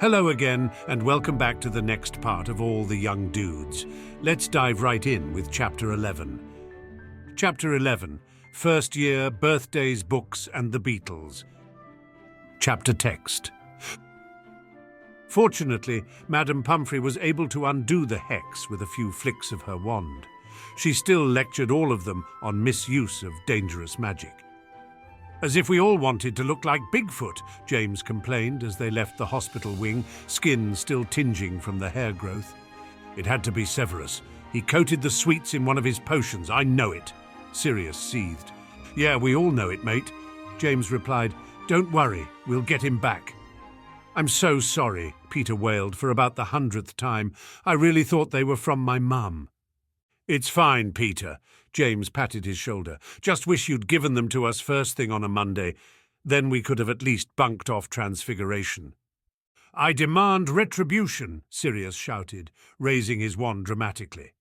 Hello again, and welcome back to the next part of All the Young Dudes. Let's dive right in with Chapter 11. Chapter 11, First Year, Birthdays, Books, and the Beatles. Chapter Text. Fortunately, Madame Pomfrey was able to undo the hex with a few flicks of her wand. She still lectured all of them on misuse of dangerous magic. "As if we all wanted to look like Bigfoot," James complained as they left the hospital wing, skin still tinging from the hair growth. "It had to be Severus. He coated the sweets in one of his potions, I know it." Sirius seethed. "Yeah, we all know it, mate," James replied. "Don't worry, we'll get him back." "I'm so sorry," Peter wailed for about the 100th time. "I really thought they were from my mum." "It's fine, Peter," James patted his shoulder. "Just wish you'd given them to us first thing on a Monday. Then we could have at least bunked off Transfiguration." "I demand retribution," Sirius shouted, raising his wand dramatically.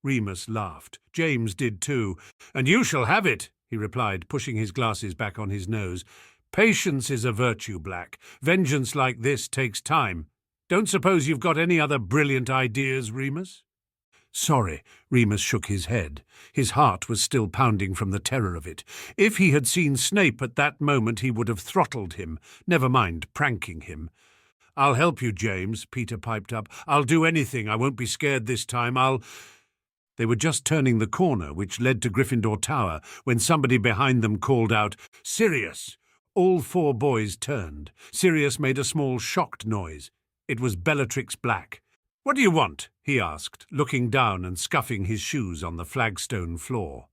Remus laughed. James did too. "And you shall have it," he replied, pushing his glasses back on his nose. "Patience is a virtue, Black. Vengeance like this takes time. Don't suppose you've got any other brilliant ideas, Remus?" "Sorry," Remus shook his head. His heart was still pounding from the terror of it. If he had seen Snape at that moment, he would have throttled him, never mind pranking him. "I'll help you, James," Peter piped up. "I'll do anything. I won't be scared this time. They were just turning the corner, which led to Gryffindor Tower, when somebody behind them called out, "Sirius!" All four boys turned. Sirius made a small shocked noise. It was Bellatrix Black. "What do you want?" he asked, looking down and scuffing his shoes on the flagstone floor.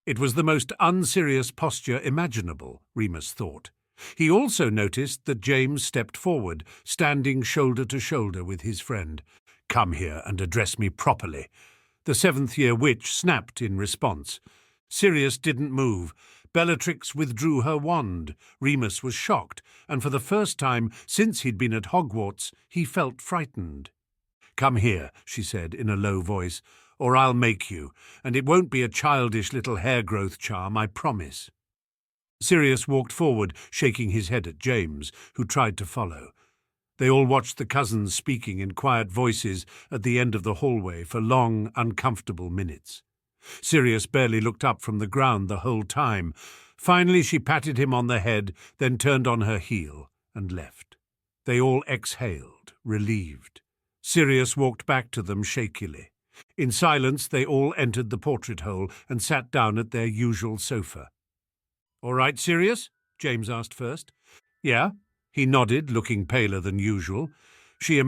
It was the most unserious posture imaginable, Remus thought. He also noticed that James stepped forward, standing shoulder to shoulder with his friend. "Come here and address me properly." The seventh-year witch snapped in response. Sirius didn't move. Bellatrix withdrew her wand. Remus was shocked, and for the first time since he'd been at Hogwarts, he felt frightened. "Come here," she said in a low voice, "or I'll make you, and it won't be a childish little hair-growth charm, I promise." Sirius walked forward, shaking his head at James, who tried to follow. They all watched the cousins speaking in quiet voices at the end of the hallway for long, uncomfortable minutes. Sirius barely looked up from the ground the whole time. Finally she patted him on the head, then turned on her heel and left. They all exhaled, relieved. Sirius walked back to them shakily. In silence they all entered the portrait hole and sat down at their usual sofa. "All right, Sirius?" James asked first. "Yeah?" He nodded, looking paler than usual. She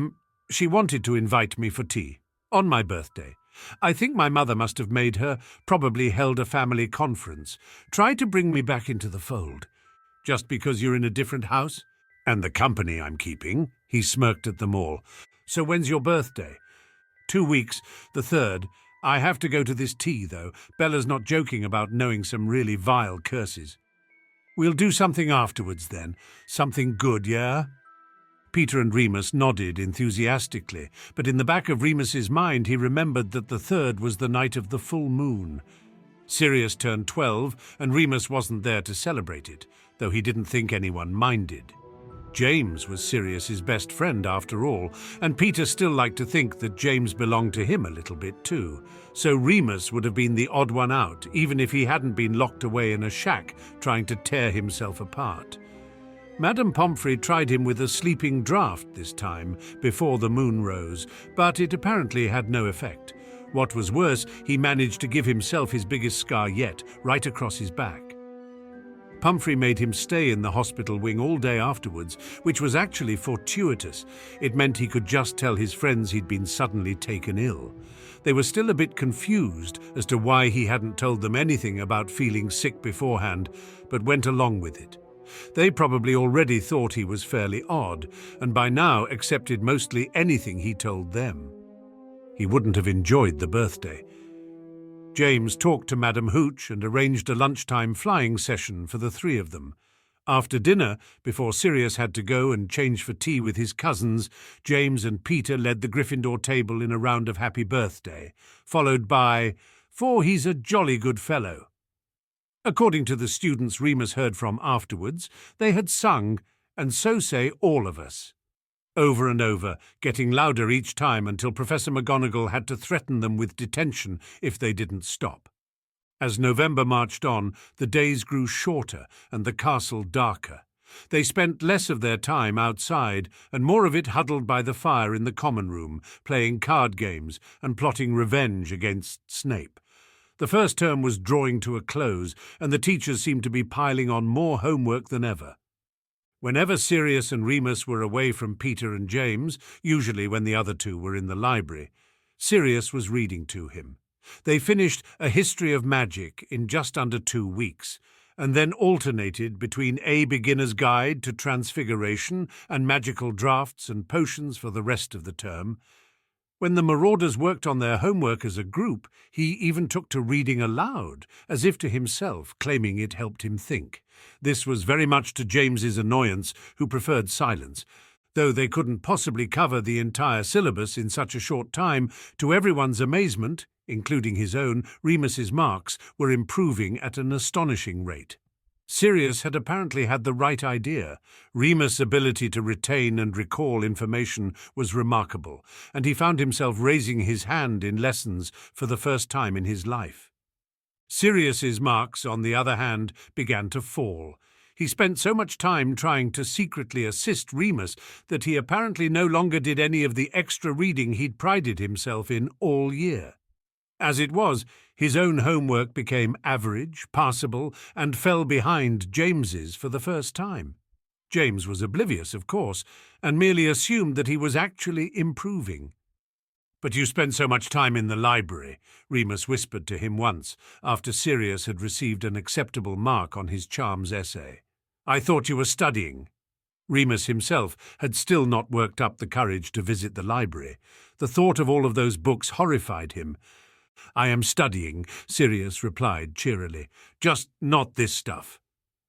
wanted to invite me for tea. On my birthday. I think my mother must have made her, probably held a family conference. Try to bring me back into the fold. Just because you're in a different house? And the company I'm keeping." He smirked at them all. "So when's your birthday?" 2 weeks, the 3rd. I have to go to this tea, though. Bella's not joking about knowing some really vile curses. "We'll do something afterwards, then. Something good, yeah?" Peter and Remus nodded enthusiastically, but in the back of Remus's mind he remembered that the 3rd was the night of the full moon. Sirius turned 12, and Remus wasn't there to celebrate it, though he didn't think anyone minded. James was Sirius's best friend after all, and Peter still liked to think that James belonged to him a little bit too, so Remus would have been the odd one out, even if he hadn't been locked away in a shack trying to tear himself apart. Madame Pomfrey tried him with a sleeping draught this time, before the moon rose, but it apparently had no effect. What was worse, he managed to give himself his biggest scar yet, right across his back. Pomfrey made him stay in the hospital wing all day afterwards, which was actually fortuitous. It meant he could just tell his friends he'd been suddenly taken ill. They were still a bit confused as to why he hadn't told them anything about feeling sick beforehand, but went along with it. They probably already thought he was fairly odd, and by now accepted mostly anything he told them. He wouldn't have enjoyed the birthday. James talked to Madame Hooch and arranged a lunchtime flying session for the three of them. After dinner, before Sirius had to go and change for tea with his cousins, James and Peter led the Gryffindor table in a round of happy birthday, followed by, "For he's a jolly good fellow." According to the students Remus heard from afterwards, they had sung, "And so say all of us." over and over, getting louder each time until Professor McGonagall had to threaten them with detention if they didn't stop. As November marched on, the days grew shorter and the castle darker. They spent less of their time outside and more of it huddled by the fire in the common room, playing card games and plotting revenge against Snape. The first term was drawing to a close, and the teachers seemed to be piling on more homework than ever. Whenever Sirius and Remus were away from Peter and James, usually when the other two were in the library, Sirius was reading to him. They finished A History of Magic in just under 2 weeks, and then alternated between A Beginner's Guide to Transfiguration and magical drafts and potions for the rest of the term. When the Marauders worked on their homework as a group, he even took to reading aloud, as if to himself, claiming it helped him think. This was very much to James's annoyance, who preferred silence. Though they couldn't possibly cover the entire syllabus in such a short time, to everyone's amazement, including his own, Remus's marks were improving at an astonishing rate. Sirius had apparently had the right idea. Remus' ability to retain and recall information was remarkable, and he found himself raising his hand in lessons for the first time in his life. Sirius's marks, on the other hand, began to fall. He spent so much time trying to secretly assist Remus that he apparently no longer did any of the extra reading he'd prided himself in all year. As it was, his own homework became average, passable, and fell behind James's for the first time. James was oblivious, of course, and merely assumed that he was actually improving. "But you spend so much time in the library," Remus whispered to him once, after Sirius had received an acceptable mark on his charms essay. "I thought you were studying." Remus himself had still not worked up the courage to visit the library. The thought of all of those books horrified him. "I am studying," Sirius replied cheerily. "Just not this stuff."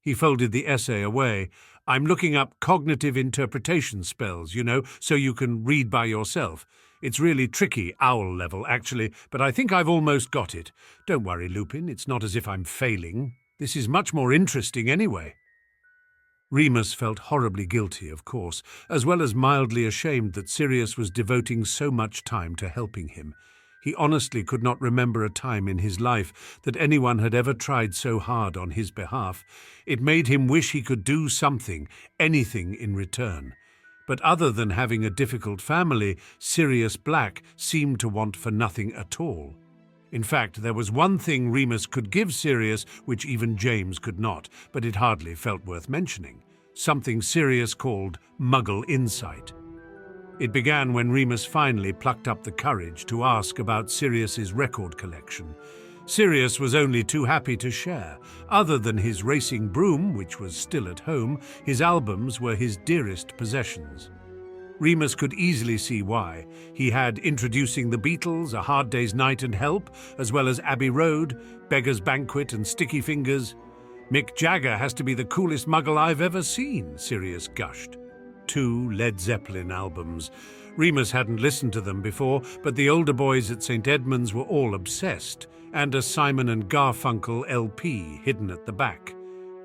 He folded the essay away. "I'm looking up cognitive interpretation spells, so you can read by yourself. It's really tricky, owl level, actually, but I think I've almost got it. Don't worry, Lupin, it's not as if I'm failing. This is much more interesting anyway." Remus felt horribly guilty, of course, as well as mildly ashamed that Sirius was devoting so much time to helping him. He honestly could not remember a time in his life that anyone had ever tried so hard on his behalf. It made him wish he could do something, anything in return. But other than having a difficult family, Sirius Black seemed to want for nothing at all. In fact, there was one thing Remus could give Sirius which even James could not, but it hardly felt worth mentioning. Something Sirius called Muggle insight. It began when Remus finally plucked up the courage to ask about Sirius's record collection. Sirius was only too happy to share. Other than his racing broom, which was still at home, his albums were his dearest possessions. Remus could easily see why. He had Introducing the Beatles, A Hard Day's Night and Help, as well as Abbey Road, Beggar's Banquet and Sticky Fingers. "Mick Jagger has to be the coolest Muggle I've ever seen," Sirius gushed. 2 Led Zeppelin albums. Remus hadn't listened to them before, but the older boys at St. Edmund's were all obsessed, and a Simon and Garfunkel LP hidden at the back.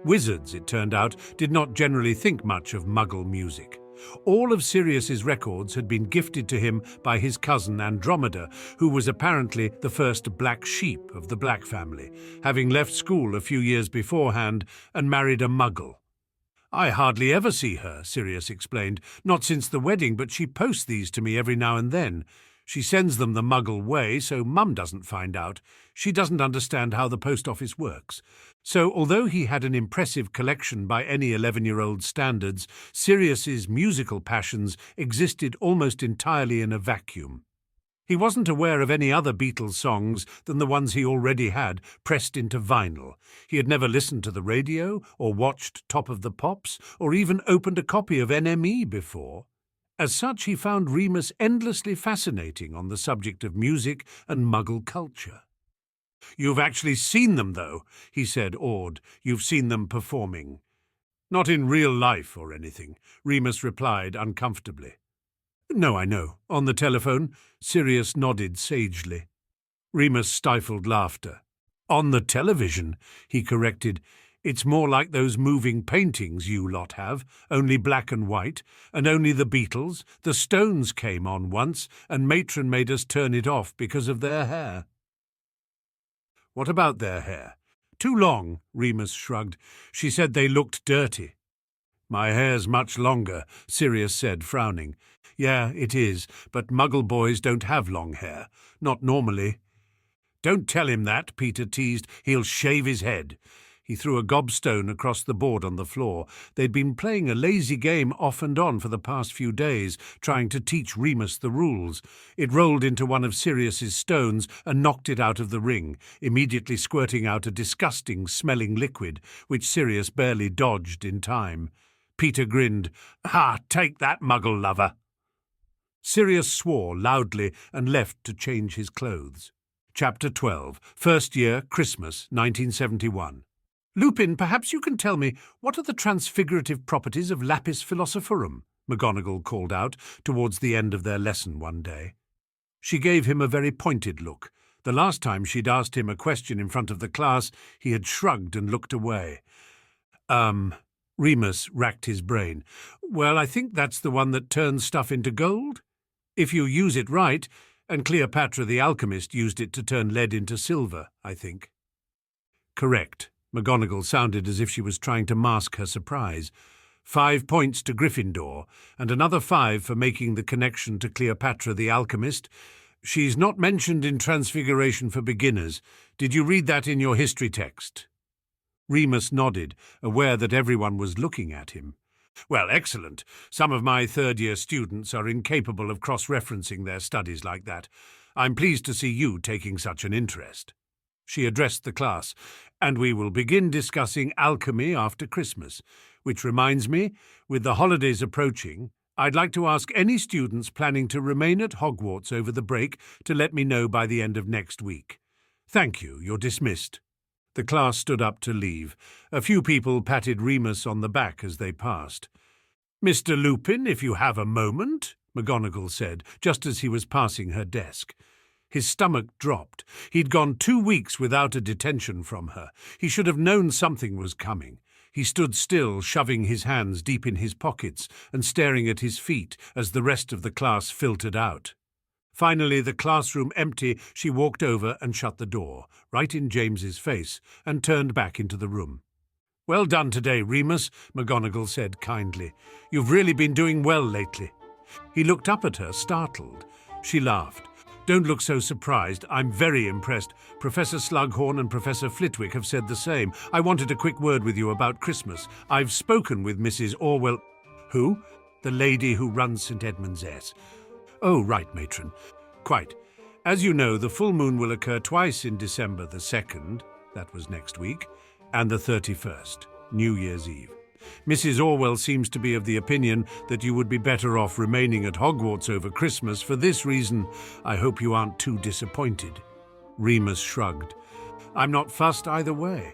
Wizards, it turned out, did not generally think much of Muggle music. All of Sirius's records had been gifted to him by his cousin Andromeda, who was apparently the first black sheep of the Black family, having left school a few years beforehand and married a Muggle. "I hardly ever see her," Sirius explained. "Not since the wedding, but she posts these to me every now and then. She sends them the Muggle way, so Mum doesn't find out. She doesn't understand how the post office works." So, although he had an impressive collection by any 11-year-old standards, Sirius's musical passions existed almost entirely in a vacuum. He wasn't aware of any other Beatles songs than the ones he already had pressed into vinyl. He had never listened to the radio, or watched Top of the Pops, or even opened a copy of NME before. As such, he found Remus endlessly fascinating on the subject of music and Muggle culture. "You've actually seen them, though," he said, awed. "You've seen them performing." "Not in real life or anything," Remus replied uncomfortably. "No, I know. On the telephone?" Sirius nodded sagely. Remus stifled laughter. "On the television," he corrected. It's more like those moving paintings you lot have, only black and white, and only the Beatles. The Stones came on once, and Matron made us turn it off because of their hair." "What about their hair?" "Too long," Remus shrugged. "She said they looked dirty." "My hair's much longer," Sirius said, frowning. "Yeah, it is, but Muggle boys don't have long hair. Not normally." "Don't tell him that," Peter teased. "He'll shave his head." He threw a gobstone across the board on the floor. They'd been playing a lazy game off and on for the past few days, trying to teach Remus the rules. It rolled into one of Sirius's stones and knocked it out of the ring, immediately squirting out a disgusting-smelling liquid, which Sirius barely dodged in time. Peter grinned. "Ha! Take that, Muggle lover!" Sirius swore loudly and left to change his clothes. Chapter 12. First Year, Christmas, 1971. "Lupin, perhaps you can tell me, what are the transfigurative properties of lapis philosophorum?" McGonagall called out towards the end of their lesson one day. She gave him a very pointed look. The last time she'd asked him a question in front of the class, he had shrugged and looked away. Remus racked his brain. "Well, I think that's the one that turns stuff into gold. If you use it right, and Cleopatra the alchemist used it to turn lead into silver, I think." "Correct." McGonagall sounded as if she was trying to mask her surprise. 5 points to Gryffindor, and another 5 for making the connection to Cleopatra the alchemist. She's not mentioned in Transfiguration for Beginners. Did you read that in your history text? Remus nodded, aware that everyone was looking at him. "Well, excellent. Some of my third-year students are incapable of cross-referencing their studies like that. I'm pleased to see you taking such an interest." She addressed the class, "And we will begin discussing alchemy after Christmas. Which reminds me, with the holidays approaching, I'd like to ask any students planning to remain at Hogwarts over the break to let me know by the end of next week. Thank you, you're dismissed." The class stood up to leave. A few people patted Remus on the back as they passed. "Mr. Lupin, if you have a moment," McGonagall said, just as he was passing her desk. His stomach dropped. He'd gone 2 weeks without a detention from her. He should have known something was coming. He stood still, shoving his hands deep in his pockets and staring at his feet as the rest of the class filtered out. Finally, the classroom empty, she walked over and shut the door, right in James's face, and turned back into the room. "Well done today, Remus," McGonagall said kindly. "You've really been doing well lately." He looked up at her, startled. She laughed. "Don't look so surprised. I'm very impressed. Professor Slughorn and Professor Flitwick have said the same. I wanted a quick word with you about Christmas. I've spoken with Mrs. Orwell." "Who?" "The lady who runs St. Edmund's S." "Oh, right, matron. Quite. As you know, the full moon will occur twice in December the 2nd, that was next week, and the 31st, New Year's Eve. Mrs. Orwell seems to be of the opinion that you would be better off remaining at Hogwarts over Christmas. For this reason, I hope you aren't too disappointed." Remus shrugged. "I'm not fussed either way."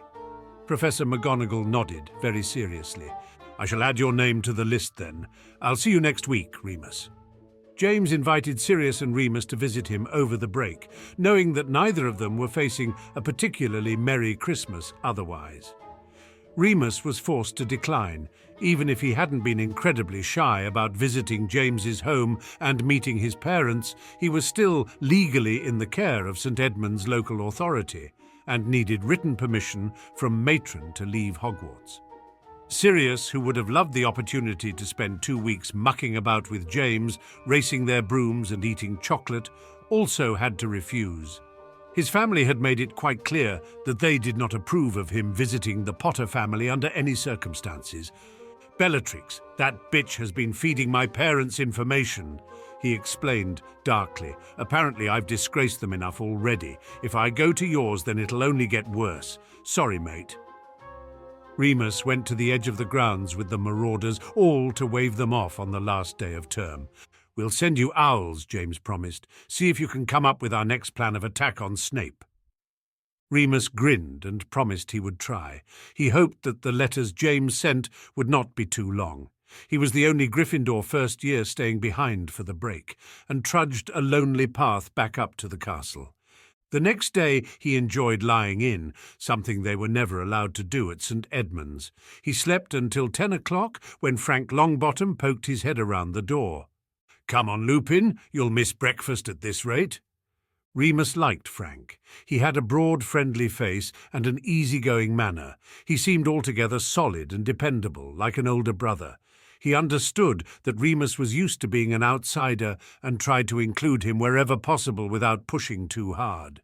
Professor McGonagall nodded very seriously. "I shall add your name to the list then. I'll see you next week, Remus." James invited Sirius and Remus to visit him over the break, knowing that neither of them were facing a particularly merry Christmas otherwise. Remus was forced to decline, even if he hadn't been incredibly shy about visiting James's home and meeting his parents. He was still legally in the care of St. Edmund's local authority and needed written permission from Matron to leave Hogwarts. Sirius, who would have loved the opportunity to spend 2 weeks mucking about with James, racing their brooms and eating chocolate, also had to refuse. His family had made it quite clear that they did not approve of him visiting the Potter family under any circumstances. "Bellatrix, that bitch has been feeding my parents information," he explained darkly. "Apparently I've disgraced them enough already. If I go to yours, then it'll only get worse. Sorry, mate." Remus went to the edge of the grounds with the Marauders, all to wave them off on the last day of term. "We'll send you owls," James promised. "See if you can come up with our next plan of attack on Snape." Remus grinned and promised he would try. He hoped that the letters James sent would not be too long. He was the only Gryffindor first year staying behind for the break, and trudged a lonely path back up to the castle. The next day he enjoyed lying in, something they were never allowed to do at St. Edmund's. He slept until 10 o'clock, when Frank Longbottom poked his head around the door. "Come on, Lupin, you'll miss breakfast at this rate." Remus liked Frank. He had a broad, friendly face and an easy-going manner. He seemed altogether solid and dependable, like an older brother. He understood that Remus was used to being an outsider and tried to include him wherever possible without pushing too hard.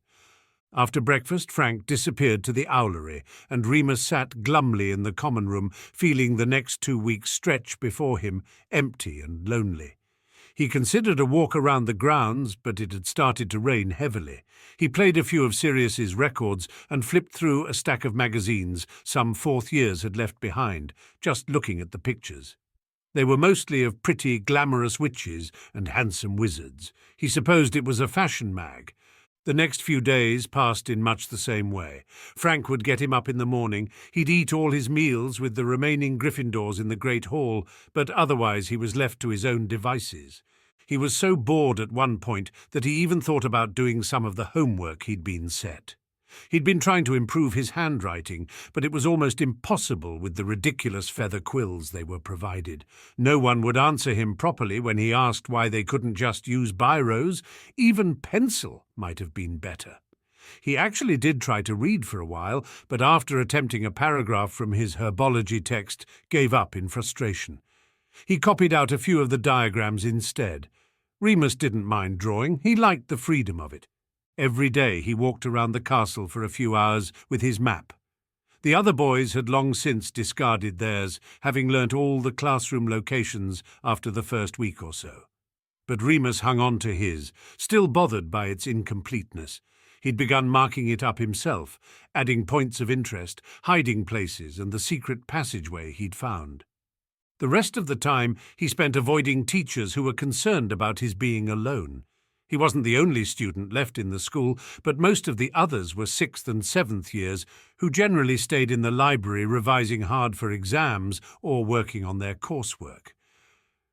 After breakfast, Frank disappeared to the owlery, and Remus sat glumly in the common room, feeling the next 2 weeks stretch before him, empty and lonely. He considered a walk around the grounds, but it had started to rain heavily. He played a few of Sirius's records and flipped through a stack of magazines some fourth years had left behind, just looking at the pictures. They were mostly of pretty, glamorous witches and handsome wizards. He supposed it was a fashion mag. The next few days passed in much the same way. Frank would get him up in the morning. He'd eat all his meals with the remaining Gryffindors in the Great Hall, but otherwise he was left to his own devices. He was so bored at one point that he even thought about doing some of the homework he'd been set. He'd been trying to improve his handwriting, but it was almost impossible with the ridiculous feather quills they were provided. No one would answer him properly when he asked why they couldn't just use biros. Even pencil might have been better. He actually did try to read for a while, but after attempting a paragraph from his herbology text, gave up in frustration. He copied out a few of the diagrams instead. Remus didn't mind drawing. He liked the freedom of it. Every day he walked around the castle for a few hours with his map. The other boys had long since discarded theirs, having learnt all the classroom locations after the first week or so. But Remus hung on to his, still bothered by its incompleteness. He'd begun marking it up himself, adding points of interest, hiding places, and the secret passageway he'd found. The rest of the time he spent avoiding teachers who were concerned about his being alone. He wasn't the only student left in the school, but most of the others were 6th and 7th years, who generally stayed in the library revising hard for exams or working on their coursework.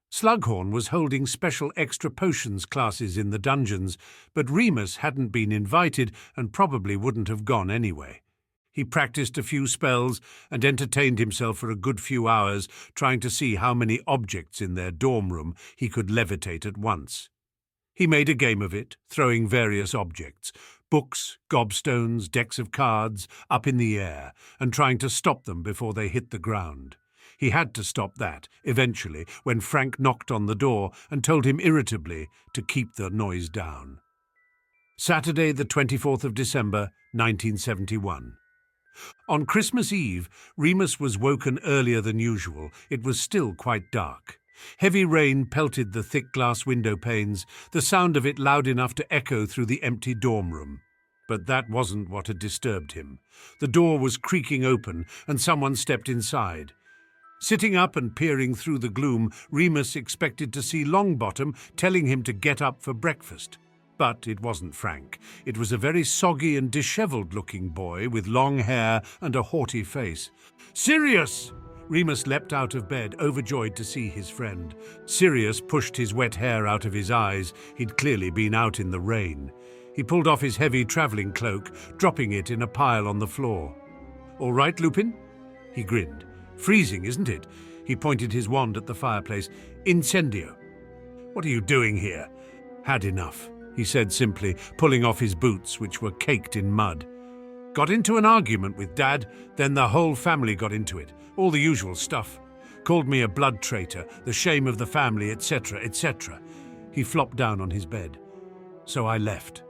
Slughorn was holding special extra potions classes in the dungeons, but Remus hadn't been invited and probably wouldn't have gone anyway. He practiced a few spells and entertained himself for a good few hours, trying to see how many objects in their dorm room he could levitate at once. He made a game of it, throwing various objects, books, gobstones, decks of cards, up in the air, and trying to stop them before they hit the ground. He had to stop that, eventually, when Frank knocked on the door and told him irritably to keep the noise down. Saturday, the 24th of December, 1971. On Christmas Eve, Remus was woken earlier than usual. It was still quite dark. Heavy rain pelted the thick glass window panes, the sound of it loud enough to echo through the empty dorm room. But that wasn't what had disturbed him. The door was creaking open, and someone stepped inside. Sitting up and peering through the gloom, Remus expected to see Longbottom telling him to get up for breakfast. But it wasn't Frank. It was a very soggy and dishevelled-looking boy with long hair and a haughty face. "Sirius!" Remus leapt out of bed, overjoyed to see his friend. Sirius pushed his wet hair out of his eyes. He'd clearly been out in the rain. He pulled off his heavy travelling cloak, dropping it in a pile on the floor. "All right, Lupin?" He grinned. "Freezing, isn't it?" He pointed his wand at the fireplace. "Incendio." "What are you doing here?" "Had enough," he said simply, pulling off his boots, which were caked in mud. "Got into an argument with Dad, then the whole family got into it. All the usual stuff. Called me a blood traitor, the shame of the family, etc., etc." He flopped down on his bed. "So I left."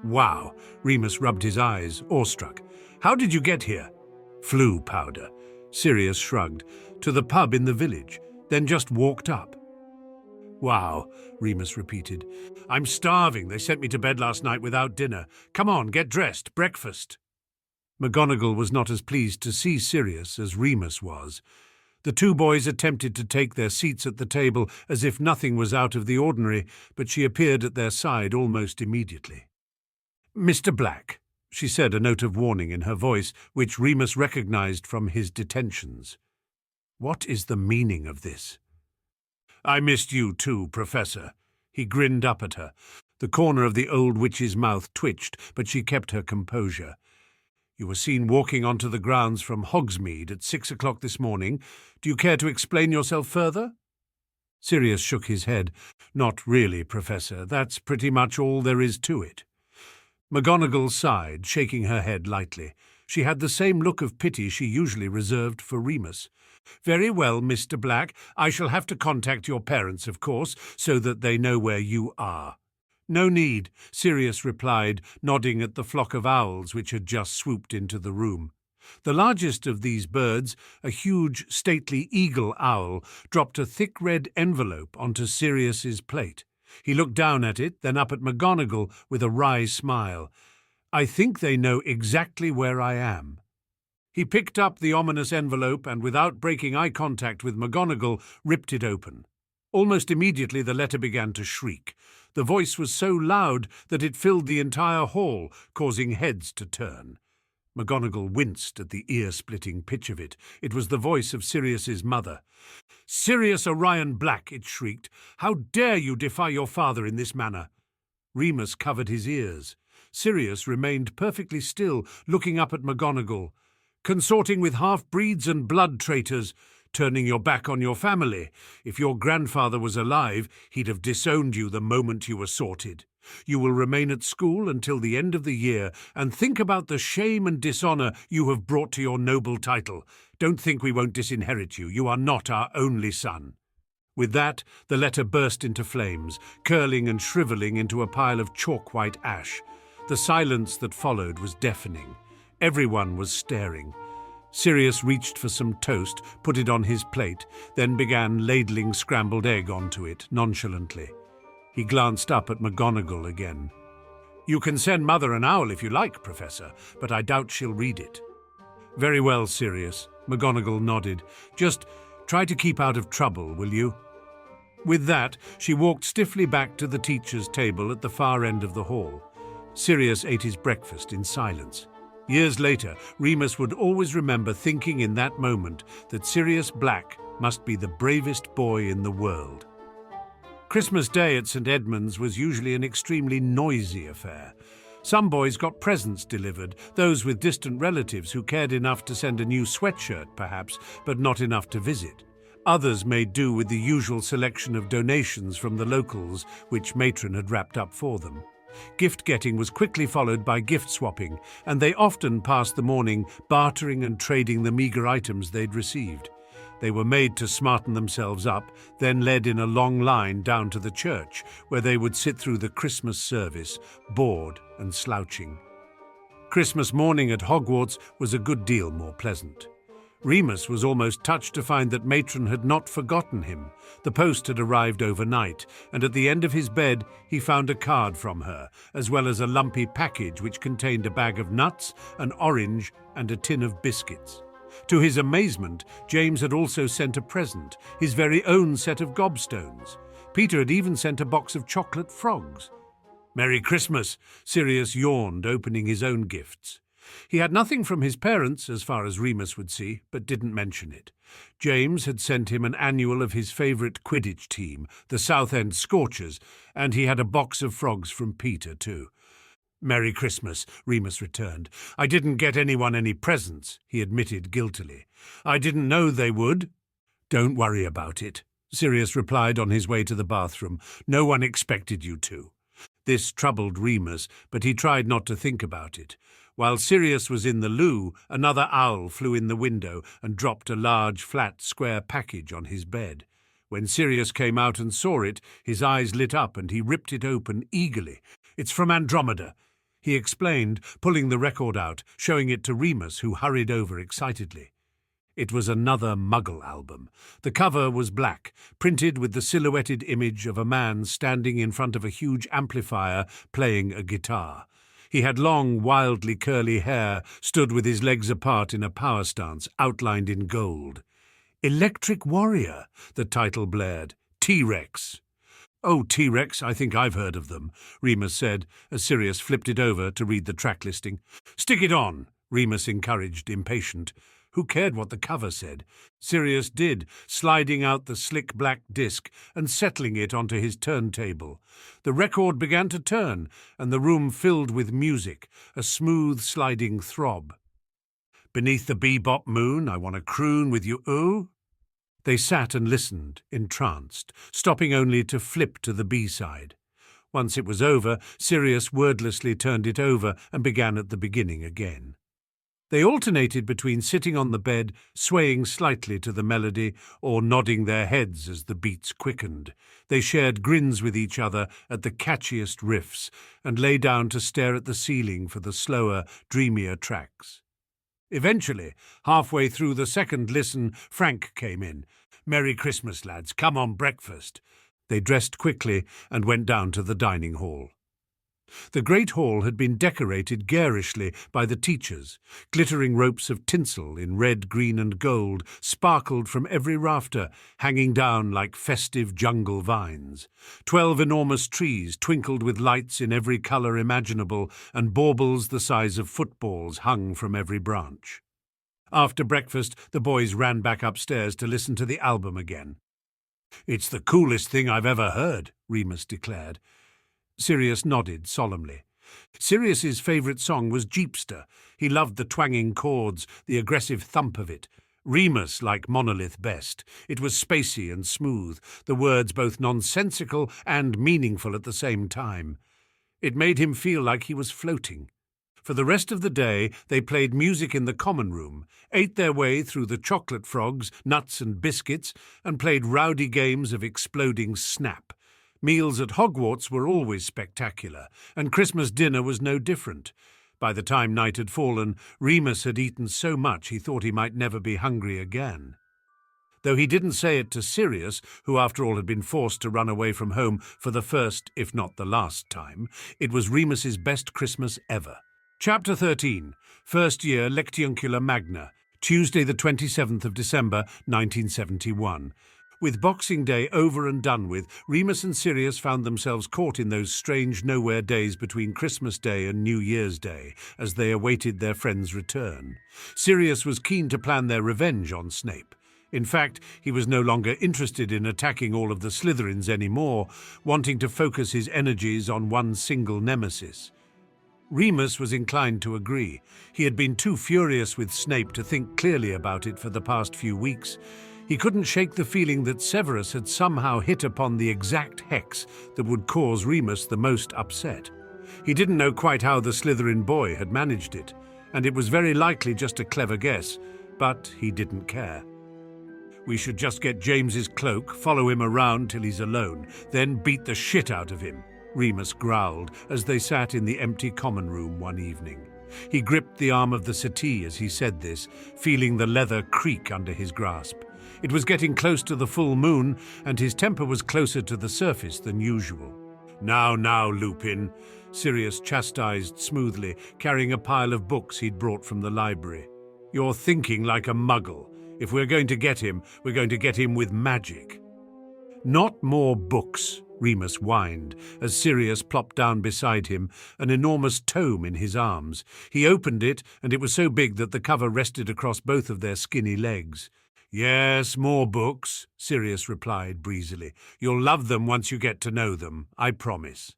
"Wow," Remus rubbed his eyes, awestruck. "How did you get here?" "Flu powder." Sirius shrugged. "To the pub in the village, then just walked up." "Wow," Remus repeated. "I'm starving. They sent me to bed last night without dinner. Come on, get dressed. Breakfast." McGonagall was not as pleased to see Sirius as Remus was. The two boys attempted to take their seats at the table as if nothing was out of the ordinary, but she appeared at their side almost immediately. "Mr. Black," she said, a note of warning in her voice, which Remus recognized from his detentions. "What is the meaning of this?" "I missed you too, Professor." He grinned up at her. The corner of the old witch's mouth twitched, but she kept her composure. "You were seen walking onto the grounds from Hogsmeade at 6 o'clock this morning. Do you care to explain yourself further?" Sirius shook his head. "Not really, Professor. That's pretty much all there is to it." McGonagall sighed, shaking her head lightly. She had the same look of pity she usually reserved for Remus. "Very well, Mr. Black. I shall have to contact your parents, of course, so that they know where you are." "No need," Sirius replied, nodding at the flock of owls which had just swooped into the room. The largest of these birds, a huge, stately eagle owl, dropped a thick red envelope onto Sirius's plate. He looked down at it, then up at McGonagall with a wry smile. "I think they know exactly where I am." He picked up the ominous envelope and, without breaking eye contact with McGonagall, ripped it open. Almost immediately the letter began to shriek. The voice was so loud that it filled the entire hall, causing heads to turn. McGonagall winced at the ear-splitting pitch of it. It was the voice of Sirius's mother. "Sirius Orion Black," it shrieked. "How dare you defy your father in this manner?" Remus covered his ears. Sirius remained perfectly still, looking up at McGonagall. "Consorting with half-breeds and blood traitors, turning your back on your family. If your grandfather was alive, he'd have disowned you the moment you were sorted. You will remain at school until the end of the year, and think about the shame and dishonour you have brought to your noble title. Don't think we won't disinherit you. You are not our only son." With that, the letter burst into flames, curling and shrivelling into a pile of chalk-white ash. The silence that followed was deafening. Everyone was staring. Sirius reached for some toast, put it on his plate, then began ladling scrambled egg onto it, nonchalantly. He glanced up at McGonagall again. "You can send Mother an owl if you like, Professor, but I doubt she'll read it." "Very well, Sirius," McGonagall nodded. "Just try to keep out of trouble, will you?" With that, she walked stiffly back to the teacher's table at the far end of the hall. Sirius ate his breakfast in silence. Years later, Remus would always remember thinking in that moment that Sirius Black must be the bravest boy in the world. Christmas Day at St. Edmund's was usually an extremely noisy affair. Some boys got presents delivered, those with distant relatives who cared enough to send a new sweatshirt, perhaps, but not enough to visit. Others made do with the usual selection of donations from the locals, which Matron had wrapped up for them. Gift-getting was quickly followed by gift-swapping, and they often passed the morning bartering and trading the meagre items they'd received. They were made to smarten themselves up, then led in a long line down to the church, where they would sit through the Christmas service, bored and slouching. Christmas morning at Hogwarts was a good deal more pleasant. Remus was almost touched to find that Matron had not forgotten him. The post had arrived overnight, and at the end of his bed he found a card from her, as well as a lumpy package which contained a bag of nuts, an orange, and a tin of biscuits. To his amazement, James had also sent a present, his very own set of gobstones. Peter had even sent a box of chocolate frogs. "Merry Christmas," Sirius yawned, opening his own gifts. He had nothing from his parents, as far as Remus would see, but didn't mention it. James had sent him an annual of his favourite Quidditch team, the Southend Scorchers, and he had a box of frogs from Peter, too. "Merry Christmas," Remus returned. "I didn't get anyone any presents," he admitted guiltily. "I didn't know they would." "Don't worry about it," Sirius replied on his way to the bathroom. "No one expected you to." This troubled Remus, but he tried not to think about it. While Sirius was in the loo, another owl flew in the window and dropped a large, flat, square package on his bed. When Sirius came out and saw it, his eyes lit up and he ripped it open eagerly. "It's from Andromeda," he explained, pulling the record out, showing it to Remus, who hurried over excitedly. It was another Muggle album. The cover was black, printed with the silhouetted image of a man standing in front of a huge amplifier playing a guitar. He had long, wildly curly hair, stood with his legs apart in a power stance, outlined in gold. "Electric Warrior," the title blared. "T-Rex." "Oh, T-Rex, I think I've heard of them," Remus said, as Sirius flipped it over to read the track listing. "Stick it on," Remus encouraged, impatient. Who cared what the cover said? Sirius did, sliding out the slick black disc and settling it onto his turntable. The record began to turn, and the room filled with music, a smooth sliding throb. Beneath the bebop moon, I want to croon with you, ooh. They sat and listened, entranced, stopping only to flip to the B-side. Once it was over, Sirius wordlessly turned it over and began at the beginning again. They alternated between sitting on the bed, swaying slightly to the melody, or nodding their heads as the beats quickened. They shared grins with each other at the catchiest riffs, and lay down to stare at the ceiling for the slower, dreamier tracks. Eventually, halfway through the second listen, Frank came in. "Merry Christmas, lads. Come on breakfast." They dressed quickly and went down to the dining hall. The great hall had been decorated garishly by the teachers. Glittering ropes of tinsel in red, green and gold sparkled from every rafter, hanging down like festive jungle vines. 12 enormous trees twinkled with lights in every colour imaginable, and baubles the size of footballs hung from every branch. After breakfast, the boys ran back upstairs to listen to the album again. "It's the coolest thing I've ever heard," Remus declared. Sirius nodded solemnly. Sirius's favourite song was Jeepster. He loved the twanging chords, the aggressive thump of it. Remus liked Monolith best. It was spacey and smooth, the words both nonsensical and meaningful at the same time. It made him feel like he was floating. For the rest of the day, they played music in the common room, ate their way through the chocolate frogs, nuts and biscuits, and played rowdy games of exploding snap. Meals at Hogwarts were always spectacular, and Christmas dinner was no different. By the time night had fallen, Remus had eaten so much he thought he might never be hungry again. Though he didn't say it to Sirius, who after all had been forced to run away from home for the first, if not the last time, it was Remus's best Christmas ever. Chapter 13, First Year Lectioncula Magna, Tuesday the 27th of December, 1971. With Boxing Day over and done with, Remus and Sirius found themselves caught in those strange nowhere days between Christmas Day and New Year's Day, as they awaited their friend's return. Sirius was keen to plan their revenge on Snape. In fact, he was no longer interested in attacking all of the Slytherins anymore, wanting to focus his energies on one single nemesis. Remus was inclined to agree. He had been too furious with Snape to think clearly about it for the past few weeks. He couldn't shake the feeling that Severus had somehow hit upon the exact hex that would cause Remus the most upset. He didn't know quite how the Slytherin boy had managed it, and it was very likely just a clever guess, but he didn't care. "We should just get James's cloak, follow him around till he's alone, then beat the shit out of him," Remus growled as they sat in the empty common room one evening. He gripped the arm of the settee as he said this, feeling the leather creak under his grasp. It was getting close to the full moon, and his temper was closer to the surface than usual. Now, Lupin," Sirius chastised smoothly, carrying a pile of books he'd brought from the library. "You're thinking like a muggle. If we're going to get him, we're going to get him with magic." "Not more books," Remus whined, as Sirius plopped down beside him, an enormous tome in his arms. He opened it, and it was so big that the cover rested across both of their skinny legs. "Yes, more books," Sirius replied breezily. "You'll love them once you get to know them, I promise."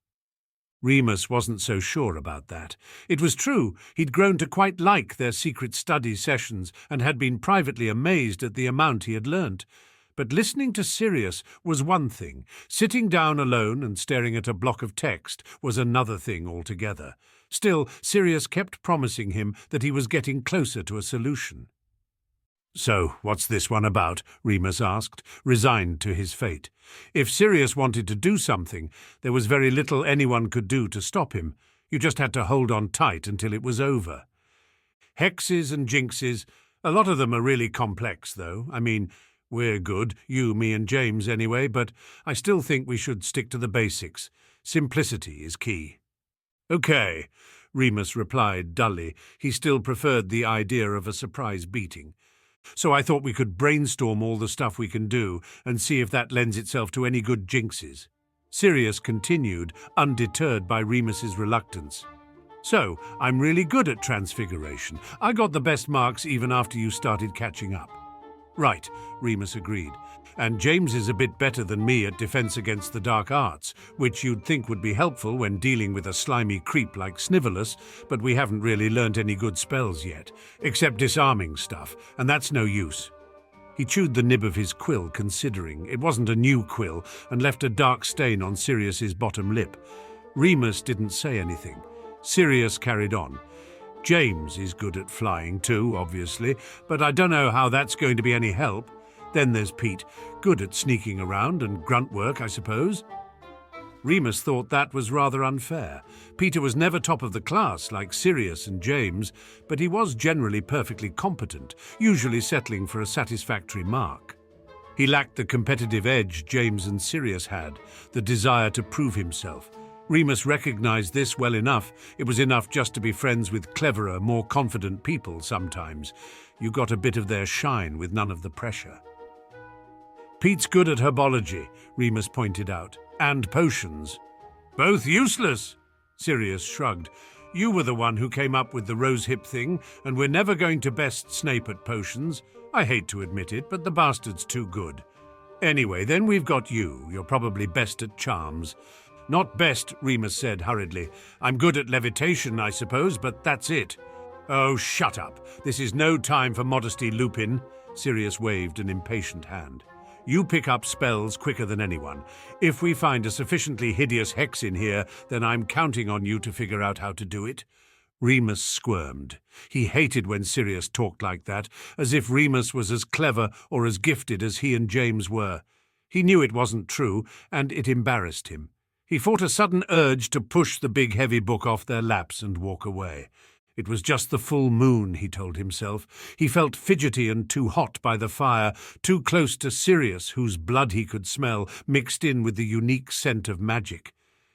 Remus wasn't so sure about that. It was true, he'd grown to quite like their secret study sessions and had been privately amazed at the amount he had learnt. But listening to Sirius was one thing. Sitting down alone and staring at a block of text was another thing altogether. Still, Sirius kept promising him that he was getting closer to a solution. "So, what's this one about?" Remus asked, resigned to his fate. If Sirius wanted to do something, there was very little anyone could do to stop him. You just had to hold on tight until it was over. Hexes and jinxes, a lot of them are really complex, though. I mean, we're good, you, me and James anyway, but I still think we should stick to the basics. Simplicity is key. "Okay," Remus replied dully. He still preferred the idea of a surprise beating. "So I thought we could brainstorm all the stuff we can do and see if that lends itself to any good jinxes." Sirius continued, undeterred by Remus's reluctance. So, I'm really good at transfiguration. I got the best marks even after you started catching up. Right, Remus agreed. And James is a bit better than me at defense against the dark arts, which you'd think would be helpful when dealing with a slimy creep like Snivelus, but we haven't really learnt any good spells yet, except disarming stuff, and that's no use. He chewed the nib of his quill, considering. It wasn't a new quill, and left a dark stain on Sirius's bottom lip. Remus didn't say anything. Sirius carried on. James is good at flying too, obviously, but I don't know how that's going to be any help. Then there's Pete, good at sneaking around and grunt work, I suppose. Remus thought that was rather unfair. Peter was never top of the class like Sirius and James, but he was generally perfectly competent, usually settling for a satisfactory mark. He lacked the competitive edge James and Sirius had, the desire to prove himself. Remus recognized this well enough. It was enough just to be friends with cleverer, more confident people sometimes. You got a bit of their shine with none of the pressure. Pete's good at herbology, Remus pointed out, and potions. Both useless, Sirius shrugged. You were the one who came up with the rosehip thing, and we're never going to best Snape at potions. I hate to admit it, but the bastard's too good. Anyway, then we've got you. You're probably best at charms. Not best, Remus said hurriedly. I'm good at levitation, I suppose, but that's it. Oh, shut up. This is no time for modesty, Lupin. Sirius waved an impatient hand. You pick up spells quicker than anyone. If we find a sufficiently hideous hex in here, then I'm counting on you to figure out how to do it. Remus squirmed. He hated when Sirius talked like that, as if Remus was as clever or as gifted as he and James were. He knew it wasn't true, and it embarrassed him. He fought a sudden urge to push the big heavy book off their laps and walk away. It was just the full moon, he told himself. He felt fidgety and too hot by the fire, too close to Sirius, whose blood he could smell, mixed in with the unique scent of magic.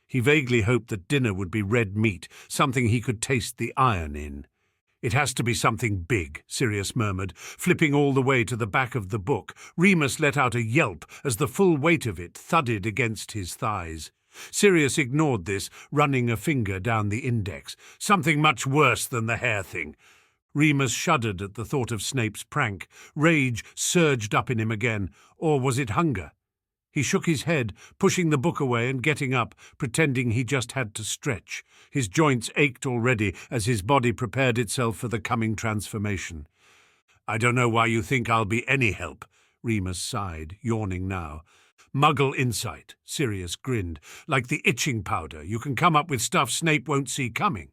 He vaguely hoped that dinner would be red meat, something he could taste the iron in. It has to be something big, Sirius murmured, flipping all the way to the back of the book. Remus let out a yelp as the full weight of it thudded against his thighs. Sirius ignored this, running a finger down the index. Something much worse than the hair thing. Remus shuddered at the thought of Snape's prank. Rage surged up in him again. Or was it hunger? He shook his head, pushing the book away and getting up, pretending he just had to stretch. His joints ached already as his body prepared itself for the coming transformation. I don't know why you think I'll be any help, Remus sighed, yawning now. Muggle insight, Sirius grinned. Like the itching powder, you can come up with stuff Snape won't see coming.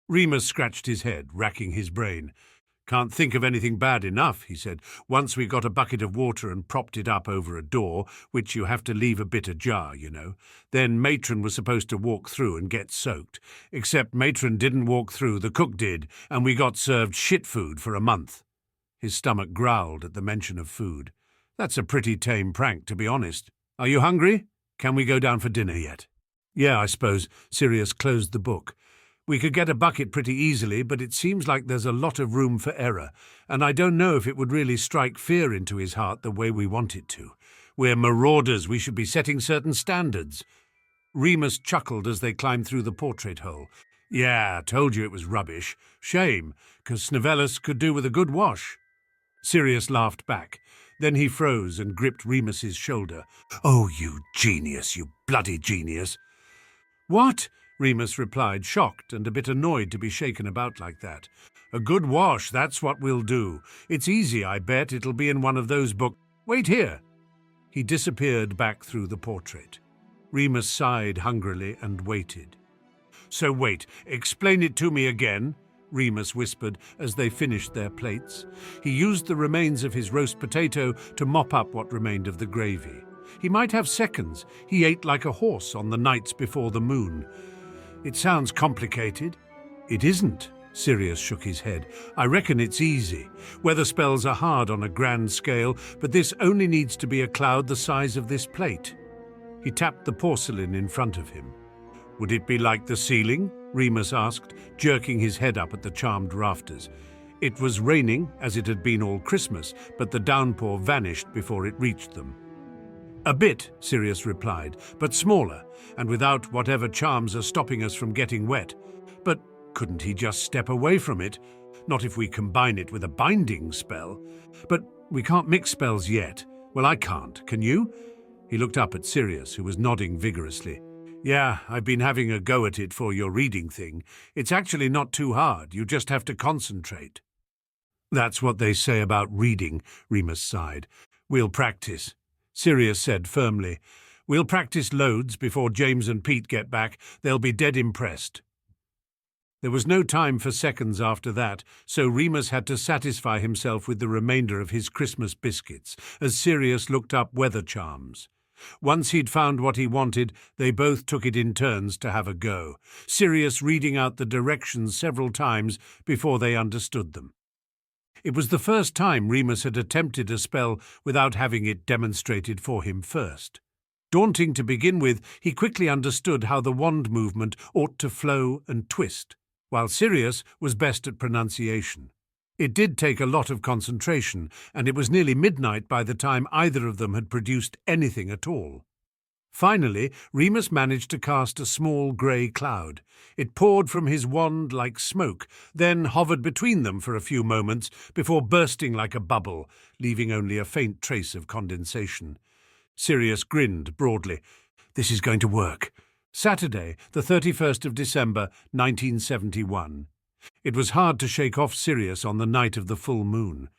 Remus scratched his head, racking his brain. Can't think of anything bad enough, he said. Once we got a bucket of water and propped it up over a door, which you have to leave a bit ajar, you know. Then Matron was supposed to walk through and get soaked. Except Matron didn't walk through, the cook did, and we got served shit food for a month. His stomach growled at the mention of food. That's a pretty tame prank, to be honest. Are you hungry? Can we go down for dinner yet? Yeah, I suppose. Sirius closed the book. We could get a bucket pretty easily, but it seems like there's a lot of room for error, and I don't know if it would really strike fear into his heart the way we want it to. We're marauders, we should be setting certain standards. Remus chuckled as they climbed through the portrait hole. Yeah, told you it was rubbish. Shame, 'cause Snivelus could do with a good wash. Sirius laughed back. Then he froze and gripped Remus's shoulder. Oh, you genius, you bloody genius. What? Remus replied, shocked and a bit annoyed to be shaken about like that. A good wash, that's what we'll do. It's easy, I bet. It'll be in one of those books. Wait here. He disappeared back through the portrait. Remus sighed hungrily and waited. So wait, explain it to me again, Remus whispered as they finished their plates. He used the remains of his roast potato to mop up what remained of the gravy. He might have seconds. He ate like a horse on the nights before the moon. It sounds complicated. It isn't, Sirius shook his head. I reckon it's easy. Weather spells are hard on a grand scale, but this only needs to be a cloud the size of this plate. He tapped the porcelain in front of him. Would it be like the ceiling? Remus asked, jerking his head up at the charmed rafters. It was raining, as it had been all Christmas, but the downpour vanished before it reached them. A bit, Sirius replied, but smaller, and without whatever charms are stopping us from getting wet. But Couldn't he just step away from it? Not if we combine it with a binding spell. But we can't mix spells yet. Well, I can't. Can you? He looked up at Sirius, who was nodding vigorously. Yeah, I've been having a go at it for your reading thing. It's actually not too hard. You just have to concentrate. That's what they say about reading, Remus sighed. We'll practice. Sirius said firmly. We'll practice loads before James and Pete get back. They'll be dead impressed. There was no time for seconds after that, so Remus had to satisfy himself with the remainder of his Christmas biscuits, as Sirius looked up weather charms. Once he'd found what he wanted, they both took it in turns to have a go, Sirius reading out the directions several times before they understood them. It was the first time Remus had attempted a spell without having it demonstrated for him first. Daunting to begin with, he quickly understood how the wand movement ought to flow and twist, while Sirius was best at pronunciation. It did take a lot of concentration, and it was nearly midnight by the time either of them had produced anything at all. Finally, Remus managed to cast a small grey cloud. It poured from his wand like smoke, then hovered between them for a few moments before bursting like a bubble, leaving only a faint trace of condensation. Sirius grinned broadly. This is going to work. Saturday, the 31st of December, 1971. It was hard to shake off Sirius on the night of the full moon.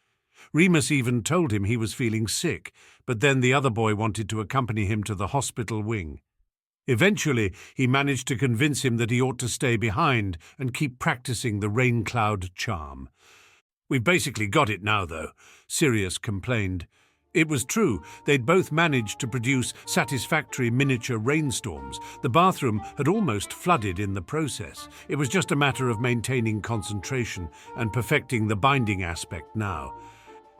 Remus even told him he was feeling sick, but then the other boy wanted to accompany him to the hospital wing. Eventually, he managed to convince him that he ought to stay behind and keep practicing the rain cloud charm. We've basically got it now, though, Sirius complained. It was true, they'd both managed to produce satisfactory miniature rainstorms. The bathroom had almost flooded in the process. It was just a matter of maintaining concentration and perfecting the binding aspect now.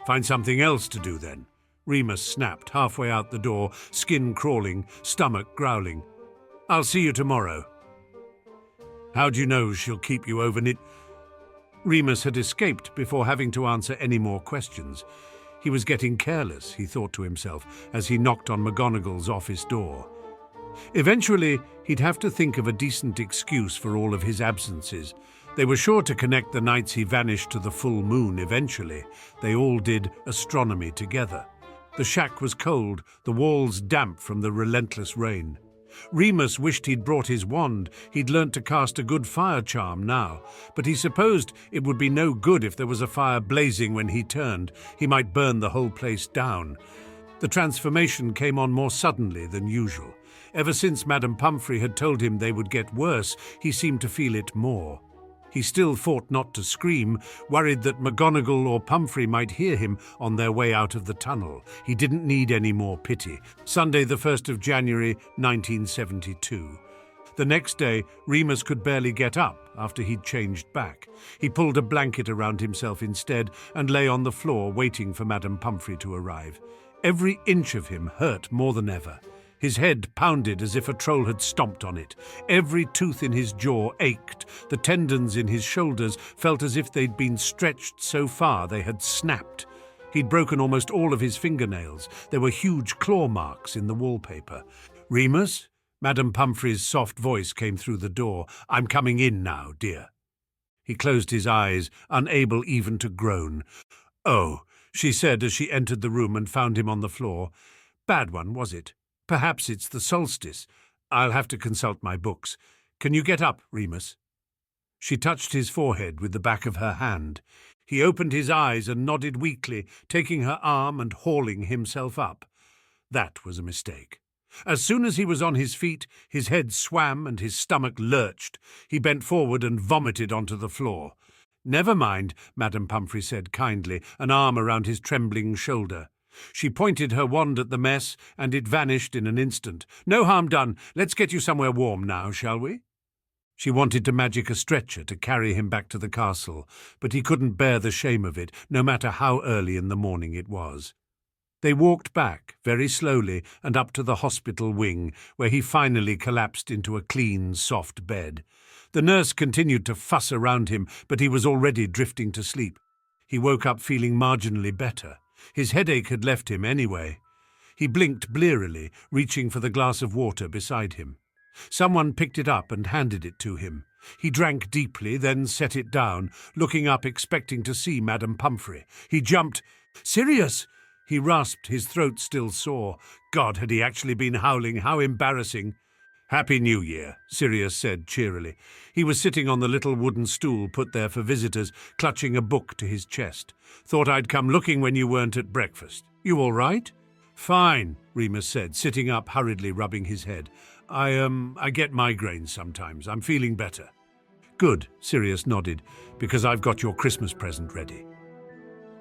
Find something else to do then. Remus snapped halfway out the door, skin crawling, stomach growling. I'll see you tomorrow. How'd you know she'll keep you overnight? Remus had escaped before having to answer any more questions. He was getting careless, he thought to himself, as he knocked on McGonagall's office door. Eventually, he'd have to think of a decent excuse for all of his absences. They were sure to connect the nights he vanished to the full moon eventually. They all did astronomy together. The shack was cold, the walls damp from the relentless rain. Remus wished he'd brought his wand. He'd learnt to cast a good fire charm now, but he supposed it would be no good if there was a fire blazing when he turned. He might burn the whole place down. The transformation came on more suddenly than usual. Ever since Madame Pomfrey had told him they would get worse, he seemed to feel it more. He still fought not to scream, worried that McGonagall or Pomfrey might hear him on their way out of the tunnel. He didn't need any more pity. Sunday, the 1st of January, 1972. The next day, Remus could barely get up after he'd changed back. He pulled a blanket around himself instead and lay on the floor waiting for Madame Pomfrey to arrive. Every inch of him hurt more than ever. His head pounded as if a troll had stomped on it. Every tooth in his jaw ached. The tendons in his shoulders felt as if they'd been stretched so far they had snapped. He'd broken almost all of his fingernails. There were huge claw marks in the wallpaper. "Remus?" Madame Pomfrey's soft voice came through the door. "I'm coming in now, dear." He closed his eyes, unable even to groan. "Oh," she said as she entered the room and found him on the floor. "Bad one, was it? Perhaps it's the solstice. I'll have to consult my books. Can you get up, Remus?" She touched his forehead with the back of her hand. He opened his eyes and nodded weakly, taking her arm and hauling himself up. That was a mistake. As soon as he was on his feet, his head swam and his stomach lurched. He bent forward and vomited onto the floor. "Never mind," Madame Pomfrey said kindly, an arm around his trembling shoulder. She pointed her wand at the mess, and it vanished in an instant. "No harm done. Let's get you somewhere warm now, shall we?" She wanted to magic a stretcher to carry him back to the castle, but he couldn't bear the shame of it, no matter how early in the morning it was. They walked back, very slowly, and up to the hospital wing, where he finally collapsed into a clean, soft bed. The nurse continued to fuss around him, but he was already drifting to sleep. He woke up feeling marginally better. His headache had left him anyway. He blinked blearily, reaching for the glass of water beside him. Someone picked it up and handed it to him. He drank deeply, then set it down, looking up expecting to see Madame Pomfrey. He jumped. "Sirius!" He rasped, his throat still sore. God, had he actually been howling? How embarrassing. "Happy New Year," Sirius said cheerily. He was sitting on the little wooden stool put there for visitors, clutching a book to his chest. "Thought I'd come looking when you weren't at breakfast. You all right?" "Fine," Remus said, sitting up, hurriedly rubbing his head. I get migraines sometimes. I'm feeling better." "Good," Sirius nodded, "because I've got your Christmas present ready."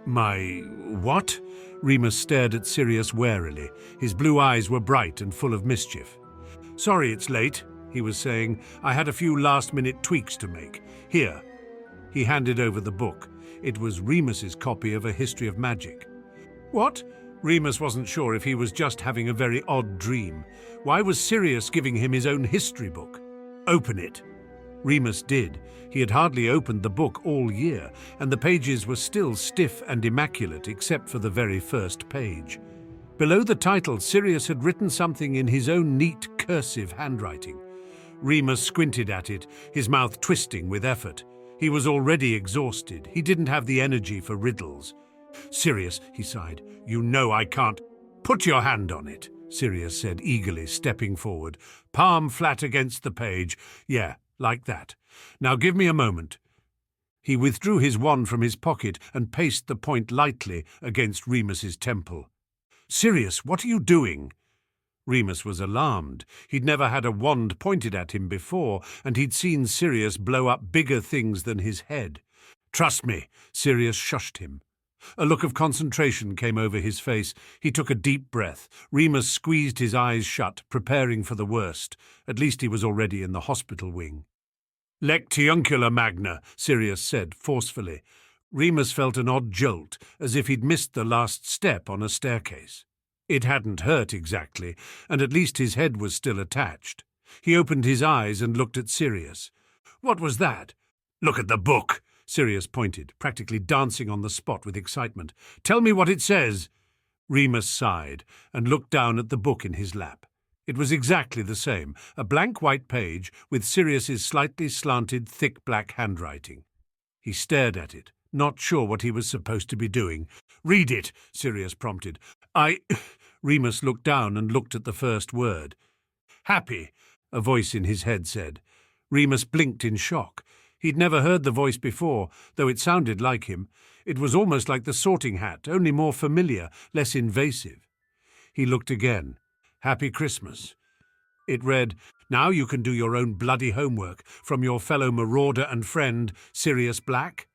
"My what?" Remus stared at Sirius warily. His blue eyes were bright and full of mischief. "Sorry it's late," he was saying. "I had a few last-minute tweaks to make. Here." He handed over the book. It was Remus's copy of A History of Magic. "What?" Remus wasn't sure if he was just having a very odd dream. Why was Sirius giving him his own history book? "Open it." Remus did. He had hardly opened the book all year, and the pages were still stiff and immaculate except for the very first page. Below the title, Sirius had written something in his own neat, cursive handwriting. Remus squinted at it, his mouth twisting with effort. He was already exhausted. He didn't have the energy for riddles. "Sirius," he sighed, "you know I can't—" "Put your hand on it," Sirius said eagerly, stepping forward. "Palm flat against the page. Yeah, like that. Now give me a moment." He withdrew his wand from his pocket and paced the point lightly against Remus's temple. "Sirius, what are you doing?" Remus was alarmed. He'd never had a wand pointed at him before, and he'd seen Sirius blow up bigger things than his head. "Trust me," Sirius shushed him. A look of concentration came over his face. He took a deep breath. Remus squeezed his eyes shut, preparing for the worst. At least he was already in the hospital wing. "Lectiuncula magna," Sirius said forcefully. Remus felt an odd jolt, as if he'd missed the last step on a staircase. It hadn't hurt exactly, and at least his head was still attached. He opened his eyes and looked at Sirius. "What was that?" "Look at the book," Sirius pointed, practically dancing on the spot with excitement. "Tell me what it says." Remus sighed and looked down at the book in his lap. It was exactly the same, a blank white page with Sirius's slightly slanted, thick black handwriting. He stared at it, not sure what he was supposed to be doing. "Read it," Sirius prompted. Remus looked down and looked at the first word. "Happy," a voice in his head said. Remus blinked in shock. He'd never heard the voice before, though it sounded like him. It was almost like the Sorting Hat, only more familiar, less invasive. He looked again. "Happy Christmas." It read, "Now you can do your own bloody homework, from your fellow marauder and friend, Sirius Black."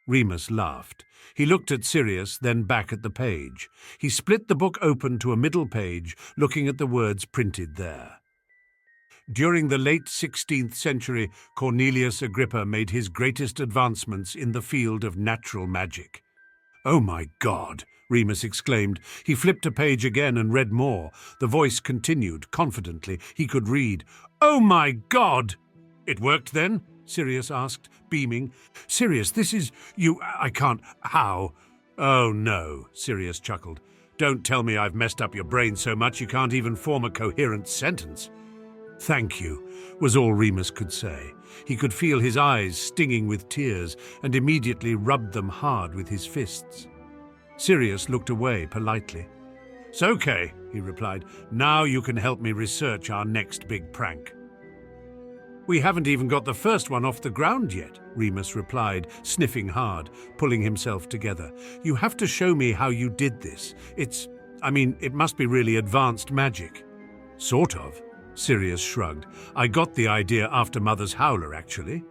Remus laughed. He looked at Sirius, then back at the page. He split the book open to a middle page, looking at the words printed there. "During the late 16th century, Cornelius Agrippa made his greatest advancements in the field of natural magic." "Oh my God!" Remus exclaimed. He flipped a page again and read more. The voice continued, confidently. He could read. "Oh my God!" "It worked then?" Sirius asked, beaming. "Sirius, this is... I can't... How?" "Oh no," Sirius chuckled. "Don't tell me I've messed up your brain so much you can't even form a coherent sentence." "Thank you," was all Remus could say. He could feel his eyes stinging with tears and immediately rubbed them hard with his fists. Sirius looked away politely. "It's okay," he replied. "Now you can help me research our next big prank." "We haven't even got the first one off the ground yet," Remus replied, sniffing hard, pulling himself together. "You have to show me how you did this. It must be really advanced magic." "Sort of." Sirius shrugged. "I got the idea after Mother's howler, actually.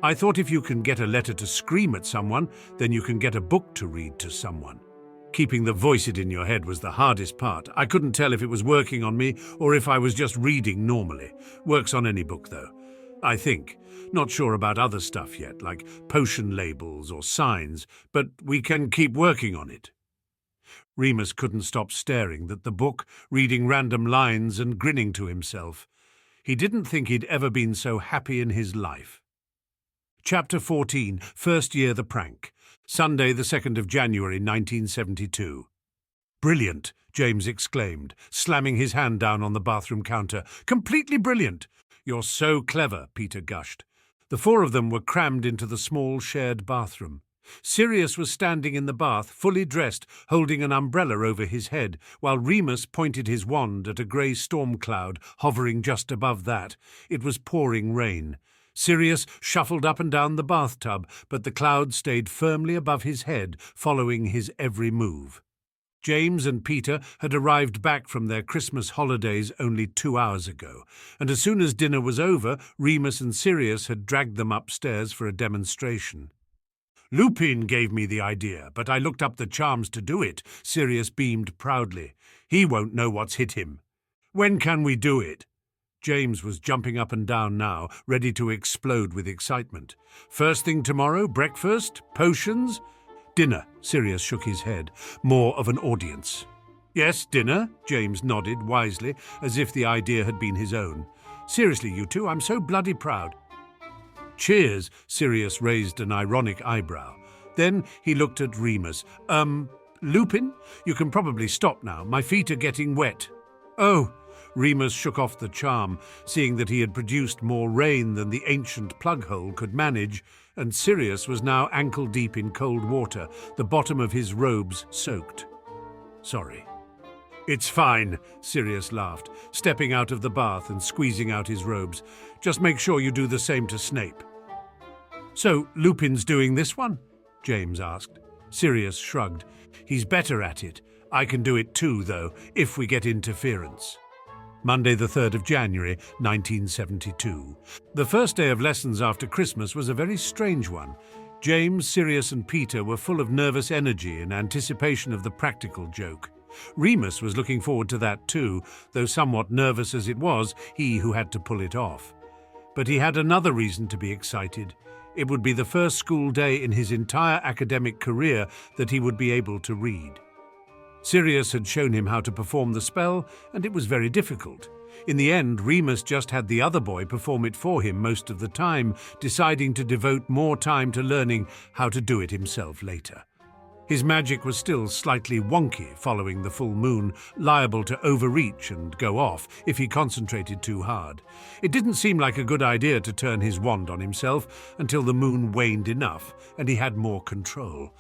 I thought if you can get a letter to scream at someone, then you can get a book to read to someone. Keeping the voice in your head was the hardest part. I couldn't tell if it was working on me or if I was just reading normally. Works on any book, though. I think. Not sure about other stuff yet, like potion labels or signs, but we can keep working on it." Remus couldn't stop staring at the book, reading random lines and grinning to himself. He didn't think he'd ever been so happy in his life. Chapter 14, First Year the Prank. Sunday, the 2nd of January, 1972. "Brilliant," James exclaimed, slamming his hand down on the bathroom counter. "Completely brilliant." "You're so clever," Peter gushed. The four of them were crammed into the small shared bathroom. Sirius was standing in the bath, fully dressed, holding an umbrella over his head, while Remus pointed his wand at a grey storm cloud hovering just above that. It was pouring rain. Sirius shuffled up and down the bathtub, but the cloud stayed firmly above his head, following his every move. James and Peter had arrived back from their Christmas holidays only 2 hours ago, and as soon as dinner was over, Remus and Sirius had dragged them upstairs for a demonstration. "Lupin gave me the idea, but I looked up the charms to do it," Sirius beamed proudly. "He won't know what's hit him. When can we do it?" James was jumping up and down now, ready to explode with excitement. "First thing tomorrow, breakfast, potions?" "Dinner," Sirius shook his head. "More of an audience." "Yes, dinner," James nodded wisely, as if the idea had been his own. "Seriously, you two, I'm so bloody proud." "Cheers," Sirius raised an ironic eyebrow. Then he looked at Remus. Lupin, you can probably stop now. My feet are getting wet." "Oh." Remus shook off the charm, seeing that he had produced more rain than the ancient plug hole could manage, and Sirius was now ankle-deep in cold water, the bottom of his robes soaked. "Sorry." "It's fine," Sirius laughed, stepping out of the bath and squeezing out his robes. "Just make sure you do the same to Snape." "So Lupin's doing this one?" James asked. Sirius shrugged. "He's better at it. I can do it too, though, if we get interference." Monday the 3rd of January, 1972. The first day of lessons after Christmas was a very strange one. James, Sirius and Peter were full of nervous energy in anticipation of the practical joke. Remus was looking forward to that too, though somewhat nervous as it was, he who had to pull it off. But he had another reason to be excited. It would be the first school day in his entire academic career that he would be able to read. Sirius had shown him how to perform the spell, and it was very difficult. In the end, Remus just had the other boy perform it for him most of the time, deciding to devote more time to learning how to do it himself later. His magic was still slightly wonky following the full moon, liable to overreach and go off if he concentrated too hard. It didn't seem like a good idea to turn his wand on himself until the moon waned enough and he had more control.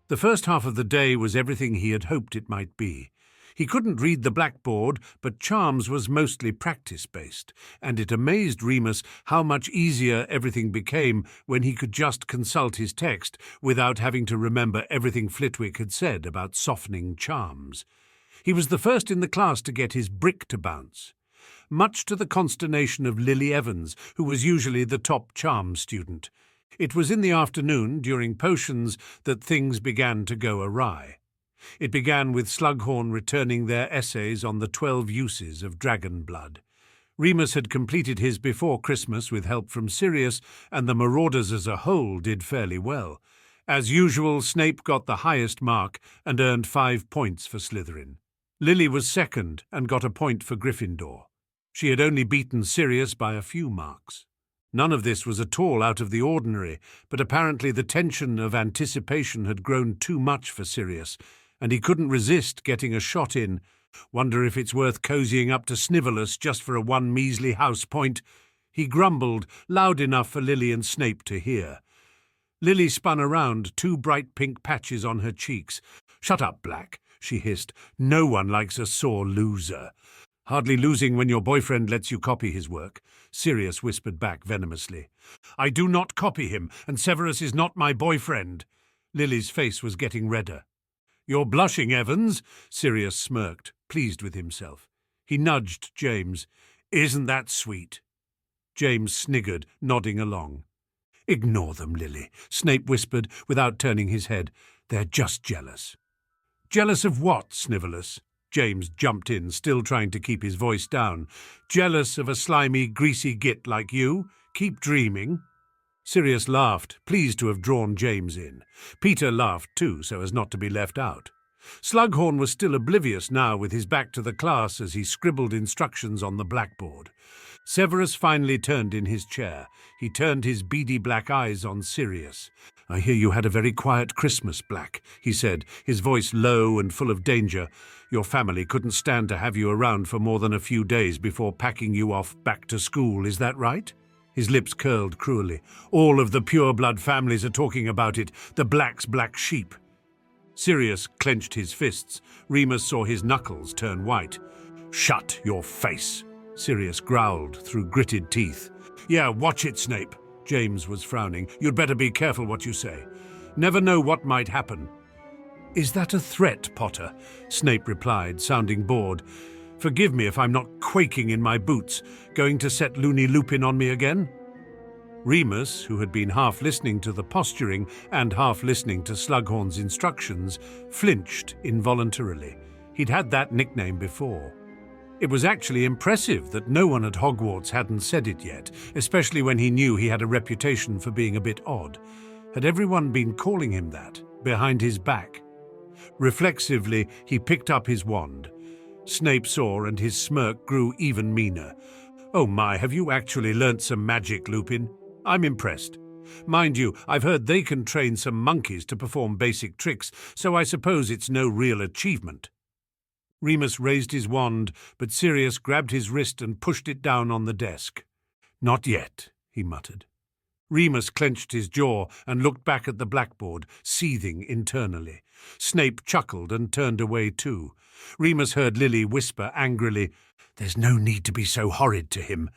The first half of the day was everything he had hoped it might be. He couldn't read the blackboard, but charms was mostly practice-based, and it amazed Remus how much easier everything became when he could just consult his text without having to remember everything Flitwick had said about softening charms. He was the first in the class to get his brick to bounce, much to the consternation of Lily Evans, who was usually the top charm student. It was in the afternoon, during potions, that things began to go awry. It began with Slughorn returning their essays on the 12 uses of dragon blood. Remus had completed his before Christmas with help from Sirius, and the Marauders as a whole did fairly well. As usual, Snape got the highest mark and earned 5 points for Slytherin. Lily was second and got a point for Gryffindor. She had only beaten Sirius by a few marks. None of this was at all out of the ordinary, but apparently the tension of anticipation had grown too much for Sirius, and he couldn't resist getting a shot in. "Wonder if it's worth cozying up to Snivelus just for a one measly house point," he grumbled, loud enough for Lily and Snape to hear. Lily spun around, 2 bright pink patches on her cheeks. "Shut up, Black," she hissed. "No one likes a sore loser." "Hardly losing when your boyfriend lets you copy his work," Sirius whispered back venomously. "I do not copy him, and Severus is not my boyfriend." Lily's face was getting redder. "You're blushing, Evans," Sirius smirked, pleased with himself. He nudged James. "Isn't that sweet?" James sniggered, nodding along. "Ignore them, Lily," Snape whispered, without turning his head. "They're just jealous." "Jealous of what, Snivelus?" James jumped in, still trying to keep his voice down. "Jealous of a slimy, greasy git like you? Keep dreaming." Sirius laughed, pleased to have drawn James in. Peter laughed too, so as not to be left out. Slughorn was still oblivious now, with his back to the class as he scribbled instructions on the blackboard. Severus finally turned in his chair. He turned his beady black eyes on Sirius. "I hear you had a very quiet Christmas, Black," he said, his voice low and full of danger. "Your family couldn't stand to have you around for more than a few days before packing you off back to school, is that right?" His lips curled cruelly. All of the pure-blood families are talking about it, the Black's black sheep. Sirius clenched his fists. Remus saw his knuckles turn white. "Shut your face," Sirius growled through gritted teeth. "Yeah, watch it, Snape." James was frowning. "You'd better be careful what you say. Never know what might happen." "Is that a threat, Potter?" Snape replied, sounding bored. "Forgive me if I'm not quaking in my boots. Going to set Loony Lupin on me again?" Remus, who had been half listening to the posturing and half listening to Slughorn's instructions, flinched involuntarily. He'd had that nickname before. It was actually impressive that no one at Hogwarts hadn't said it yet, especially when he knew he had a reputation for being a bit odd. Had everyone been calling him that, behind his back? Reflexively, he picked up his wand. Snape saw, and his smirk grew even meaner. "Oh my, have you actually learnt some magic, Lupin? I'm impressed. Mind you, I've heard they can train some monkeys to perform basic tricks, so I suppose it's no real achievement." Remus raised his wand, but Sirius grabbed his wrist and pushed it down on the desk. "Not yet," he muttered. Remus clenched his jaw and looked back at the blackboard, seething internally. Snape chuckled and turned away too. Remus heard Lily whisper angrily, "There's no need to be so horrid to him."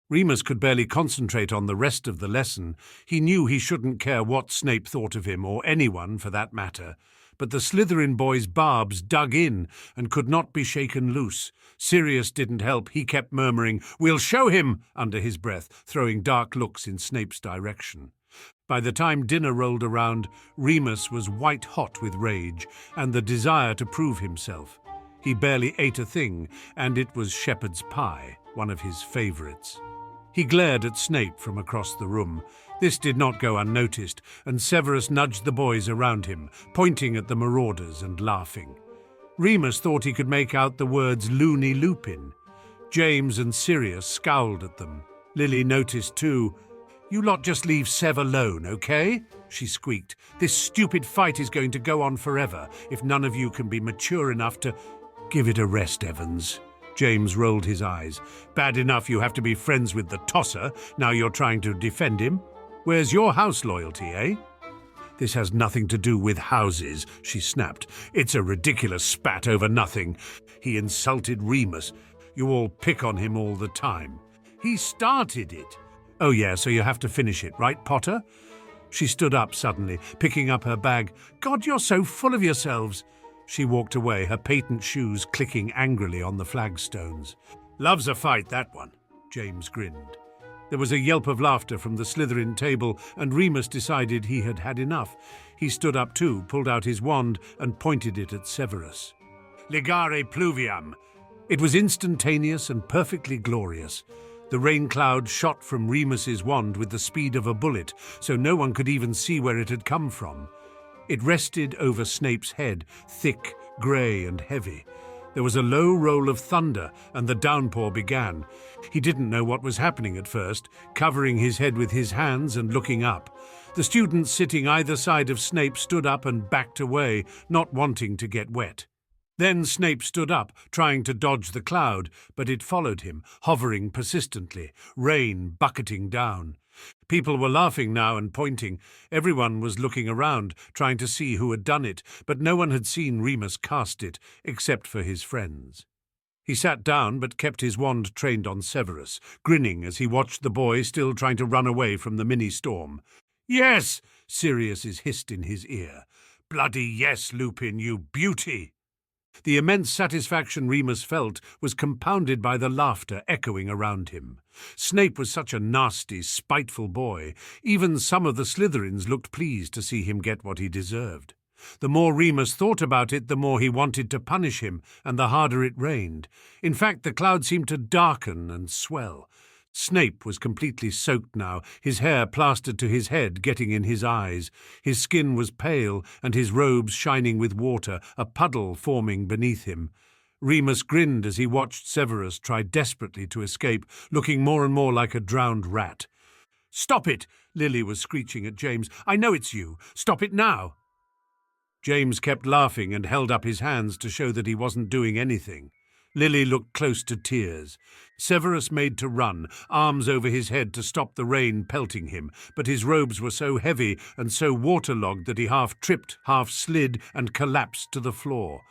Remus could barely concentrate on the rest of the lesson. He knew he shouldn't care what Snape thought of him, or anyone for that matter. But the Slytherin boy's barbs dug in and could not be shaken loose. Sirius didn't help. He kept murmuring, "We'll show him," under his breath, throwing dark looks in Snape's direction. By the time dinner rolled around, Remus was white-hot with rage and the desire to prove himself. He barely ate a thing, and it was shepherd's pie, one of his favourites. He glared at Snape from across the room. This did not go unnoticed, and Severus nudged the boys around him, pointing at the Marauders and laughing. Remus thought he could make out the words Loony Lupin. James and Sirius scowled at them. Lily noticed too. "You lot just leave Sev alone, okay?" she squeaked. "This stupid fight is going to go on forever if none of you can be mature enough to—" "Give it a rest, Evans." James rolled his eyes. "Bad enough you have to be friends with the tosser, now you're trying to defend him. Where's your house loyalty, eh?" "This has nothing to do with houses," she snapped. "It's a ridiculous spat over nothing. He insulted Remus. You all pick on him all the time." "He started it." "Oh yeah, so you have to finish it, right, Potter?" She stood up suddenly, picking up her bag. "God, you're so full of yourselves." She walked away, her patent shoes clicking angrily on the flagstones. "Loves a fight, that one," James grinned. There was a yelp of laughter from the Slytherin table, and Remus decided he had had enough. He stood up too, pulled out his wand, and pointed it at Severus. "Ligare pluviam." It was instantaneous and perfectly glorious. The rain cloud shot from Remus's wand with the speed of a bullet, so no one could even see where it had come from. It rested over Snape's head, thick, grey and heavy. There was a low roll of thunder, and the downpour began. He didn't know what was happening at first, covering his head with his hands and looking up. The students sitting either side of Snape stood up and backed away, not wanting to get wet. Then Snape stood up, trying to dodge the cloud, but it followed him, hovering persistently, rain bucketing down. People were laughing now and pointing. Everyone was looking around, trying to see who had done it, but no one had seen Remus cast it, except for his friends. He sat down but kept his wand trained on Severus, grinning as he watched the boy still trying to run away from the mini-storm. "Yes!" Sirius hissed in his ear. "Bloody yes, Lupin, you beauty!" The immense satisfaction Remus felt was compounded by the laughter echoing around him. Snape was such a nasty, spiteful boy. Even some of the Slytherins looked pleased to see him get what he deserved. The more Remus thought about it, the more he wanted to punish him, and the harder it rained. In fact, the cloud seemed to darken and swell. Snape was completely soaked now, his hair plastered to his head, getting in his eyes. His skin was pale, and his robes shining with water, a puddle forming beneath him. Remus grinned as he watched Severus try desperately to escape, looking more and more like a drowned rat. "Stop it!" Lily was screeching at James. "I know it's you. Stop it now!" James kept laughing and held up his hands to show that he wasn't doing anything. Lily looked close to tears. Severus made to run, arms over his head to stop the rain pelting him, but his robes were so heavy and so waterlogged that he half tripped, half slid, and collapsed to the floor.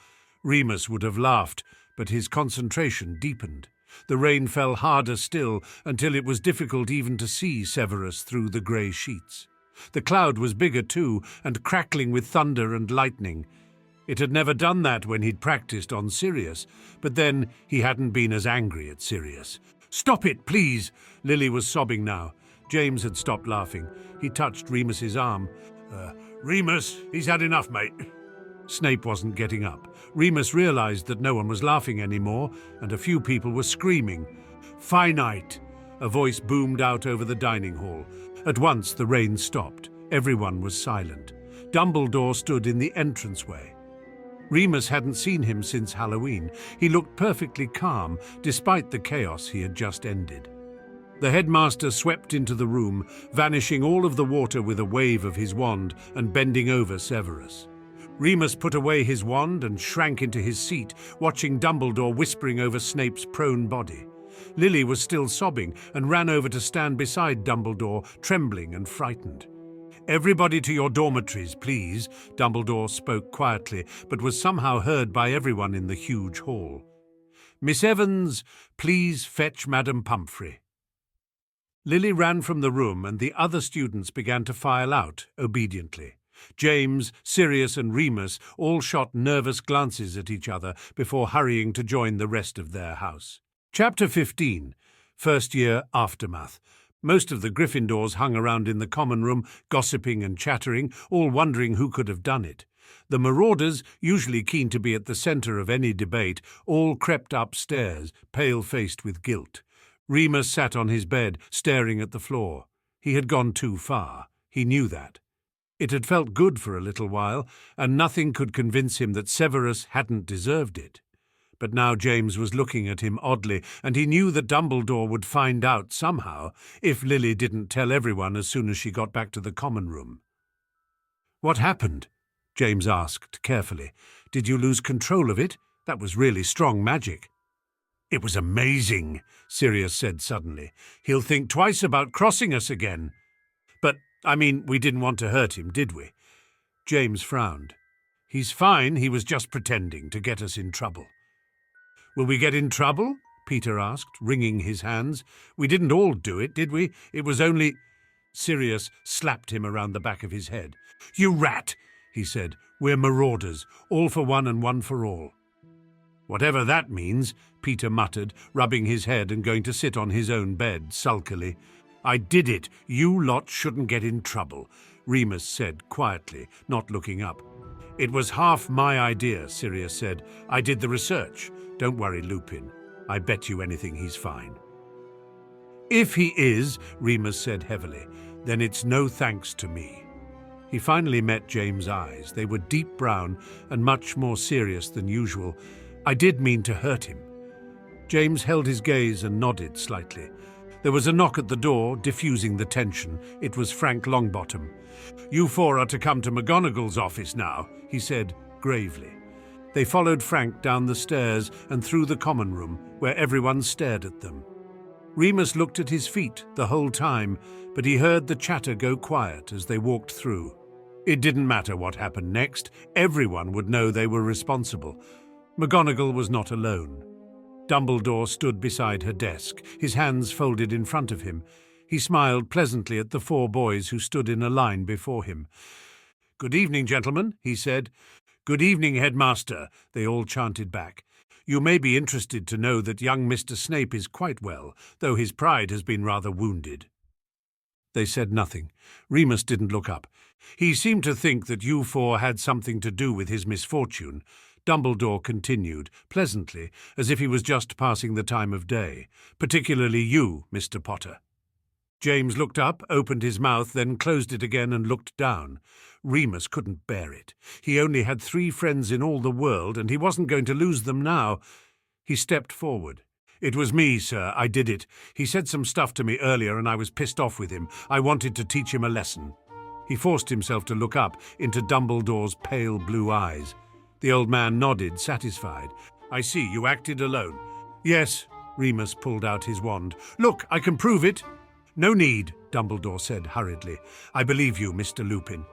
Remus would have laughed, but his concentration deepened. The rain fell harder still, until it was difficult even to see Severus through the grey sheets. The cloud was bigger too, and crackling with thunder and lightning. It had never done that when he'd practiced on Sirius, but then he hadn't been as angry at Sirius. "Stop it, please!" Lily was sobbing now. James had stopped laughing. He touched Remus's arm. "Remus, he's had enough, mate." Snape wasn't getting up. Remus realised that no one was laughing anymore, and a few people were screaming. "Finite!" A voice boomed out over the dining hall. At once the rain stopped. Everyone was silent. Dumbledore stood in the entranceway. Remus hadn't seen him since Halloween. He looked perfectly calm, despite the chaos he had just ended. The headmaster swept into the room, vanishing all of the water with a wave of his wand and bending over Severus. Remus put away his wand and shrank into his seat, watching Dumbledore whispering over Snape's prone body. Lily was still sobbing and ran over to stand beside Dumbledore, trembling and frightened. "Everybody to your dormitories, please," Dumbledore spoke quietly, but was somehow heard by everyone in the huge hall. "Miss Evans, please fetch Madam Pumphrey." Lily ran from the room, and the other students began to file out, obediently. James, Sirius and Remus all shot nervous glances at each other before hurrying to join the rest of their house. Chapter 15. First Year Aftermath. Most of the Gryffindors hung around in the common room, gossiping and chattering, all wondering who could have done it. The Marauders, usually keen to be at the centre of any debate, all crept upstairs, pale-faced with guilt. Remus sat on his bed, staring at the floor. He had gone too far. He knew that. It had felt good for a little while, and nothing could convince him that Severus hadn't deserved it. But now James was looking at him oddly, and he knew that Dumbledore would find out somehow, if Lily didn't tell everyone as soon as she got back to the common room. "What happened?" James asked carefully. "Did you lose control of it? That was really strong magic." "It was amazing," Sirius said suddenly. "He'll think twice about crossing us again." "But, we didn't want to hurt him, did we?" James frowned. "He's fine, he was just pretending to get us in trouble." "Will we get in trouble?" Peter asked, wringing his hands. "We didn't all do it, did we? It was only—" Sirius slapped him around the back of his head. "You rat," he said. "We're Marauders, all for one and one for all." "Whatever that means," Peter muttered, rubbing his head and going to sit on his own bed sulkily. "I did it. You lot shouldn't get in trouble," Remus said quietly, not looking up. "It was half my idea," Sirius said. "I did the research. Don't worry, Lupin. I bet you anything he's fine." "If he is," Remus said heavily, "then it's no thanks to me." He finally met James' eyes. They were deep brown and much more serious than usual. "I did mean to hurt him." James held his gaze and nodded slightly. There was a knock at the door, diffusing the tension. It was Frank Longbottom. "You four are to come to McGonagall's office now," he said gravely. They followed Frank down the stairs and through the common room, where everyone stared at them. Remus looked at his feet the whole time, but he heard the chatter go quiet as they walked through. It didn't matter what happened next. Everyone would know they were responsible. McGonagall was not alone. Dumbledore stood beside her desk, his hands folded in front of him. He smiled pleasantly at the four boys who stood in a line before him. "Good evening, gentlemen," he said. "Good evening, Headmaster," they all chanted back. "You may be interested to know that young Mr. Snape is quite well, though his pride has been rather wounded." They said nothing. Remus didn't look up. "He seemed to think that you four had something to do with his misfortune." Dumbledore continued, pleasantly, as if he was just passing the time of day. "Particularly you, Mr. Potter." James looked up, opened his mouth, then closed it again and looked down. Remus couldn't bear it. He only had 3 friends in all the world, and he wasn't going to lose them now. He stepped forward. "It was me, sir. I did it. He said some stuff to me earlier, and I was pissed off with him. I wanted to teach him a lesson." He forced himself to look up into Dumbledore's pale blue eyes. The old man nodded, satisfied. I see, you acted alone. Yes, Remus pulled out his wand. Look, I can prove it. No need, Dumbledore said hurriedly. I believe you, Mr. Lupin.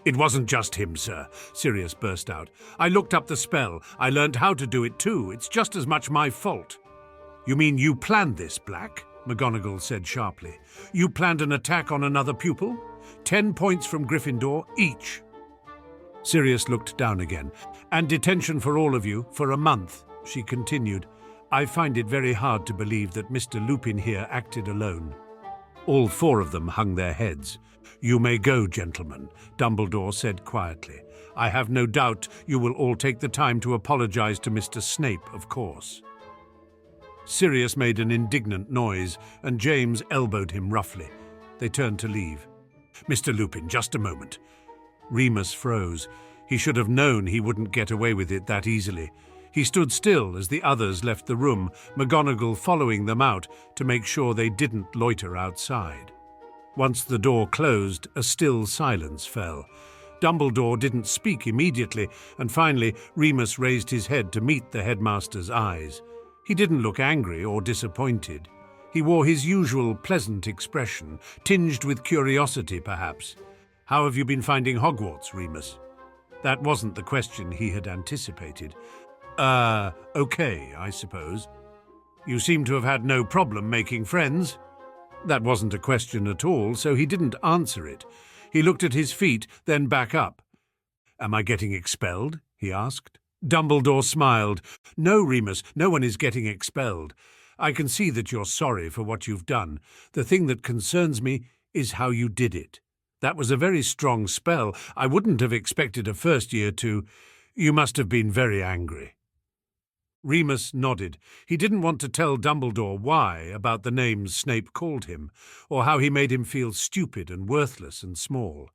It wasn't just him, sir, Sirius burst out. I looked up the spell. I learned how to do it too. It's just as much my fault. You mean you planned this, Black? McGonagall said sharply. You planned an attack on another pupil? 10 points from Gryffindor each. Sirius looked down again. And detention for all of you for a month, she continued. I find it very hard to believe that Mr. Lupin here acted alone. All 4 of them hung their heads. You may go, gentlemen, Dumbledore said quietly. I have no doubt you will all take the time to apologize to Mr. Snape, of course. Sirius made an indignant noise, and James elbowed him roughly. They turned to leave. Mr. Lupin, just a moment. Remus froze. He should have known he wouldn't get away with it that easily. He stood still as the others left the room, McGonagall following them out to make sure they didn't loiter outside. Once the door closed, a still silence fell. Dumbledore didn't speak immediately, and finally Remus raised his head to meet the headmaster's eyes. He didn't look angry or disappointed. He wore his usual pleasant expression, tinged with curiosity perhaps. How have you been finding Hogwarts, Remus? That wasn't the question he had anticipated. Okay, I suppose. You seem to have had no problem making friends. That wasn't a question at all, so he didn't answer it. He looked at his feet, then back up. Am I getting expelled? He asked. Dumbledore smiled. No, Remus, no one is getting expelled. I can see that you're sorry for what you've done. The thing that concerns me is how you did it. That was a very strong spell. I wouldn't have expected a first year to. You must have been very angry. Remus nodded. He didn't want to tell Dumbledore why about the names Snape called him, or how he made him feel stupid and worthless and small.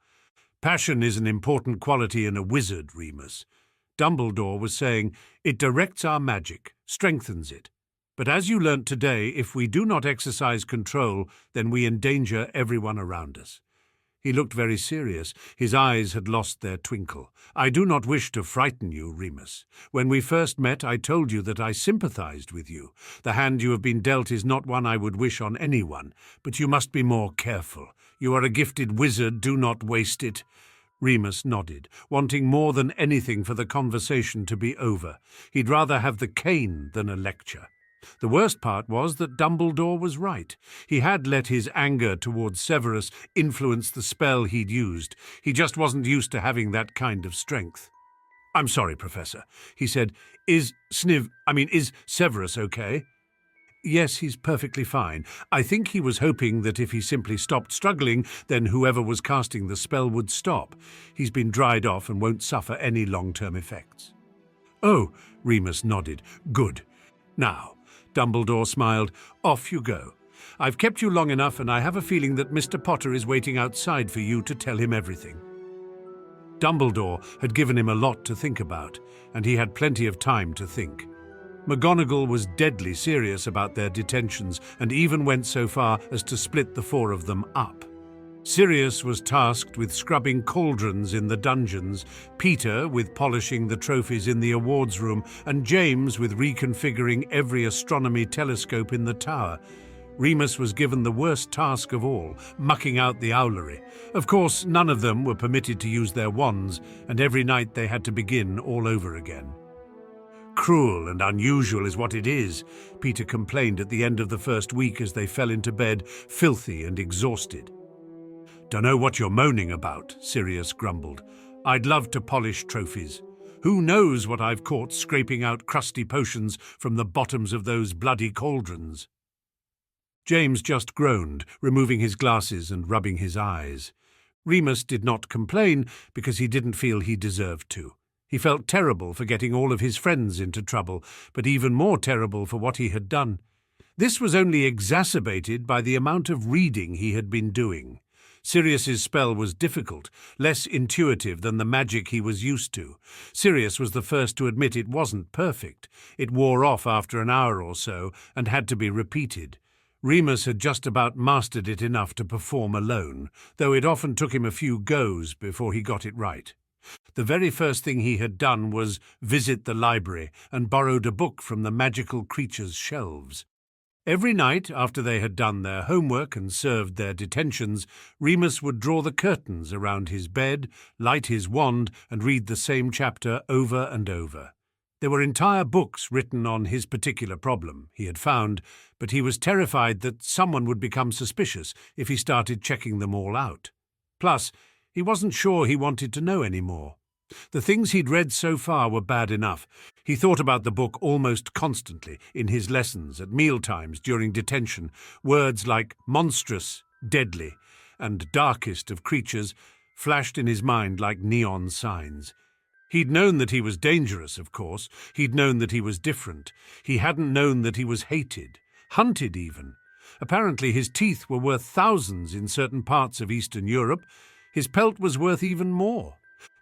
Passion is an important quality in a wizard, Remus. Dumbledore was saying, it directs our magic, strengthens it. But as you learnt today, if we do not exercise control, then we endanger everyone around us. He looked very serious. His eyes had lost their twinkle. I do not wish to frighten you, Remus. When we first met, I told you that I sympathized with you. The hand you have been dealt is not one I would wish on anyone, but you must be more careful. You are a gifted wizard, do not waste it. Remus nodded, wanting more than anything for the conversation to be over. He'd rather have the cane than a lecture. The worst part was that Dumbledore was right. He had let his anger towards Severus influence the spell he'd used. He just wasn't used to having that kind of strength. I'm sorry, Professor, he said. Is Severus okay? Yes, he's perfectly fine. I think he was hoping that if he simply stopped struggling, then whoever was casting the spell would stop. He's been dried off and won't suffer any long-term effects. Oh, Remus nodded. Good. Now, Dumbledore smiled, off you go. I've kept you long enough, and I have a feeling that Mr. Potter is waiting outside for you to tell him everything. Dumbledore had given him a lot to think about, and he had plenty of time to think. McGonagall was deadly serious about their detentions and even went so far as to split the 4 of them up. Sirius was tasked with scrubbing cauldrons in the dungeons, Peter with polishing the trophies in the awards room, and James with reconfiguring every astronomy telescope in the tower. Remus was given the worst task of all, mucking out the owlery. Of course, none of them were permitted to use their wands, and every night they had to begin all over again. Cruel and unusual is what it is, Peter complained at the end of the first week as they fell into bed, filthy and exhausted. Dunno what you're moaning about, Sirius grumbled. I'd love to polish trophies. Who knows what I've caught scraping out crusty potions from the bottoms of those bloody cauldrons? James just groaned, removing his glasses and rubbing his eyes. Remus did not complain because he didn't feel he deserved to. He felt terrible for getting all of his friends into trouble, but even more terrible for what he had done. This was only exacerbated by the amount of reading he had been doing. Sirius's spell was difficult, less intuitive than the magic he was used to. Sirius was the first to admit it wasn't perfect. It wore off after an hour or so and had to be repeated. Remus had just about mastered it enough to perform alone, though it often took him a few goes before he got it right. The very first thing he had done was visit the library and borrowed a book from the magical creature's shelves. Every night, after they had done their homework and served their detentions, Remus would draw the curtains around his bed, light his wand, and read the same chapter over and over. There were entire books written on his particular problem, he had found, but he was terrified that someone would become suspicious if he started checking them all out. Plus, he wasn't sure he wanted to know any more. The things he'd read so far were bad enough. He thought about the book almost constantly, in his lessons, at mealtimes, during detention. Words like monstrous, deadly, and darkest of creatures flashed in his mind like neon signs. He'd known that he was dangerous, of course. He'd known that he was different. He hadn't known that he was hated, hunted even. Apparently his teeth were worth thousands in certain parts of Eastern Europe. His pelt was worth even more.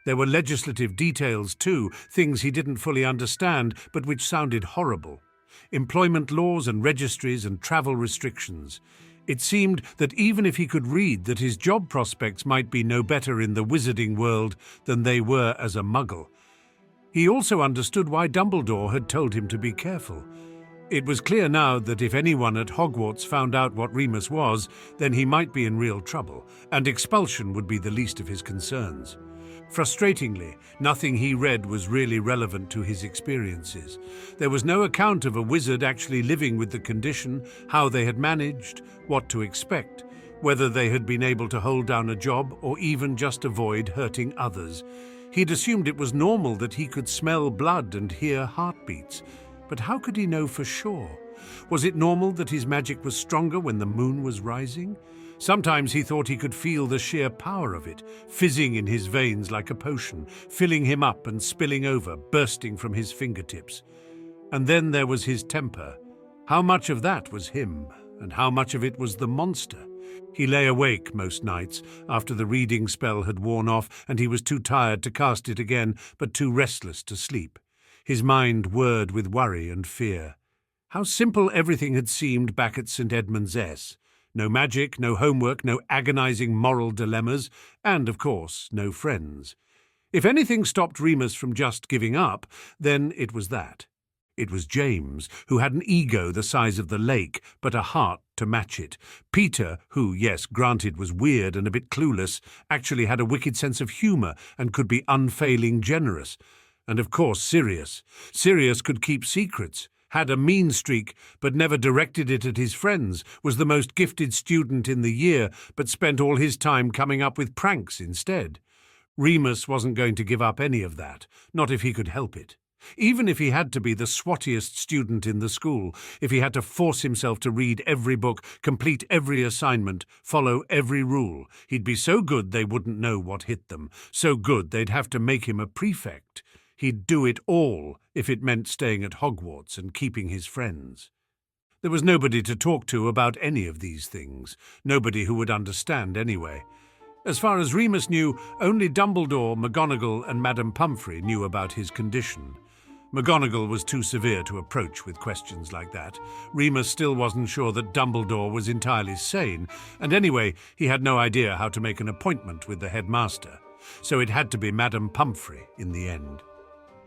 There were legislative details too, things he didn't fully understand, but which sounded horrible. Employment laws and registries and travel restrictions. It seemed that even if he could read, that his job prospects might be no better in the wizarding world than they were as a muggle. He also understood why Dumbledore had told him to be careful. It was clear now that if anyone at Hogwarts found out what Remus was, then he might be in real trouble, and expulsion would be the least of his concerns. Frustratingly, nothing he read was really relevant to his experiences. There was no account of a wizard actually living with the condition, how they had managed, what to expect, whether they had been able to hold down a job or even just avoid hurting others. He'd assumed it was normal that he could smell blood and hear heartbeats. But how could he know for sure? Was it normal that his magic was stronger when the moon was rising? Sometimes he thought he could feel the sheer power of it, fizzing in his veins like a potion, filling him up and spilling over, bursting from his fingertips. And then there was his temper. How much of that was him, and how much of it was the monster? He lay awake most nights after the reading spell had worn off, and he was too tired to cast it again, but too restless to sleep. His mind whirred with worry and fear. How simple everything had seemed back at St. Edmund's S. No magic, no homework, no agonizing moral dilemmas, and, of course, no friends. If anything stopped Remus from just giving up, then it was that. It was James, who had an ego the size of the lake, but a heart to match it. Peter, who, yes, granted, was weird and a bit clueless, actually had a wicked sense of humour and could be unfailing generous. And, of course, Sirius. Sirius could keep secrets. Had a mean streak, but never directed it at his friends, was the most gifted student in the year, but spent all his time coming up with pranks instead. Remus wasn't going to give up any of that, not if he could help it. Even if he had to be the swottiest student in the school, if he had to force himself to read every book, complete every assignment, follow every rule, he'd be so good they wouldn't know what hit them, so good they'd have to make him a prefect. He'd do it all if it meant staying at Hogwarts and keeping his friends. There was nobody to talk to about any of these things, nobody who would understand anyway. As far as Remus knew, only Dumbledore, McGonagall and Madame Pomfrey knew about his condition. McGonagall was too severe to approach with questions like that. Remus still wasn't sure that Dumbledore was entirely sane, and anyway, he had no idea how to make an appointment with the headmaster. So it had to be Madame Pomfrey in the end.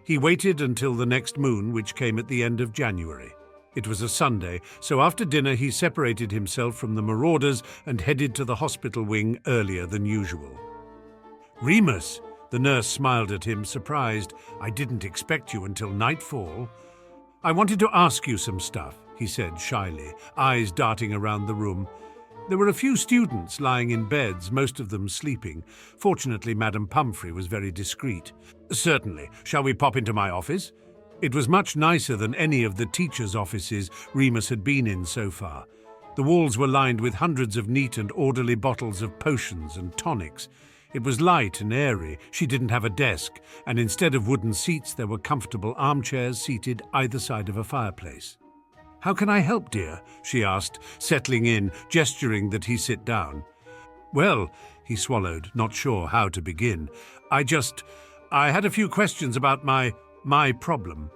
He waited until the next moon, which came at the end of January. It was a Sunday, so after dinner he separated himself from the Marauders and headed to the hospital wing earlier than usual. "Remus," the nurse smiled at him, surprised. "I didn't expect you until nightfall." "I wanted to ask you some stuff," he said shyly, eyes darting around the room. There were a few students lying in beds, most of them sleeping. Fortunately, Madame Pomfrey was very discreet. "Certainly. Shall we pop into my office?" It was much nicer than any of the teachers' offices Remus had been in so far. The walls were lined with hundreds of neat and orderly bottles of potions and tonics. It was light and airy. She didn't have a desk, and instead of wooden seats there were comfortable armchairs seated either side of a fireplace. "How can I help, dear?" she asked, settling in, gesturing that he sit down. "Well," he swallowed, not sure how to begin. I had a few questions about my problem."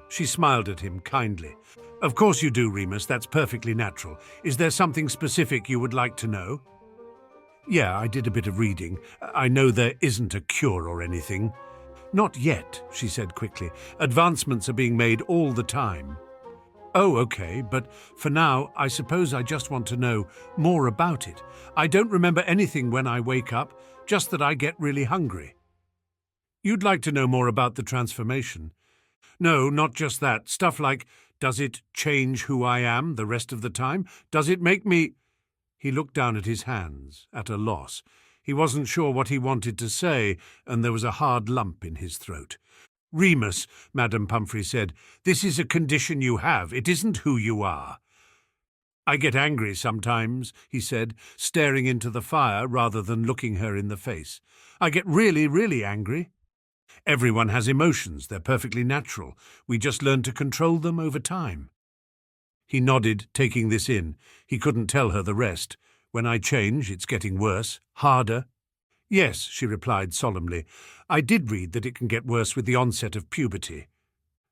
She smiled at him kindly. "Of course you do, Remus, that's perfectly natural. Is there something specific you would like to know?" Yeah, I did a bit of reading. I know there isn't a cure or anything. Not yet, she said quickly. Advancements are being made all the time. Oh, okay, but for now, I suppose I just want to know more about it. I don't remember anything when I wake up, just that I get really hungry. You'd like to know more about the transformation? No, not just that. Stuff like, does it change who I am the rest of the time? Does it make me... He looked down at his hands, at a loss. He wasn't sure what he wanted to say, and there was a hard lump in his throat. Remus, Madame Pomfrey said, this is a condition you have. It isn't who you are. I get angry sometimes, he said, staring into the fire rather than looking her in the face. I get really, really angry. Everyone has emotions. They're perfectly natural. We just learn to control them over time. He nodded, taking this in. He couldn't tell her the rest. When I change, it's getting worse, harder. Yes, she replied solemnly. I did read that it can get worse with the onset of puberty.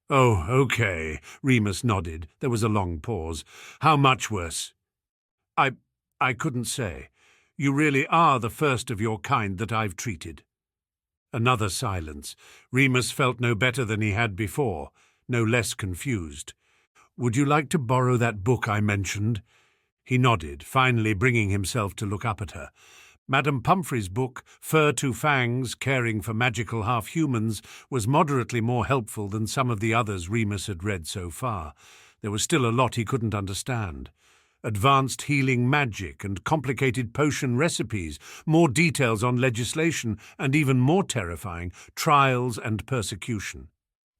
Oh, okay, Remus nodded. There was a long pause. How much worse? I couldn't say. You really are the first of your kind that I've treated. Another silence. Remus felt no better than he had before, no less confused. Would you like to borrow that book I mentioned? He nodded, finally bringing himself to look up at her. Madame Pomfrey's book, Fur to Fangs, Caring for Magical Half-Humans, was moderately more helpful than some of the others Remus had read so far. There was still a lot he couldn't understand. Advanced healing magic and complicated potion recipes, more details on legislation, and even more terrifying, trials and persecution.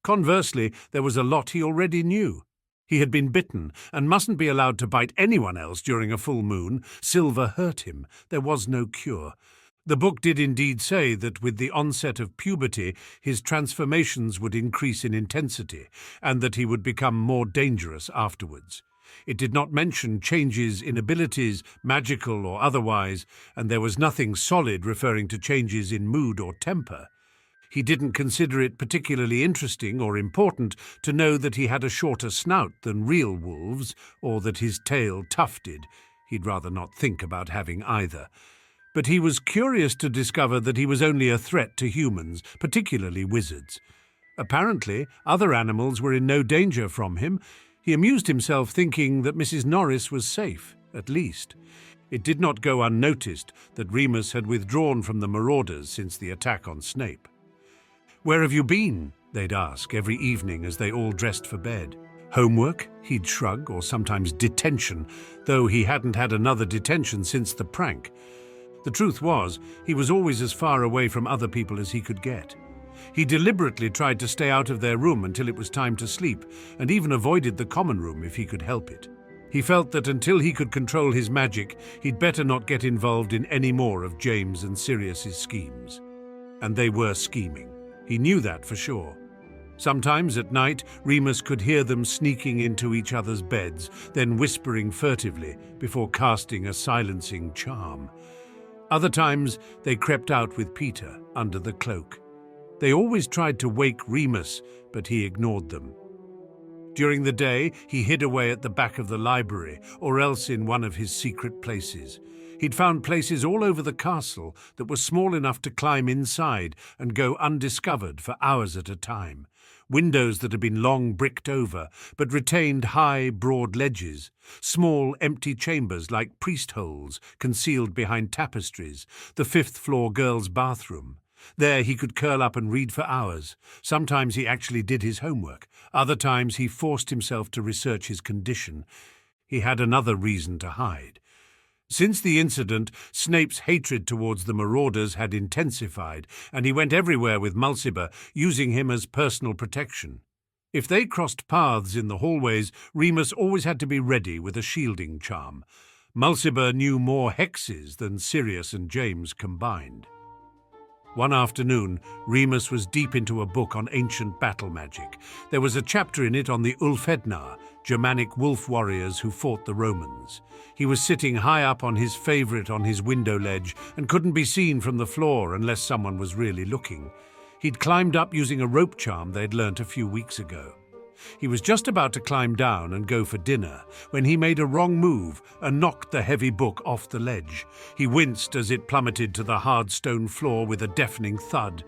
Conversely, there was a lot he already knew. He had been bitten and mustn't be allowed to bite anyone else during a full moon. Silver hurt him. There was no cure. The book did indeed say that with the onset of puberty, his transformations would increase in intensity and that he would become more dangerous afterwards. It did not mention changes in abilities, magical or otherwise, and there was nothing solid referring to changes in mood or temper. He didn't consider it particularly interesting or important to know that he had a shorter snout than real wolves, or that his tail tufted. He'd rather not think about having either. But he was curious to discover that he was only a threat to humans, particularly wizards. Apparently, other animals were in no danger from him. He amused himself thinking that Mrs. Norris was safe, at least. It did not go unnoticed that Remus had withdrawn from the Marauders since the attack on Snape. "Where have you been?" they'd ask every evening as they all dressed for bed. Homework, he'd shrug, or sometimes detention, though he hadn't had another detention since the prank. The truth was, he was always as far away from other people as he could get. He deliberately tried to stay out of their room until it was time to sleep, and even avoided the common room if he could help it. He felt that until he could control his magic, he'd better not get involved in any more of James and Sirius's schemes. And they were scheming. He knew that for sure. Sometimes at night, Remus could hear them sneaking into each other's beds, then whispering furtively before casting a silencing charm. Other times, they crept out with Peter under the cloak. They always tried to wake Remus, but he ignored them. During the day, he hid away at the back of the library, or else in one of his secret places. He'd found places all over the castle that were small enough to climb inside and go undiscovered for hours at a time. Windows that had been long bricked over, but retained high, broad ledges. Small, empty chambers like priest holes, concealed behind tapestries. The fifth-floor girls' bathroom. There he could curl up and read for hours. Sometimes he actually did his homework. Other times he forced himself to research his condition. He had another reason to hide. Since the incident, Snape's hatred towards the Marauders had intensified, and he went everywhere with Mulciber, using him as personal protection. If they crossed paths in the hallways, Remus always had to be ready with a shielding charm. Mulciber knew more hexes than Sirius and James combined. One afternoon, Remus was deep into a book on ancient battle magic. There was a chapter in it on the Ulfednar, Germanic wolf warriors who fought the Romans. He was sitting high up on his favourite on his window ledge and couldn't be seen from the floor unless someone was really looking. He'd climbed up using a rope charm they'd learnt a few weeks ago. He was just about to climb down and go for dinner when he made a wrong move and knocked the heavy book off the ledge. He winced as it plummeted to the hard stone floor with a deafening thud.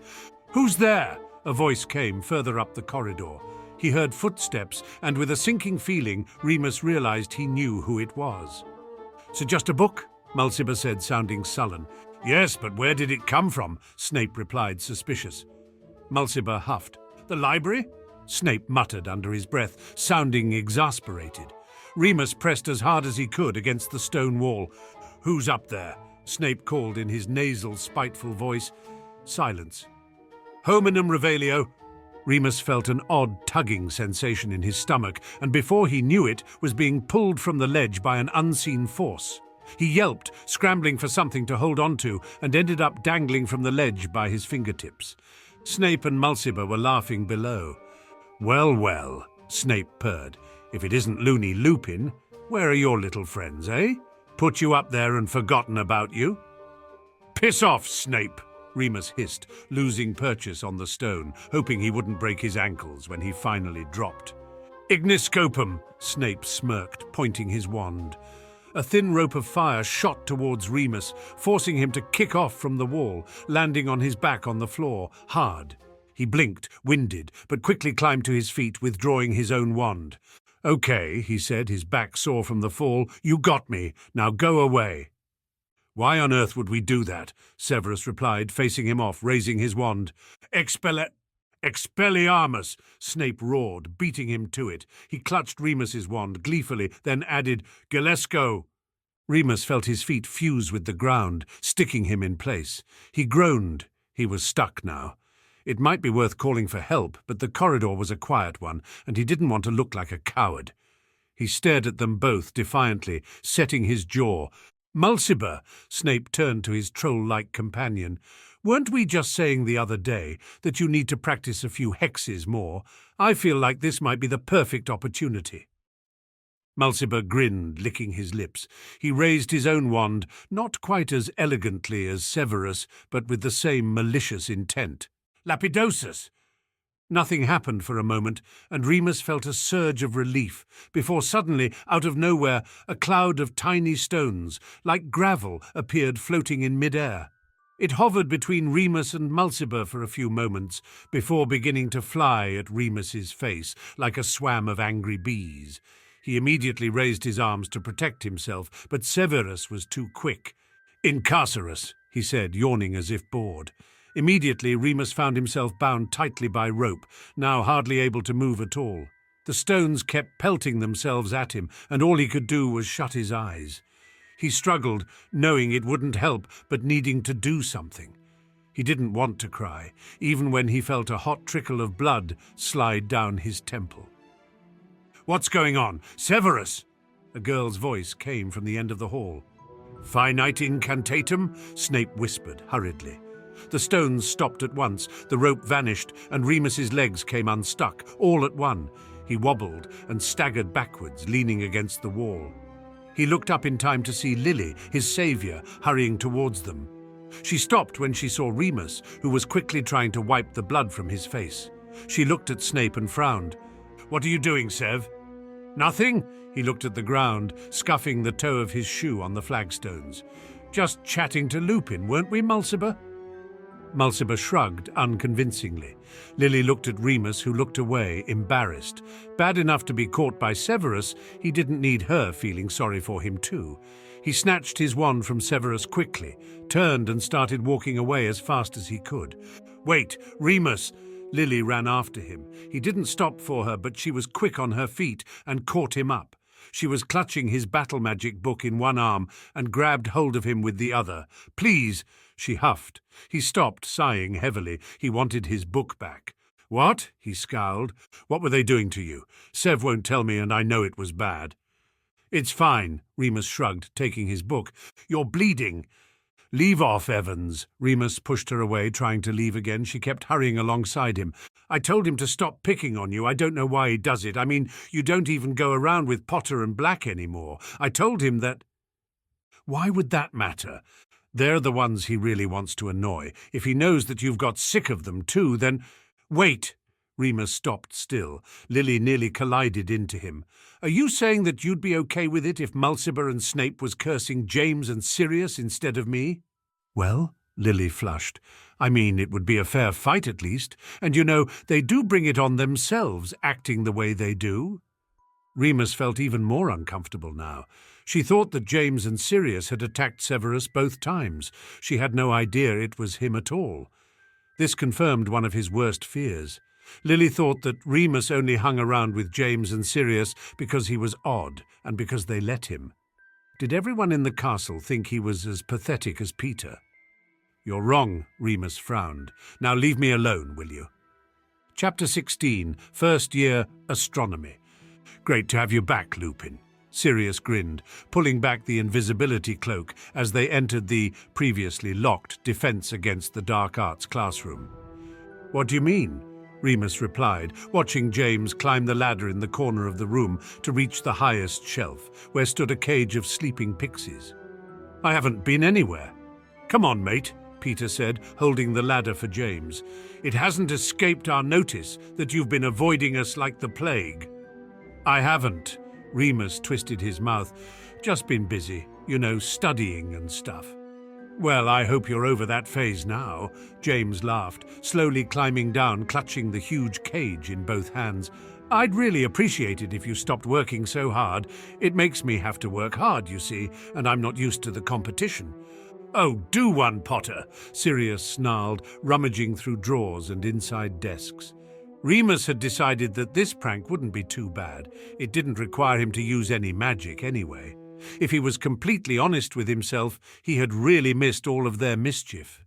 "Who's there?" a voice came further up the corridor. He heard footsteps, and with a sinking feeling, Remus realized he knew who it was. "So just a book?" Mulciber said, sounding sullen. "Yes, but where did it come from?" Snape replied, suspicious. Mulciber huffed. "The library?" Snape muttered under his breath, sounding exasperated. Remus pressed as hard as he could against the stone wall. "Who's up there?" Snape called in his nasal, spiteful voice. Silence. "Hominum revelio." Remus felt an odd tugging sensation in his stomach, and before he knew it, was being pulled from the ledge by an unseen force. He yelped, scrambling for something to hold on to, and ended up dangling from the ledge by his fingertips. Snape and Mulciber were laughing below. "Well, well," Snape purred. "If it isn't Loony Lupin, where are your little friends, eh? Put you up there and forgotten about you?" "Piss off, Snape!" Remus hissed, losing purchase on the stone, hoping he wouldn't break his ankles when he finally dropped. "Igniscopum," Snape smirked, pointing his wand. A thin rope of fire shot towards Remus, forcing him to kick off from the wall, landing on his back on the floor, hard. He blinked, winded, but quickly climbed to his feet, withdrawing his own wand. "Okay," he said, his back sore from the fall. "You got me. Now go away." "Why on earth would we do that?" Severus replied, facing him off, raising his wand. Expelliarmus!" Snape roared, beating him to it. He clutched Remus's wand gleefully, then added, "Gelesco!" Remus felt his feet fuse with the ground, sticking him in place. He groaned. He was stuck now. It might be worth calling for help, but the corridor was a quiet one, and he didn't want to look like a coward. He stared at them both defiantly, setting his jaw. "Mulciber," Snape turned to his troll-like companion. "Weren't we just saying the other day that you need to practice a few hexes more? I feel like this might be the perfect opportunity." Mulciber grinned, licking his lips. He raised his own wand, not quite as elegantly as Severus, but with the same malicious intent. "Lapidosus!" Nothing happened for a moment, and Remus felt a surge of relief, before suddenly, out of nowhere, a cloud of tiny stones, like gravel, appeared floating in mid-air. It hovered between Remus and Mulciber for a few moments, before beginning to fly at Remus's face, like a swam of angry bees. He immediately raised his arms to protect himself, but Severus was too quick. "Incarcerus," he said, yawning as if bored. Immediately, Remus found himself bound tightly by rope, now hardly able to move at all. The stones kept pelting themselves at him, and all he could do was shut his eyes. He struggled, knowing it wouldn't help, but needing to do something. He didn't want to cry, even when he felt a hot trickle of blood slide down his temple. "What's going on? Severus!" A girl's voice came from the end of the hall. "Finite incantatum?" Snape whispered hurriedly. The stones stopped at once, the rope vanished, and Remus's legs came unstuck, all at one. He wobbled and staggered backwards, leaning against the wall. He looked up in time to see Lily, his saviour, hurrying towards them. She stopped when she saw Remus, who was quickly trying to wipe the blood from his face. She looked at Snape and frowned. "What are you doing, Sev?" "Nothing." He looked at the ground, scuffing the toe of his shoe on the flagstones. "Just chatting to Lupin, weren't we, Mulciber?" Mulciber shrugged unconvincingly. Lily looked at Remus, who looked away, embarrassed. Bad enough to be caught by Severus, he didn't need her feeling sorry for him too. He snatched his wand from Severus quickly, turned and started walking away as fast as he could. "Wait, Remus!" Lily ran after him. He didn't stop for her, but she was quick on her feet and caught him up. She was clutching his battle magic book in one arm and grabbed hold of him with the other. "Please!" She huffed. He stopped, sighing heavily. He wanted his book back. "What?" He scowled. "What were they doing to you? Sev won't tell me, and I know it was bad." "It's fine," Remus shrugged, taking his book. "You're bleeding." "Leave off, Evans." Remus pushed her away, trying to leave again. She kept hurrying alongside him. "I told him to stop picking on you. I don't know why he does it. I mean, you don't even go around with Potter and Black anymore. I told him that—" "Why would that matter? They're the ones he really wants to annoy. If he knows that you've got sick of them too, then—" "Wait!" Remus stopped still. Lily nearly collided into him. "Are you saying that you'd be okay with it if Mulciber and Snape was cursing James and Sirius instead of me?" "Well," Lily flushed, "I mean, it would be a fair fight at least, and you know, they do bring it on themselves, acting the way they do." Remus felt even more uncomfortable now. She thought that James and Sirius had attacked Severus both times. She had no idea it was him at all. This confirmed one of his worst fears. Lily thought that Remus only hung around with James and Sirius because he was odd and because they let him. Did everyone in the castle think he was as pathetic as Peter? "You're wrong," Remus frowned. "Now leave me alone, will you?" Chapter 16, First Year Astronomy. "Great to have you back, Lupin." Sirius grinned, pulling back the invisibility cloak as they entered the previously locked Defense Against the Dark Arts classroom. "What do you mean?" Remus replied, watching James climb the ladder in the corner of the room to reach the highest shelf, where stood a cage of sleeping pixies. "I haven't been anywhere." "Come on, mate," Peter said, holding the ladder for James. "It hasn't escaped our notice that you've been avoiding us like the plague." "I haven't." Remus twisted his mouth. "Just been busy, studying and stuff." "Well, I hope you're over that phase now," James laughed, slowly climbing down, clutching the huge cage in both hands. "I'd really appreciate it if you stopped working so hard. It makes me have to work hard, you see, and I'm not used to the competition." "Oh, do one, Potter," Sirius snarled, rummaging through drawers and inside desks. Remus had decided that this prank wouldn't be too bad. It didn't require him to use any magic anyway. If he was completely honest with himself, he had really missed all of their mischief.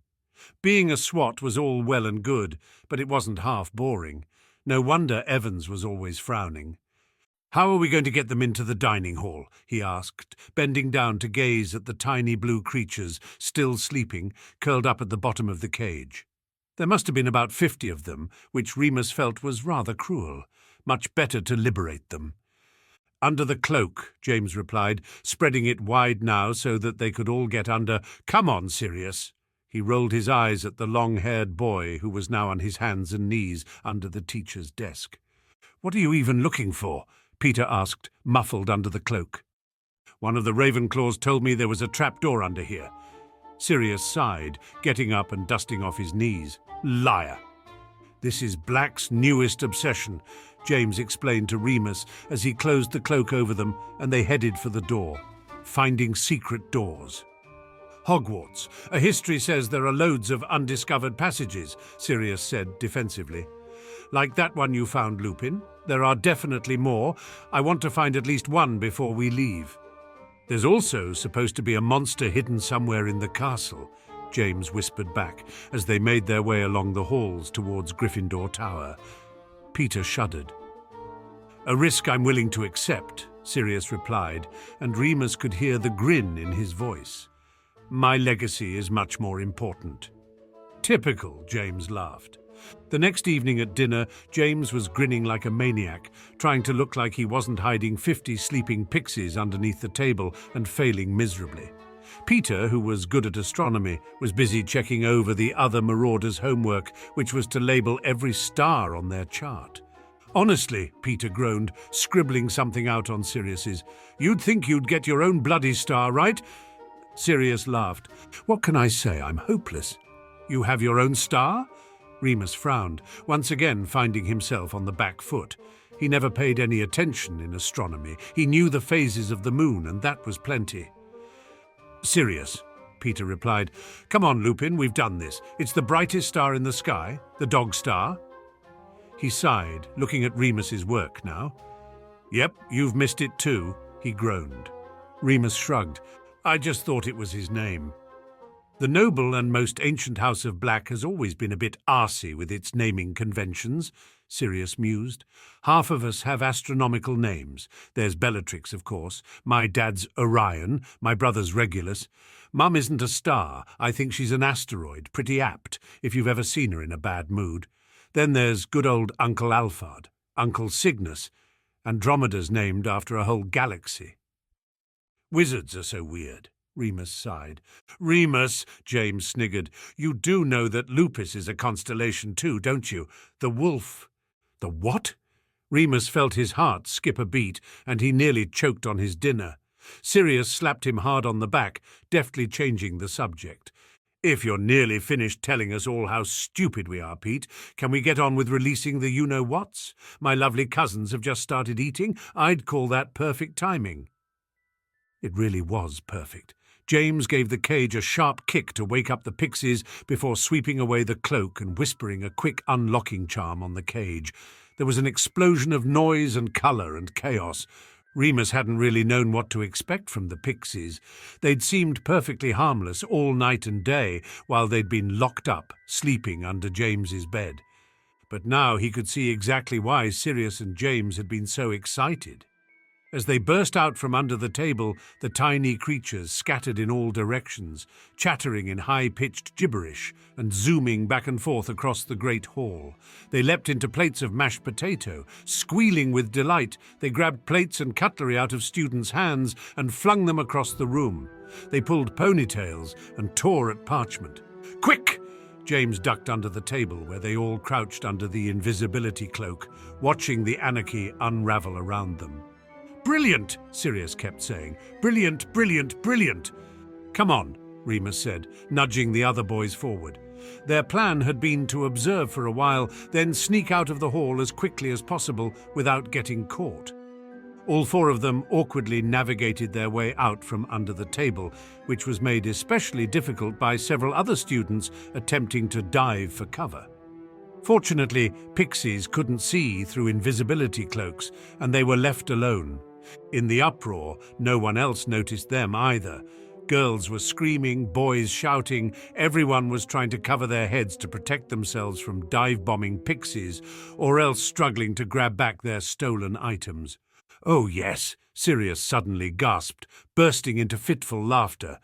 Being a swot was all well and good, but it wasn't half boring. No wonder Evans was always frowning. "How are we going to get them into the dining hall?" he asked, bending down to gaze at the tiny blue creatures, still sleeping, curled up at the bottom of the cage. There must have been about 50 of them, which Remus felt was rather cruel. Much better to liberate them. "Under the cloak," James replied, spreading it wide now so that they could all get under. "Come on, Sirius." He rolled his eyes at the long-haired boy who was now on his hands and knees under the teacher's desk. "What are you even looking for?" Peter asked, muffled under the cloak. "One of the Ravenclaws told me there was a trapdoor under here." Sirius sighed, getting up and dusting off his knees. "Liar." "This is Black's newest obsession," James explained to Remus as he closed the cloak over them and they headed for the door. Finding secret doors. "Hogwarts. A history says there are loads of undiscovered passages," Sirius said defensively. "Like that one you found, Lupin. There are definitely more. I want to find at least one before we leave." "There's also supposed to be a monster hidden somewhere in the castle," James whispered back as they made their way along the halls towards Gryffindor Tower. Peter shuddered. "A risk I'm willing to accept," Sirius replied, and Remus could hear the grin in his voice. "My legacy is much more important." "Typical," James laughed. The next evening at dinner, James was grinning like a maniac, trying to look like he wasn't hiding 50 sleeping pixies underneath the table and failing miserably. Peter, who was good at astronomy, was busy checking over the other Marauders' homework, which was to label every star on their chart. "Honestly," Peter groaned, scribbling something out on Sirius's, "you'd think you'd get your own bloody star, right?" Sirius laughed. "What can I say? I'm hopeless." "You have your own star?" Remus frowned, once again finding himself on the back foot. He never paid any attention in astronomy. He knew the phases of the moon, and that was plenty. "Sirius," Peter replied. "Come on, Lupin, we've done this. It's the brightest star in the sky, the dog star." He sighed, looking at Remus's work now. "Yep, you've missed it too," he groaned. Remus shrugged. "I just thought it was his name." "The noble and most ancient house of Black has always been a bit arsey with its naming conventions," Sirius mused. "Half of us have astronomical names. There's Bellatrix, of course. My dad's Orion, my brother's Regulus. Mum isn't a star. I think she's an asteroid, pretty apt, if you've ever seen her in a bad mood. Then there's good old Uncle Alphard, Uncle Cygnus. Andromeda's named after a whole galaxy." "Wizards are so weird," Remus sighed. "Remus," James sniggered, "you do know that Lupus is a constellation too, don't you? The wolf." The what? Remus felt his heart skip a beat, and he nearly choked on his dinner. Sirius slapped him hard on the back, deftly changing the subject. If you're nearly finished telling us all how stupid we are, Pete, can we get on with releasing the you-know-whats? My lovely cousins have just started eating. I'd call that perfect timing. It really was perfect. James gave the cage a sharp kick to wake up the pixies before sweeping away the cloak and whispering a quick unlocking charm on the cage. There was an explosion of noise and colour and chaos. Remus hadn't really known what to expect from the pixies. They'd seemed perfectly harmless all night and day while they'd been locked up, sleeping under James's bed. But now he could see exactly why Sirius and James had been so excited. As they burst out from under the table, the tiny creatures scattered in all directions, chattering in high-pitched gibberish and zooming back and forth across the great hall. They leapt into plates of mashed potato. Squealing with delight, they grabbed plates and cutlery out of students' hands and flung them across the room. They pulled ponytails and tore at parchment. "Quick!" James ducked under the table where they all crouched under the invisibility cloak, watching the anarchy unravel around them. "Brilliant," Sirius kept saying. "Brilliant, brilliant, brilliant." "Come on," Remus said, nudging the other boys forward. Their plan had been to observe for a while, then sneak out of the hall as quickly as possible without getting caught. All four of them awkwardly navigated their way out from under the table, which was made especially difficult by several other students attempting to dive for cover. Fortunately, pixies couldn't see through invisibility cloaks, and they were left alone. In the uproar, no one else noticed them either. Girls were screaming, boys shouting, everyone was trying to cover their heads to protect themselves from dive-bombing pixies, or else struggling to grab back their stolen items. "Oh yes," Sirius suddenly gasped, bursting into fitful laughter.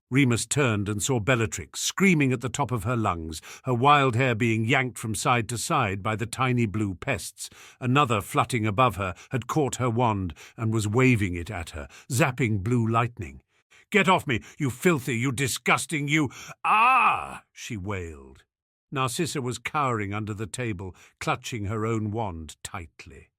Remus turned and saw Bellatrix screaming at the top of her lungs, her wild hair being yanked from side to side by the tiny blue pests. Another, flutting above her, had caught her wand and was waving it at her, zapping blue lightning. "Get off me, you filthy, you disgusting, you— Ah!" she wailed. Narcissa was cowering under the table, clutching her own wand tightly.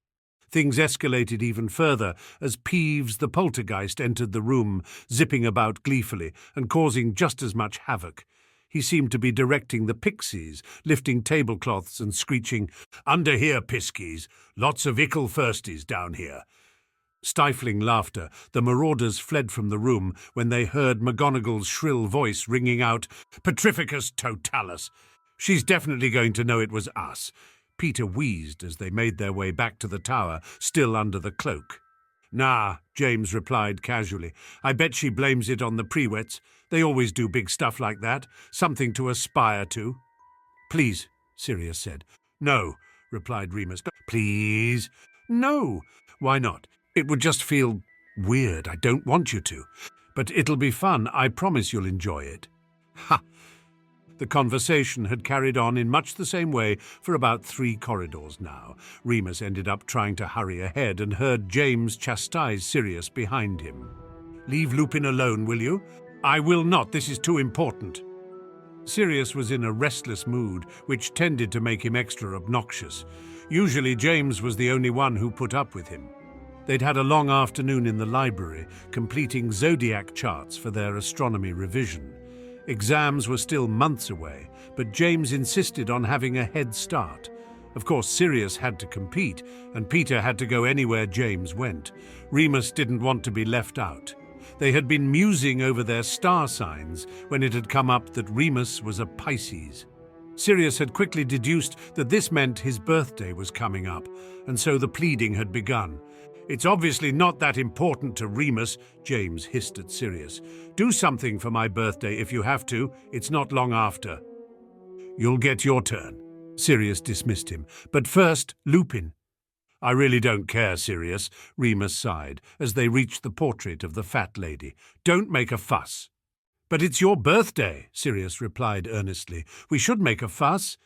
Things escalated even further as Peeves the poltergeist entered the room, zipping about gleefully and causing just as much havoc. He seemed to be directing the pixies, lifting tablecloths and screeching, "Under here, piskies! Lots of ickle firsties down here!" Stifling laughter, the Marauders fled from the room when they heard McGonagall's shrill voice ringing out, "Petrificus totalis! She's definitely going to know it was us." Peter wheezed as they made their way back to the tower, still under the cloak. "Nah," James replied casually. "I bet she blames it on the Prewets. They always do big stuff like that. Something to aspire to." "Please," Sirius said. "No," replied Remus. "Please?" "No." "Why not? It would just feel weird. I don't want you to. But it'll be fun. I promise you'll enjoy it." "Ha!" The conversation had carried on in much the same way for about 3 corridors now. Remus ended up trying to hurry ahead and heard James chastise Sirius behind him. "Leave Lupin alone, will you?" "I will not. This is too important." Sirius was in a restless mood, which tended to make him extra obnoxious. Usually James was the only one who put up with him. They'd had a long afternoon in the library, completing zodiac charts for their astronomy revision. Exams were still months away, but James insisted on having a head start. Of course, Sirius had to compete, and Peter had to go anywhere James went. Remus didn't want to be left out. They had been musing over their star signs when it had come up that Remus was a Pisces. Sirius had quickly deduced that this meant his birthday was coming up, and so the pleading had begun. "It's obviously not that important to Remus," James hissed at Sirius. "Do something for my birthday if you have to. It's not long after." "You'll get your turn," Sirius dismissed him. "But first, Lupin." "I really don't care, Sirius," Remus sighed as they reached the portrait of the fat lady. "Don't make a fuss." "But it's your birthday," Sirius replied earnestly. "We should make a fuss."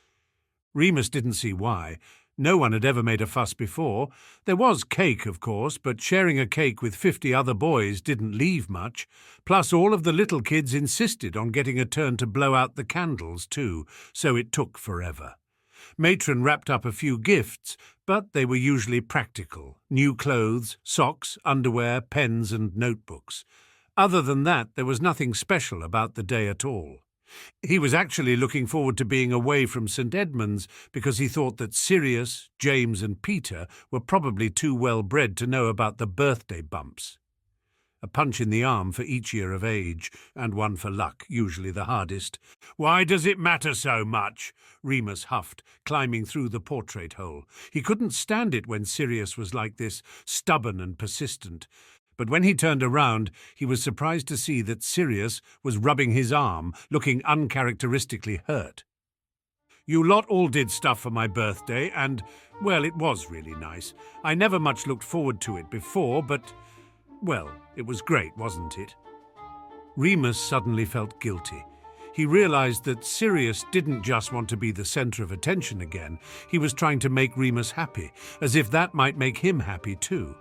Remus didn't see why. No one had ever made a fuss before. There was cake, of course, but sharing a cake with 50 other boys didn't leave much. Plus, all of the little kids insisted on getting a turn to blow out the candles, too, so it took forever. Matron wrapped up a few gifts, but they were usually practical: new clothes, socks, underwear, pens and notebooks. Other than that, there was nothing special about the day at all. He was actually looking forward to being away from St. Edmund's because he thought that Sirius, James and Peter were probably too well bred to know about the birthday bumps. A punch in the arm for each year of age, and one for luck, usually the hardest. "Why does it matter so much?" Remus huffed, climbing through the portrait hole. He couldn't stand it when Sirius was like this, stubborn and persistent. But when he turned around, he was surprised to see that Sirius was rubbing his arm, looking uncharacteristically hurt. "You lot all did stuff for my birthday, and, well, it was really nice. I never much looked forward to it before, but, well, it was great, wasn't it?" Remus suddenly felt guilty. He realized that Sirius didn't just want to be the center of attention again. He was trying to make Remus happy, as if that might make him happy too.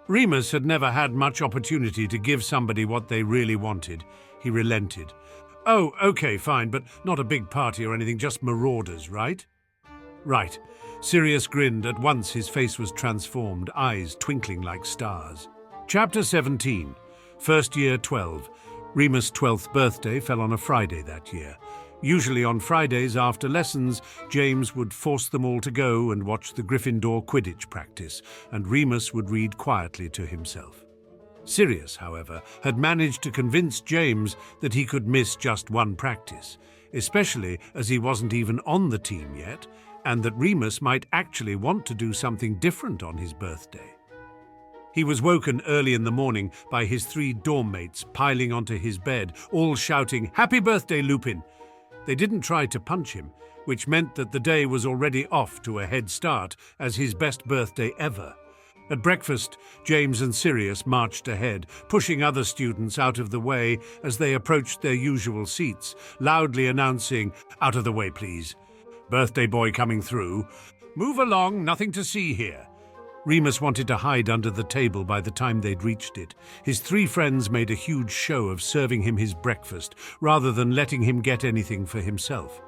Remus had never had much opportunity to give somebody what they really wanted. He relented. "Oh, okay, fine, but not a big party or anything, just Marauders, right?" "Right." Sirius grinned. At once his face was transformed, eyes twinkling like stars. Chapter 17. First year 12. Remus' 12th birthday fell on a Friday that year. Usually on Fridays after lessons, James would force them all to go and watch the Gryffindor Quidditch practice, and Remus would read quietly to himself. Sirius, however, had managed to convince James that he could miss just one practice, especially as he wasn't even on the team yet, and that Remus might actually want to do something different on his birthday. He was woken early in the morning by his 3 dorm mates piling onto his bed, all shouting, "Happy birthday, Lupin!" They didn't try to punch him, which meant that the day was already off to a head start as his best birthday ever. At breakfast, James and Sirius marched ahead, pushing other students out of the way as they approached their usual seats, loudly announcing, "Out of the way, please. Birthday boy coming through. Move along, nothing to see here." Remus wanted to hide under the table by the time they'd reached it. His 3 friends made a huge show of serving him his breakfast, rather than letting him get anything for himself.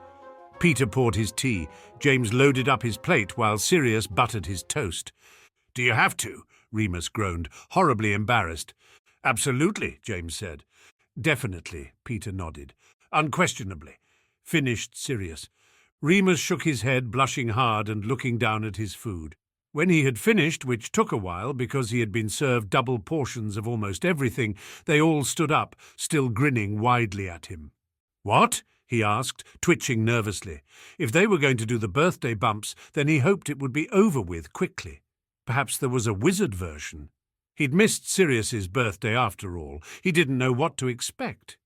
Peter poured his tea. James loaded up his plate while Sirius buttered his toast. "Do you have to?" Remus groaned, horribly embarrassed. "Absolutely," James said. "Definitely," Peter nodded. "Unquestionably," finished Sirius. Remus shook his head, blushing hard and looking down at his food. When he had finished, which took a while because he had been served double portions of almost everything, they all stood up, still grinning widely at him. "What?" he asked, twitching nervously. If they were going to do the birthday bumps, then he hoped it would be over with quickly. Perhaps there was a wizard version. He'd missed Sirius's birthday after all. He didn't know what to expect.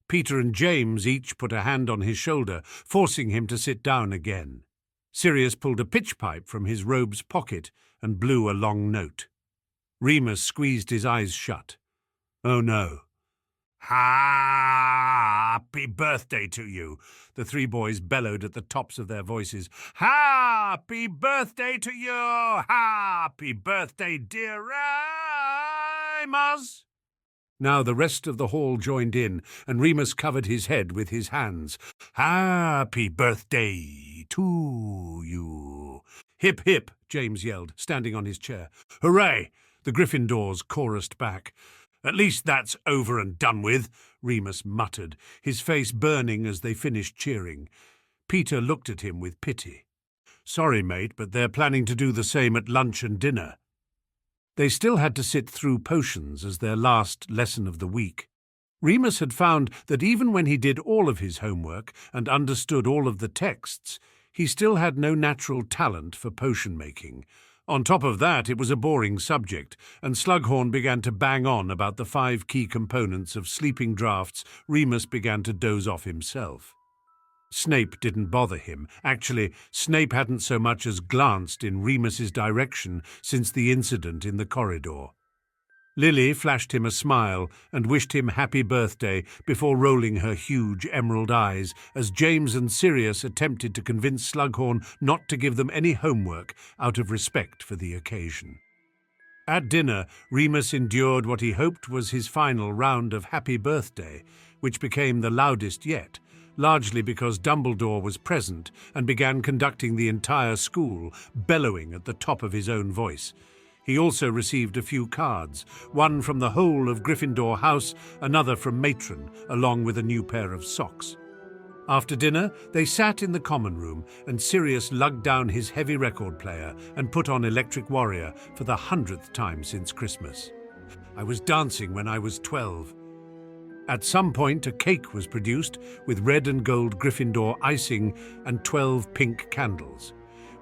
Peter and James each put a hand on his shoulder, forcing him to sit down again. Sirius pulled a pitch pipe from his robe's pocket and blew a long note. Remus squeezed his eyes shut. Oh no. "Happy birthday to you," the 3 boys bellowed at the tops of their voices. "Happy birthday to you! Happy birthday, dear Remus!" Now the rest of the hall joined in, and Remus covered his head with his hands. "Happy birthday to you!" "Hip, hip," James yelled, standing on his chair. "Hooray!" the Gryffindors chorused back. "At least that's over and done with," Remus muttered, his face burning as they finished cheering. Peter looked at him with pity. "Sorry, mate, but they're planning to do the same at lunch and dinner." They still had to sit through potions as their last lesson of the week. Remus had found that even when he did all of his homework and understood all of the texts, he still had no natural talent for potion making. On top of that, it was a boring subject, and Slughorn began to bang on about the 5 key components of sleeping draughts. Remus began to doze off himself. Snape didn't bother him. Actually, Snape hadn't so much as glanced in Remus's direction since the incident in the corridor. Lily flashed him a smile and wished him happy birthday before rolling her huge emerald eyes as James and Sirius attempted to convince Slughorn not to give them any homework out of respect for the occasion. At dinner, Remus endured what he hoped was his final round of happy birthday, which became the loudest yet, largely because Dumbledore was present and began conducting the entire school, bellowing at the top of his own voice. He also received a few cards, one from the whole of Gryffindor House, another from Matron, along with a new pair of socks. After dinner, they sat in the common room and Sirius lugged down his heavy record player and put on Electric Warrior for the 100th time since Christmas. I was dancing when I was 12. At some point, a cake was produced with red and gold Gryffindor icing and 12 pink candles.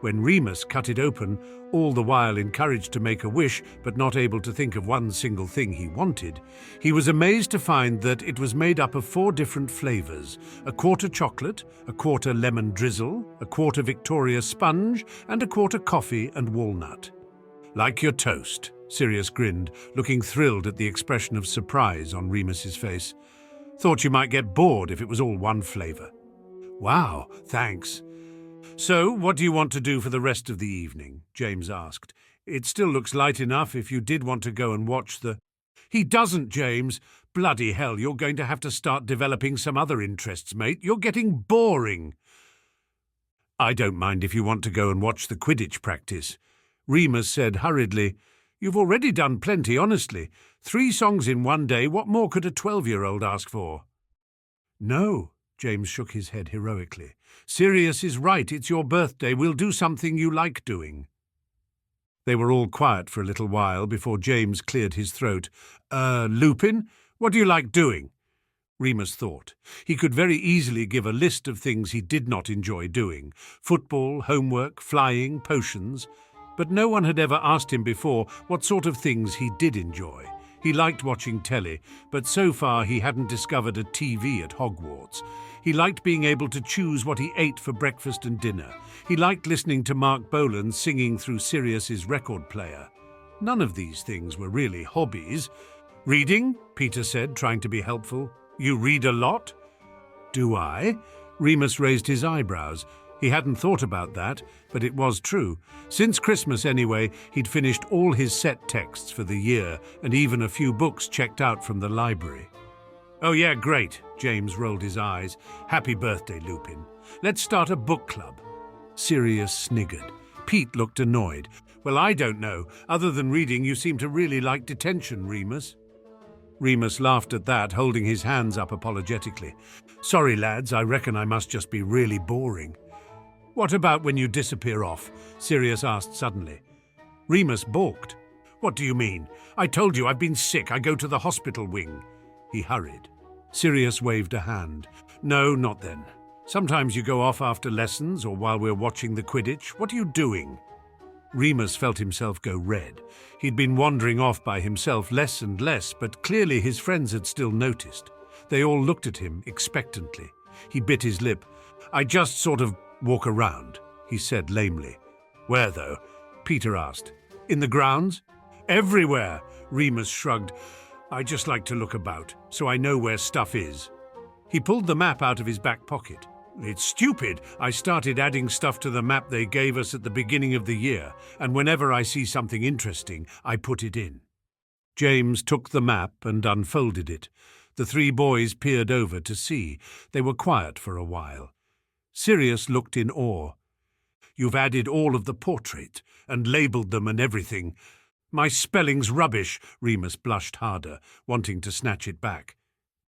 When Remus cut it open, all the while encouraged to make a wish but not able to think of one single thing he wanted, he was amazed to find that it was made up of 4 different flavors: a quarter chocolate, a quarter lemon drizzle, a quarter Victoria sponge, and a quarter coffee and walnut. "Like your toast," Sirius grinned, looking thrilled at the expression of surprise on Remus's face. "Thought you might get bored if it was all one flavor." "Wow, thanks." "So, what do you want to do for the rest of the evening?" James asked. "It still looks light enough if you did want to go and watch the—" "He doesn't, James. Bloody hell, you're going to have to start developing some other interests, mate. You're getting boring." "I don't mind if you want to go and watch the Quidditch practice." Remus said hurriedly, "You've already done plenty, honestly. 3 songs in one day, what more could a 12-year-old ask for?" "No," James shook his head heroically. "Sirius is right, it's your birthday. We'll do something you like doing." They were all quiet for a little while before James cleared his throat. Lupin, what do you like doing?" Remus thought. He could very easily give a list of things he did not enjoy doing: football, homework, flying, potions. But no one had ever asked him before what sort of things he did enjoy. He liked watching telly, but so far he hadn't discovered a TV at Hogwarts. He liked being able to choose what he ate for breakfast and dinner. He liked listening to Mark Bolan singing through Sirius's record player. None of these things were really hobbies. "Reading?" Peter said, trying to be helpful. "You read a lot?" "Do I?" Remus raised his eyebrows. He hadn't thought about that, but it was true. Since Christmas anyway, he'd finished all his set texts for the year and even a few books checked out from the library. "Oh yeah, great," James rolled his eyes. "Happy birthday, Lupin. Let's start a book club." Sirius sniggered. Pete looked annoyed. "Well, I don't know. Other than reading, you seem to really like detention, Remus." Remus laughed at that, holding his hands up apologetically. "Sorry, lads, I reckon I must just be really boring." "What about when you disappear off?" Sirius asked suddenly. Remus balked. "What do you mean? I told you I've been sick. I go to the hospital wing." He hurried. Sirius waved a hand. "No, not then. Sometimes you go off after lessons or while we're watching the Quidditch. What are you doing?" Remus felt himself go red. He'd been wandering off by himself less and less, but clearly his friends had still noticed. They all looked at him expectantly. He bit his lip. "I just sort of walk around," he said lamely. "Where, though?" Peter asked. "In the grounds?" "Everywhere," Remus shrugged. "I just like to look about, so I know where stuff is." He pulled the map out of his back pocket. "It's stupid. I started adding stuff to the map they gave us at the beginning of the year, and whenever I see something interesting, I put it in." James took the map and unfolded it. The 3 boys peered over to see. They were quiet for a while. Sirius looked in awe. "You've added all of the portraits and labelled them and everything." "My spelling's rubbish," Remus blushed harder, wanting to snatch it back.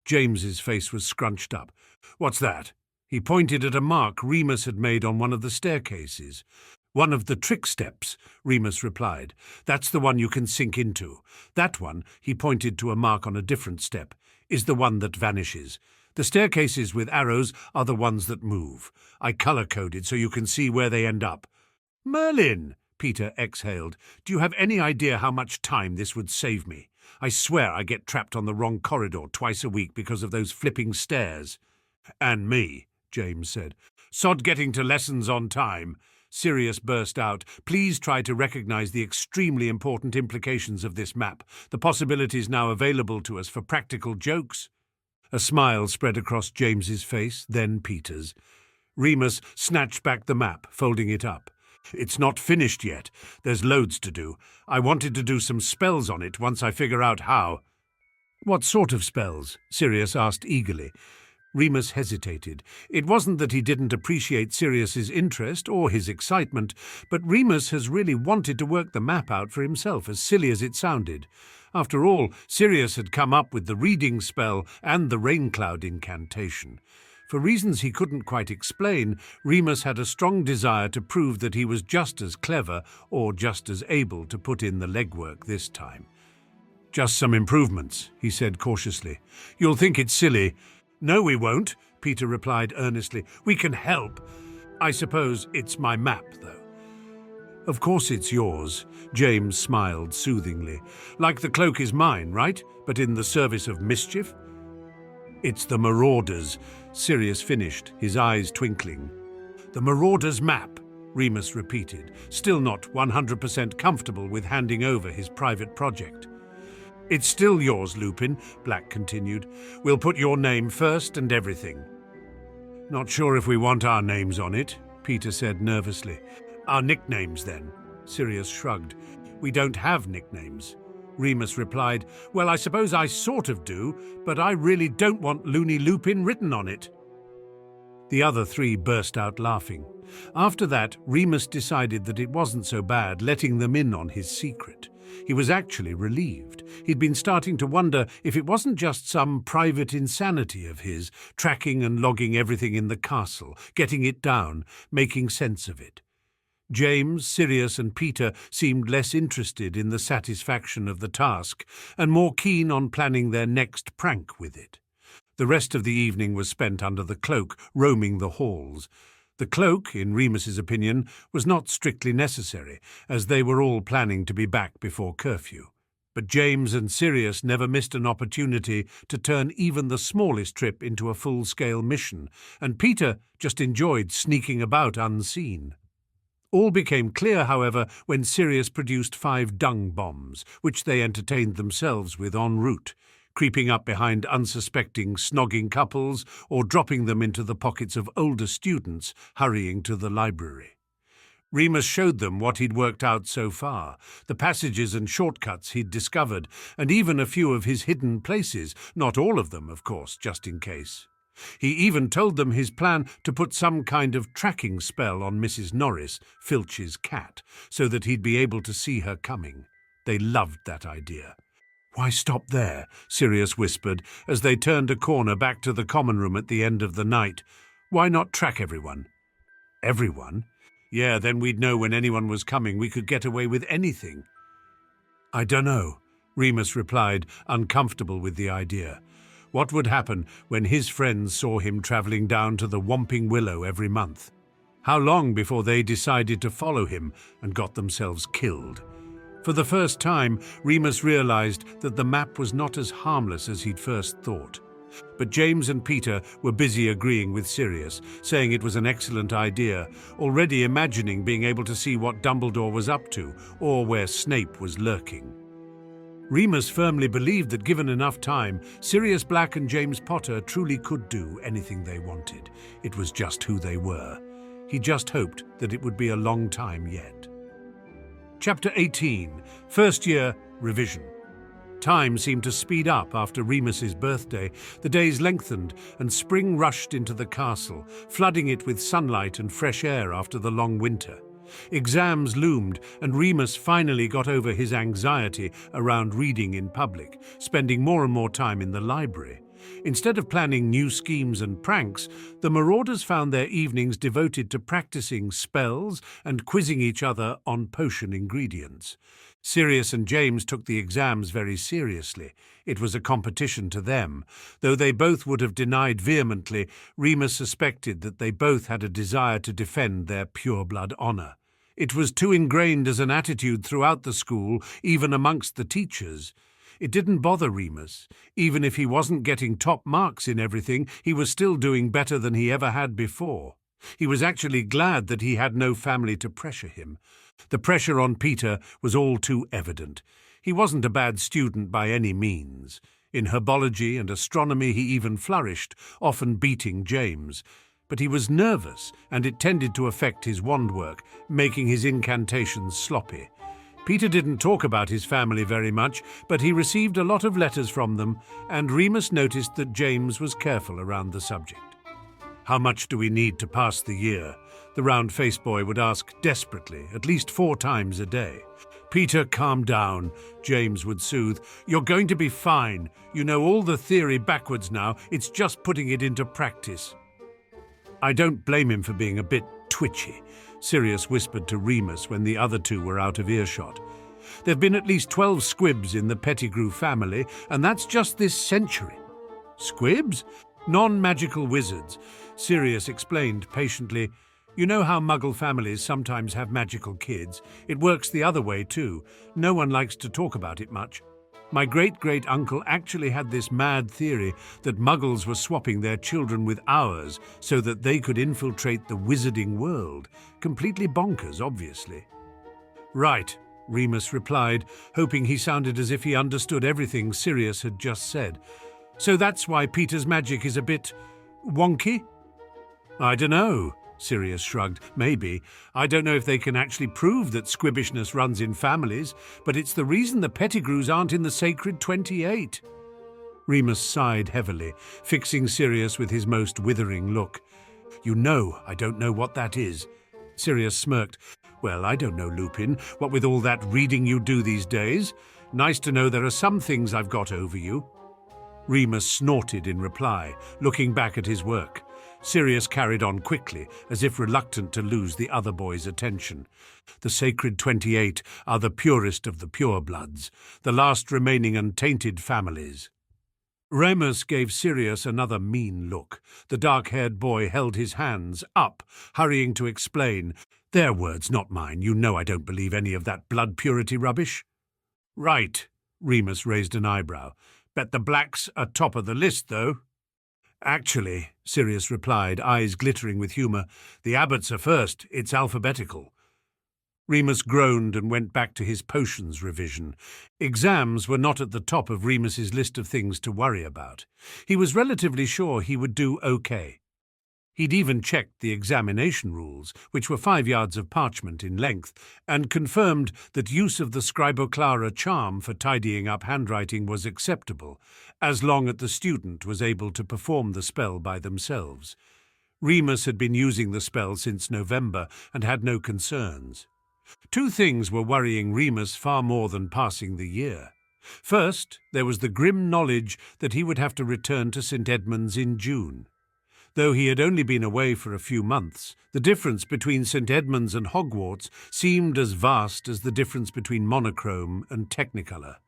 James's face was scrunched up. "What's that?" He pointed at a mark Remus had made on one of the staircases. "One of the trick steps," Remus replied. "That's the one you can sink into. That one," he pointed to a mark on a different step, "is the one that vanishes. The staircases with arrows are the ones that move. I colour-coded so you can see where they end up." "Merlin!" Peter exhaled. "Do you have any idea how much time this would save me? I swear I get trapped on the wrong corridor twice a week because of those flipping stairs." "And me," James said. "Sod getting to lessons on time." Sirius burst out. "Please try to recognize the extremely important implications of this map, the possibilities now available to us for practical jokes." A smile spread across James's face, then Peter's. Remus snatched back the map, folding it up. "It's not finished yet. There's loads to do. I wanted to do some spells on it once I figure out how." "What sort of spells?" Sirius asked eagerly. Remus hesitated. It wasn't that he didn't appreciate Sirius's interest or his excitement, but Remus has really wanted to work the map out for himself, as silly as it sounded. After all, Sirius had come up with the reading spell and the rain cloud incantation. For reasons he couldn't quite explain, Remus had a strong desire to prove that he was just as clever or just as able to put in the legwork this time. "Just some improvements," he said cautiously. "You'll think it's silly." "No, we won't," Peter replied earnestly. "We can help. I suppose it's my map, though." "Of course it's yours," James smiled soothingly. "Like the cloak is mine, right? But in the service of mischief?" "It's the Marauders," Sirius finished, his eyes twinkling. "The Marauders' map," Remus repeated, still not 100% comfortable with handing over his private project. "It's still yours, Lupin," Black continued. "We'll put your name first and everything." "Not sure if we want our names on it," Peter said nervously. "Our nicknames, then," Sirius shrugged. "We don't have nicknames." Remus replied, "Well, I suppose I sort of do, but I really don't want Loony Lupin written on it." The other three burst out laughing. After that, Remus decided that it wasn't so bad letting them in on his secret. He was actually relieved. He'd been starting to wonder if it wasn't just some private insanity of his, tracking and logging everything in the castle, getting it down, making sense of it. James, Sirius and Peter seemed less interested in the satisfaction of the task and more keen on planning their next prank with it. The rest of the evening was spent under the cloak, roaming the halls. The cloak, in Remus's opinion, was not strictly necessary, as they were all planning to be back before curfew. But James and Sirius never missed an opportunity to turn even the smallest trip into a full-scale mission, and Peter just enjoyed sneaking about unseen. All became clear, however, when Sirius produced 5 dung bombs, which they entertained themselves with en route, creeping up behind unsuspecting, snogging couples or dropping them into the pockets of older students hurrying to the library. Remus showed them what he'd worked out so far, the passages and shortcuts he'd discovered, and even a few of his hidden places, not all of them, of course, just in case. He even told them his plan to put some kind of tracking spell on Mrs. Norris, Filch's cat, so that he'd be able to see her coming. They loved that idea. "Why stop there?" Sirius whispered as they turned a corner back to the common room at the end of the night. "Why not track everyone?" "Everyone? Yeah, then we'd know when anyone was coming. We could get away with anything." "I dunno," Remus replied, uncomfortable with the idea. What would happen when his friends saw him travelling down to the Whomping Willow every month? How long before they decided to follow him and got themselves killed? For the first time, Remus realized that the map was not as harmless as he'd first thought. But James and Peter were busy agreeing with Sirius, saying it was an excellent idea, already imagining being able to see what Dumbledore was up to, or where Snape was lurking. Remus firmly believed that given enough time, Sirius Black and James Potter truly could do anything they wanted. It was just who they were. He just hoped that it would be a long time yet. Chapter 18, First Year Revision. Time seemed to speed up after Remus's birthday. The days lengthened and spring rushed into the castle, flooding it with sunlight and fresh air after the long winter. Exams loomed, and Remus finally got over his anxiety around reading in public, spending more and more time in the library. Instead of planning new schemes and pranks, the Marauders found their evenings devoted to practicing spells and quizzing each other on potion ingredients. Sirius and James took the exams very seriously. It was a competition to them. Though they both would have denied vehemently, Remus suspected that they both had a desire to defend their pure-blood honour. It was too ingrained as an attitude throughout the school, even amongst the teachers. It didn't bother Remus. Even if he wasn't getting top marks in everything, he was still doing better than he ever had before. He was actually glad that he had no family to pressure him. The pressure on Peter was all too evident. He wasn't a bad student by any means. In herbology and astronomy he even flourished, often beating James. But he was nervous, and it tended to affect his wand work, making his incantations sloppy. Peter didn't talk about his family very much, but he received a lot of letters from them, and Remus noticed that James was careful around the subject. "How much do we need to pass the year?" the round-faced boy would ask desperately, at least 4 times a day. "Peter, calm down," James would soothe. "You're going to be fine. You know all the theory backwards now. It's just putting it into practice." "I don't blame him for being a bit twitchy," Sirius whispered to Remus when the other two were out of earshot. "There've been at least 12 squibs in the Pettigrew family, and that's just this century." "Squibs? Non-magical wizards," Sirius explained patiently. "You know how Muggle families sometimes have magical kids? It works the other way too. No one likes to talk about it much. My great-great-uncle actually had this mad theory that Muggles were swapping their children with ours so that they could infiltrate the wizarding world. Completely bonkers, obviously." "Right," Remus replied, hoping he sounded as if he understood everything Sirius had just said. "So that's why Peter's magic is a bit wonky?" "I dunno," Sirius shrugged. "Maybe. I don't know if they can actually prove that squibbishness runs in families, but it's the reason the Pettigrews aren't in the Sacred 28. Remus sighed heavily, fixing Sirius with his most withering look. "You know I don't know what that is." Sirius smirked. "Well, I don't know, Lupin, what with all that reading you do these days. Nice to know there are some things I've got over you." Remus snorted in reply, looking back at his work. Sirius carried on quickly, as if reluctant to lose the other boy's attention. "The Sacred 28 are the purest of the purebloods, the last remaining untainted families." Remus gave Sirius another mean look. The dark-haired boy held his hands up, hurrying to explain. "Their words, not mine. You know I don't believe any of that blood purity rubbish." "Right," Remus raised an eyebrow. "Bet the Blacks are top of the list, though." "Actually," Sirius replied, eyes glittering with humour, "the abbots are first. It's alphabetical." Remus groaned and went back to his potions revision. Exams were not at the top of Remus's list of things to worry about. He was relatively sure he would do okay. He'd even checked the examination rules, which were 5 yards of parchment in length, and confirmed that use of the Scriboclara charm for tidying up handwriting was acceptable, as long as the student was able to perform the spell by themselves. Remus had been using the spell since November and had no concerns. 2 things were worrying Remus far more than passing the year. First, there was the grim knowledge that he would have to return to St. Edmund's in June. Though he had only been away for a few months, the difference between St. Edmund's and Hogwarts seemed as vast as the difference between monochrome and technicolor.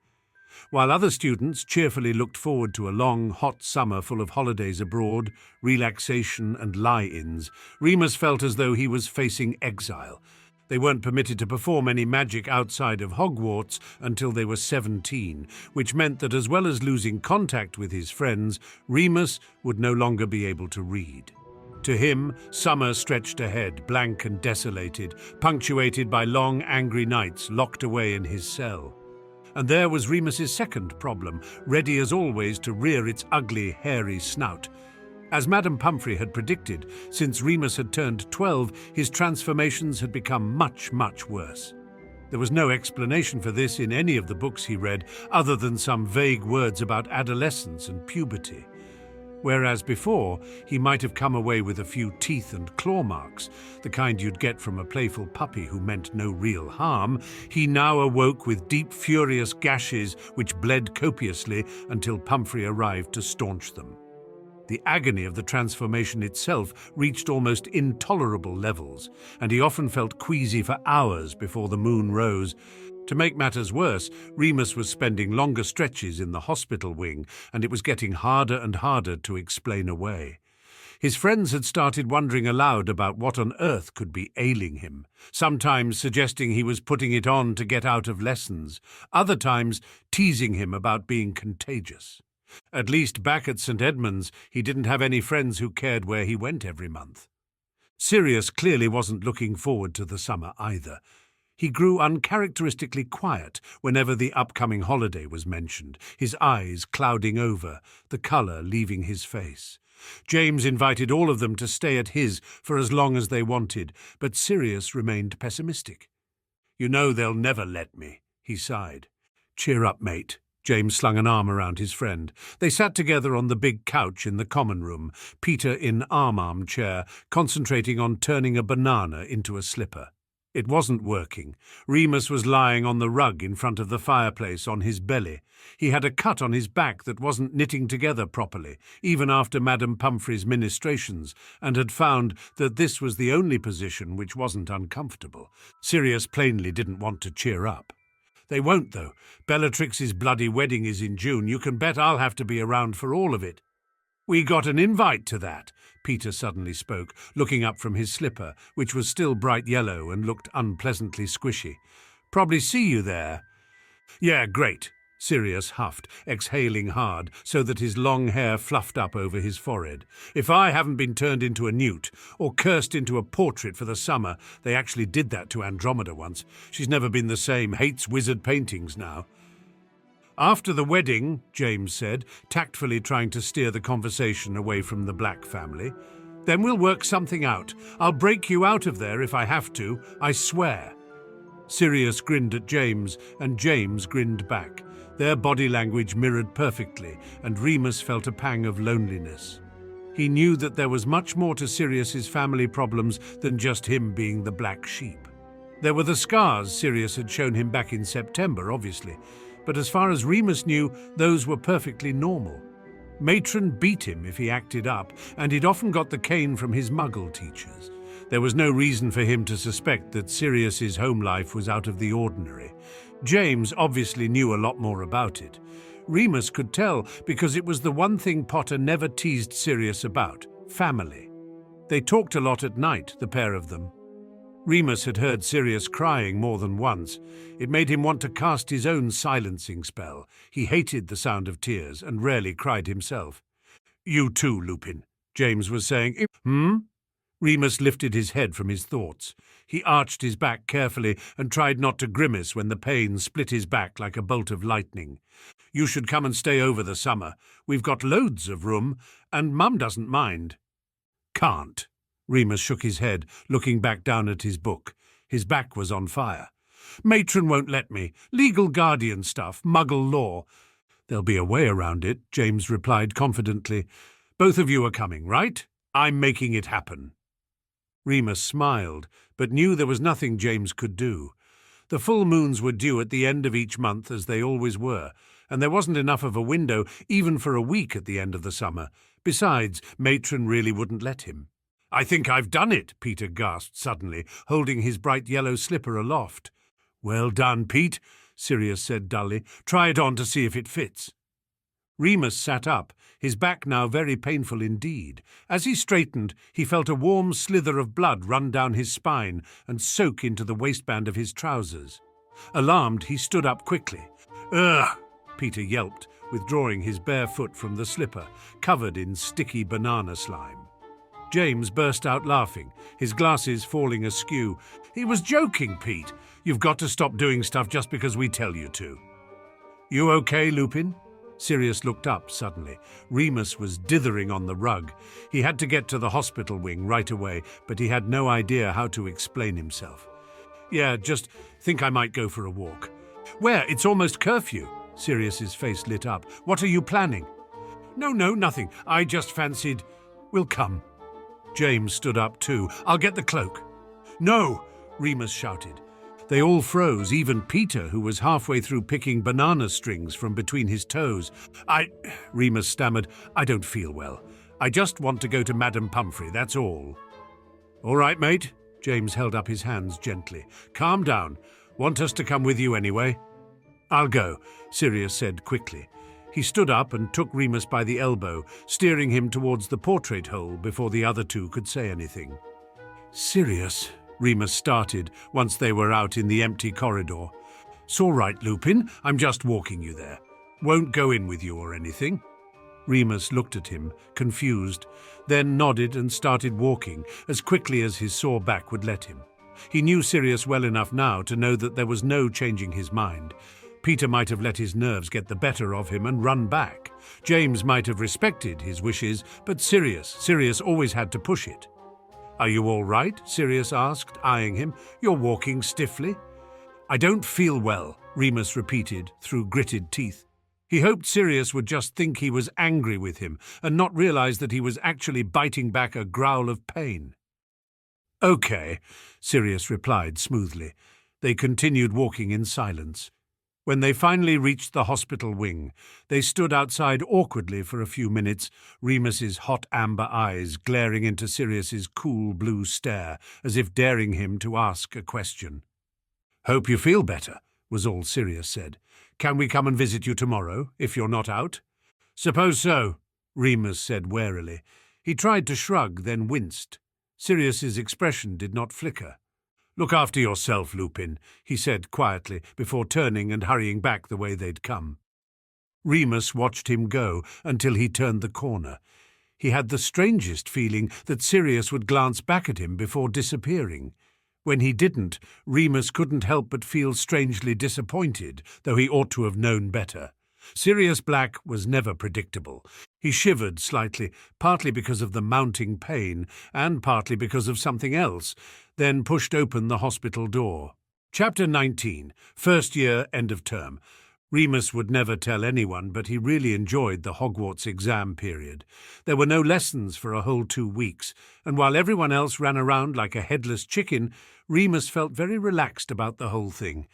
While other students cheerfully looked forward to a long, hot summer full of holidays abroad, relaxation and lie-ins, Remus felt as though he was facing exile. They weren't permitted to perform any magic outside of Hogwarts until they were 17, which meant that as well as losing contact with his friends, Remus would no longer be able to read. To him, summer stretched ahead, blank and desolated, punctuated by long, angry nights locked away in his cell. And there was Remus's second problem, ready as always to rear its ugly, hairy snout. As Madame Pomfrey had predicted, since Remus had turned 12, his transformations had become much, much worse. There was no explanation for this in any of the books he read, other than some vague words about adolescence and puberty. Whereas before, he might have come away with a few teeth and claw marks, the kind you'd get from a playful puppy who meant no real harm, he now awoke with deep, furious gashes which bled copiously until Pomfrey arrived to staunch them. The agony of the transformation itself reached almost intolerable levels, and he often felt queasy for hours before the moon rose. To make matters worse, Remus was spending longer stretches in the hospital wing, and it was getting harder and harder to explain away. His friends had started wondering aloud about what on earth could be ailing him, sometimes suggesting he was putting it on to get out of lessons, other times teasing him about being contagious. At least back at St. Edmund's, he didn't have any friends who cared where he went every month. Sirius clearly wasn't looking forward to the summer either. He grew uncharacteristically quiet whenever the upcoming holiday was mentioned, his eyes clouding over, the colour leaving his face. James invited all of them to stay at his for as long as they wanted, but Sirius remained pessimistic. You know they'll never let me, he sighed. Cheer up, mate. James slung an arm around his friend. They sat together on the big couch in the common room, Peter in arm chair, concentrating on turning a banana into a slipper. It wasn't working. Remus was lying on the rug in front of the fireplace on his belly. He had a cut on his back that wasn't knitting together properly, even after Madame Pumphrey's ministrations, and had found that this was the only position which wasn't uncomfortable. Sirius plainly didn't want to cheer up. They won't, though. Bellatrix's bloody wedding is in June. You can bet I'll have to be around for all of it. We got an invite to that, Peter suddenly spoke, looking up from his slipper, which was still bright yellow and looked unpleasantly squishy. Probably see you there. Yeah, great, Sirius huffed, exhaling hard so that his long hair fluffed up over his forehead. If I haven't been turned into a newt, or cursed into a portrait for the summer, they actually did that to Andromeda once. She's never been the same, hates wizard paintings now. After the wedding, James said, tactfully trying to steer the conversation away from the Black family, then we'll work something out. I'll break you out of there if I have to, I swear. Sirius grinned at James, and James grinned back. Their body language mirrored perfectly, and Remus felt a pang of loneliness. He knew that there was much more to Sirius's family problems than just him being the black sheep. There were the scars Sirius had shown him back in September, obviously, but as far as Remus knew, those were perfectly normal. Matron beat him if he acted up, and he'd often got the cane from his Muggle teachers. There was no reason for him to suspect that Sirius's home life was out of the ordinary. James obviously knew a lot more about it. Remus could tell because it was the one thing Potter never teased Sirius about: family. They talked a lot at night, the pair of them. Remus had heard Sirius crying more than once. It made him want to cast his own silencing spell. He hated the sound of tears and rarely cried himself. You too, Lupin, James was saying. Remus lifted his head from his thoughts. He arched his back carefully and tried not to grimace when the pain split his back like a bolt of lightning. You should come and stay over the summer. We've got loads of room, and Mum doesn't mind. Can't. Remus shook his head, looking back down at his book. His back was on fire. Matron won't let me. Legal guardian stuff, Muggle law. There'll be a way around it, James replied confidently. Both of you are coming, right? I'm making it happen. Remus smiled, but knew there was nothing James could do. The full moons were due at the end of each month, as they always were, and there wasn't enough of a window even for a week at the end of the summer. Besides, Matron really wouldn't let him. I think I've done it, Peter gasped suddenly, holding his bright yellow slipper aloft. Well done, Pete, Sirius said dully. Try it on to see if it fits. Remus sat up, his back now very painful indeed. As he straightened, he felt a warm slither of blood run down his spine and soak into the waistband of his trousers. Alarmed, he stood up quickly. Ugh, Peter yelped, withdrawing his bare foot from the slipper, covered in sticky banana slime. James burst out laughing, his glasses falling askew. He was joking, Pete. You've got to stop doing stuff just because we tell you to. You okay, Lupin? Sirius looked up suddenly. Remus was dithering on the rug. He had to get to the hospital wing right away, but he had no idea how to explain himself. Yeah, just think I might go for a walk. Where? It's almost curfew. Sirius's face lit up. What are you planning? No, nothing. I just fancied... We'll come. James stood up too. I'll get the cloak. No, Remus shouted. They all froze, even Peter, who was halfway through picking banana strings from between his toes. Remus stammered, I don't feel well. I just want to go to Madame Pumphrey, that's all. All right, mate. James held up his hands gently. Calm down. Want us to come with you anyway? I'll go, Sirius said quickly. He stood up and took Remus by the elbow, steering him towards the portrait hole before the other two could say anything. Sirius, Remus started once they were out in the empty corridor. It's all right, Lupin. I'm just walking you there. Won't go in with you or anything. Remus looked at him, confused, then nodded and started walking as quickly as his sore back would let him. He knew Sirius well enough now to know that there was no changing his mind. Peter might have let his nerves get the better of him and run back. James might have respected his wishes, but Sirius always had to push it. Are you all right? Sirius asked, eyeing him. You're walking stiffly. "I don't feel well," Remus repeated through gritted teeth. He hoped Sirius would just think he was angry with him and not realize that he was actually biting back a growl of pain. "Okay," Sirius replied smoothly. They continued walking in silence. When they finally reached the hospital wing, they stood outside awkwardly for a few minutes, Remus's hot amber eyes glaring into Sirius's cool blue stare, as if daring him to ask a question. "Hope you feel better," was all Sirius said. "Can we come and visit you tomorrow, if you're not out?" "Suppose so," Remus said warily. He tried to shrug, then winced. Sirius's expression did not flicker. "Look after yourself, Lupin," he said quietly, before turning and hurrying back the way they'd come. Remus watched him go until he turned the corner. He had the strangest feeling that Sirius would glance back at him before disappearing. When he didn't, Remus couldn't help but feel strangely disappointed, though he ought to have known better. Sirius Black was never predictable. He shivered slightly, partly because of the mounting pain and partly because of something else, then pushed open the hospital door. Chapter 19, First Year, End of Term. Remus would never tell anyone, but he really enjoyed the Hogwarts exam period. There were no lessons for a whole 2 weeks, and while everyone else ran around like a headless chicken, Remus felt very relaxed about the whole thing.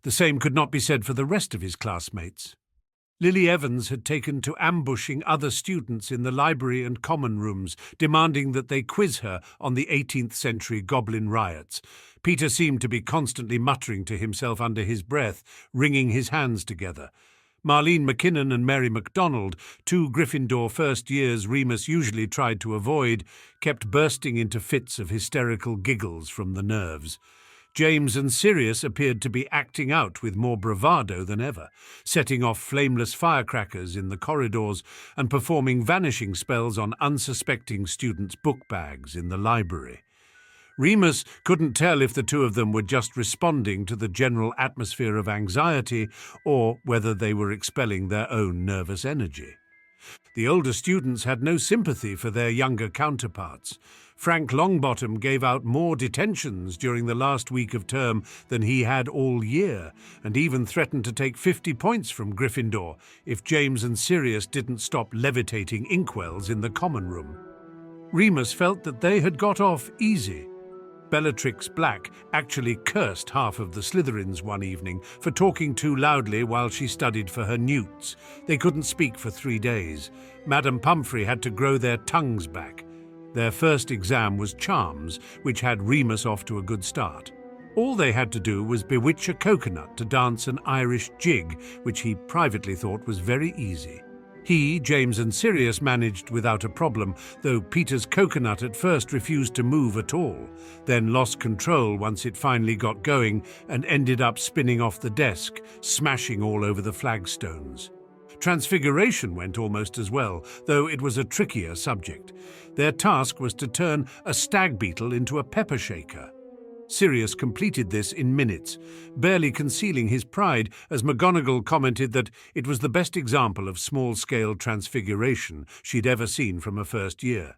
The same could not be said for the rest of his classmates. Lily Evans had taken to ambushing other students in the library and common rooms, demanding that they quiz her on the 18th century goblin riots. Peter seemed to be constantly muttering to himself under his breath, wringing his hands together. Marlene McKinnon and Mary MacDonald, 2 Gryffindor first years Remus usually tried to avoid, kept bursting into fits of hysterical giggles from the nerves. James and Sirius appeared to be acting out with more bravado than ever, setting off flameless firecrackers in the corridors and performing vanishing spells on unsuspecting students' book bags in the library. Remus couldn't tell if the 2 of them were just responding to the general atmosphere of anxiety or whether they were expelling their own nervous energy. The older students had no sympathy for their younger counterparts. Frank Longbottom gave out more detentions during the last week of term than he had all year, and even threatened to take 50 points from Gryffindor if James and Sirius didn't stop levitating inkwells in the common room. Remus felt that they had got off easy. Bellatrix Black actually cursed half of the Slytherins one evening for talking too loudly while she studied for her newts. They couldn't speak for 3 days. Madame Pumphrey had to grow their tongues back. Their first exam was Charms, which had Remus off to a good start. All they had to do was bewitch a coconut to dance an Irish jig, which he privately thought was very easy. He, James and Sirius managed without a problem, though Peter's coconut at first refused to move at all, then lost control once it finally got going and ended up spinning off the desk, smashing all over the flagstones. Transfiguration went almost as well, though it was a trickier subject. Their task was to turn a stag beetle into a pepper shaker. Sirius completed this in minutes, barely concealing his pride as McGonagall commented that it was the best example of small-scale transfiguration she'd ever seen from a first year.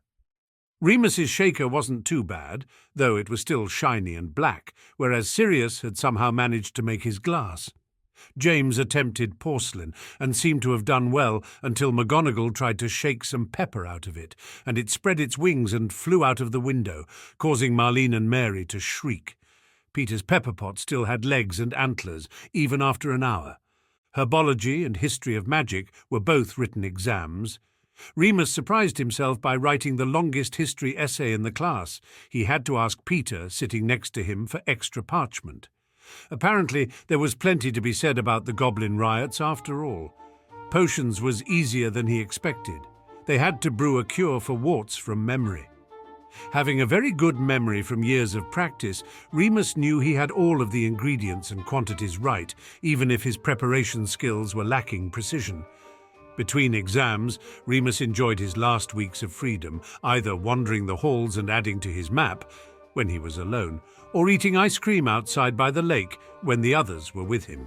Remus's shaker wasn't too bad, though it was still shiny and black, whereas Sirius had somehow managed to make his glass. James attempted porcelain and seemed to have done well until McGonagall tried to shake some pepper out of it, and it spread its wings and flew out of the window, causing Marlene and Mary to shriek. Peter's pepper pot still had legs and antlers, even after an hour. Herbology and history of magic were both written exams. Remus surprised himself by writing the longest history essay in the class. He had to ask Peter, sitting next to him, for extra parchment. Apparently, there was plenty to be said about the goblin riots after all. Potions was easier than he expected. They had to brew a cure for warts from memory. Having a very good memory from years of practice, Remus knew he had all of the ingredients and quantities right, even if his preparation skills were lacking precision. Between exams, Remus enjoyed his last weeks of freedom, either wandering the halls and adding to his map, when he was alone, or eating ice cream outside by the lake when the others were with him.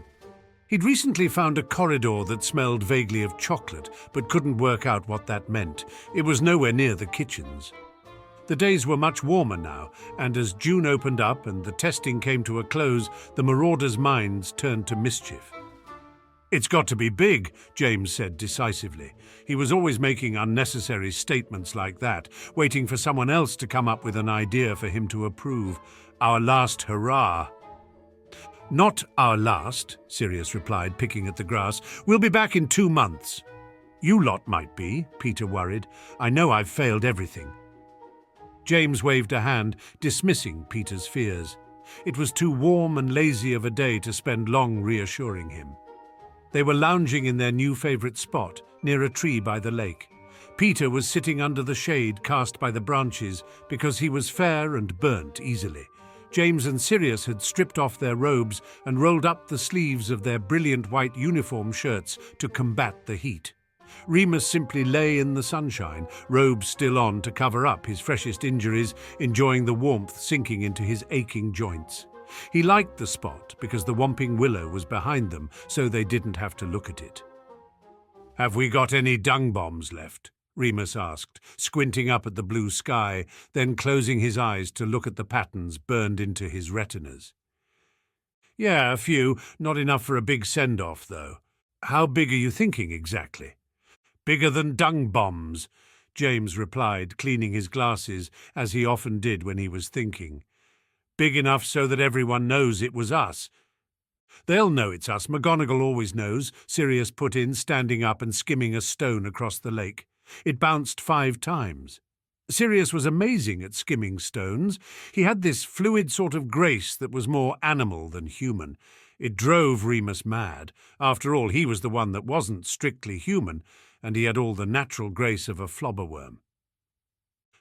He'd recently found a corridor that smelled vaguely of chocolate, but couldn't work out what that meant. It was nowhere near the kitchens. The days were much warmer now, and as June opened up and the testing came to a close, the Marauders' minds turned to mischief. "It's got to be big," James said decisively. He was always making unnecessary statements like that, waiting for someone else to come up with an idea for him to approve. "Our last hurrah." "Not our last," Sirius replied, picking at the grass. "We'll be back in 2 months." "You lot might be," Peter worried. "I know I've failed everything." James waved a hand, dismissing Peter's fears. It was too warm and lazy of a day to spend long reassuring him. They were lounging in their new favourite spot, near a tree by the lake. Peter was sitting under the shade cast by the branches because he was fair and burnt easily. James and Sirius had stripped off their robes and rolled up the sleeves of their brilliant white uniform shirts to combat the heat. Remus simply lay in the sunshine, robes still on to cover up his freshest injuries, enjoying the warmth sinking into his aching joints. He liked the spot because the whomping willow was behind them, so they didn't have to look at it. "Have we got any dung bombs left?" Remus asked, squinting up at the blue sky, then closing his eyes to look at the patterns burned into his retinas. "Yeah, a few. Not enough for a big send-off, though." "How big are you thinking exactly?" "Bigger than dung bombs," James replied, cleaning his glasses, as he often did when he was thinking. "Big enough so that everyone knows it was us." "They'll know it's us. McGonagall always knows," Sirius put in, standing up and skimming a stone across the lake. It bounced 5 times. Sirius was amazing at skimming stones. He had this fluid sort of grace that was more animal than human. It drove Remus mad. After all, he was the one that wasn't strictly human, and he had all the natural grace of a flobberworm.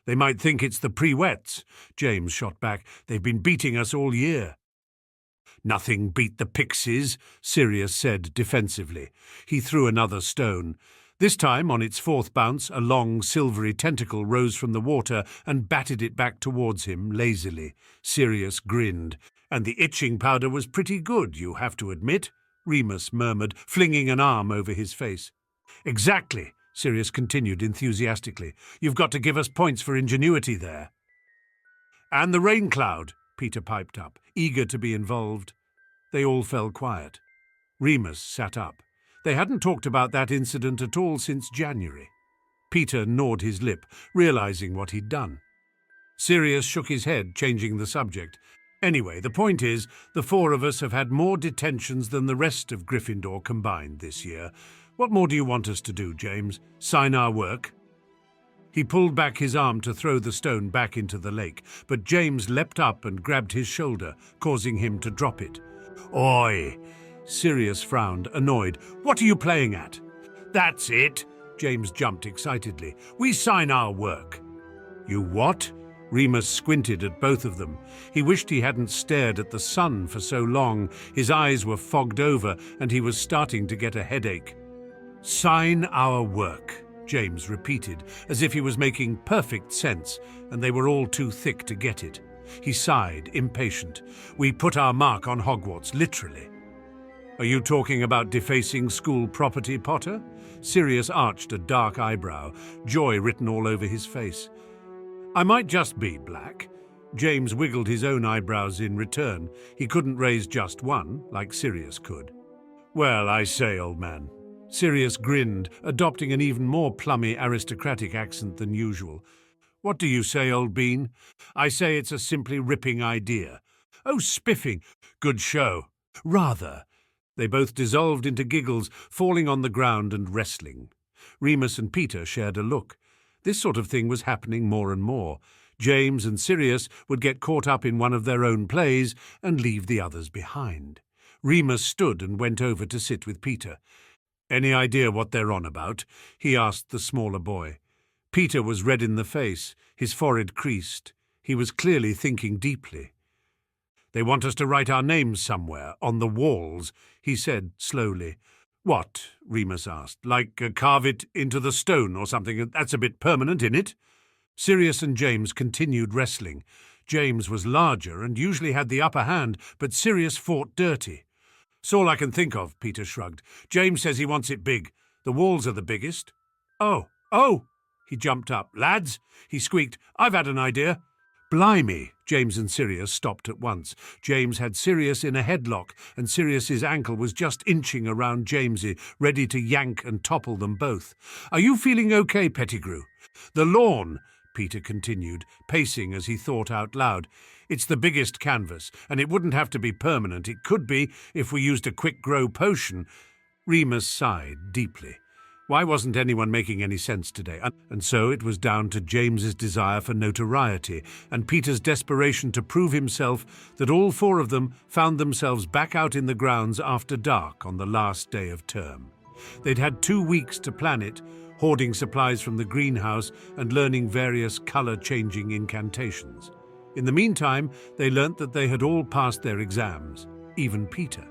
"They might think it's the pre-wets," James shot back. "They've been beating us all year." "Nothing beat the pixies," Sirius said defensively. He threw another stone. This time, on its 4th bounce, a long, silvery tentacle rose from the water and batted it back towards him lazily. Sirius grinned. "And the itching powder was pretty good, you have to admit," Remus murmured, flinging an arm over his face. "Exactly," Sirius continued enthusiastically. "You've got to give us points for ingenuity there." "And the rain cloud," Peter piped up, eager to be involved. They all fell quiet. Remus sat up. They hadn't talked about that incident at all since January. Peter gnawed his lip, realizing what he'd done. Sirius shook his head, changing the subject. "Anyway, the point is, the 4 of us have had more detentions than the rest of Gryffindor combined this year. What more do you want us to do, James? Sign our work?" He pulled back his arm to throw the stone back into the lake, but James leapt up and grabbed his shoulder, causing him to drop it. "Oi!" Sirius frowned, annoyed. "What are you playing at?" "That's it!" James jumped excitedly. "We sign our work." "You what?" Remus squinted at both of them. He wished he hadn't stared at the sun for so long. His eyes were fogged over, and he was starting to get a headache. "Sign our work," James repeated, as if he was making perfect sense, and they were all too thick to get it. He sighed, impatient. "We put our mark on Hogwarts, literally." "Are you talking about defacing school property, Potter?" Sirius arched a dark eyebrow, joy written all over his face. "I might just be, Black." James wiggled his own eyebrows in return. He couldn't raise just one, like Sirius could. "Well, I say, old man." Sirius grinned, adopting an even more plummy aristocratic accent than usual. "What do you say, old bean?" "I say it's a simply ripping idea." "Oh, spiffing. Good show." "Rather." They both dissolved into giggles, falling on the ground and wrestling. Remus and Peter shared a look. This sort of thing was happening more and more. James and Sirius would get caught up in one of their own plays and leave the others behind. Remus stood and went over to sit with Peter. "Any idea what they're on about?" he asked the smaller boy. Peter was red in the face, his forehead creased. He was clearly thinking deeply. "They want us to write our names somewhere, on the walls," he said slowly. "What?" Remus asked. "Like carve it into the stone or something? That's a bit permanent, innit?" Sirius and James continued wrestling. James was larger and usually had the upper hand, but Sirius fought dirty. "It's all I can think of," Peter shrugged. "James says he wants it big. The walls are the biggest." Oh! He jumped up. "Lads," he squeaked, "I've had an idea." "Blimey!" James and Sirius stopped at once. James had Sirius in a headlock, and Sirius's ankle was just inching around Jamesy, ready to yank and topple them both. "Are you feeling okay, Pettigrew?" "The lawn," Peter continued, pacing as he thought out loud. "It's the biggest canvas, and it wouldn't have to be permanent. It could be, if we used a quick-grow potion." Remus sighed deeply. Why wasn't anyone making any sense today? And so it was down to James's desire for notoriety and Peter's desperation to prove himself that all four of them found themselves back out in the grounds after dark on the last day of term. They'd had 2 weeks to plan it, hoarding supplies from the greenhouse and learning various colour-changing incantations. In the meantime, they learnt that they had all passed their exams, even Peter.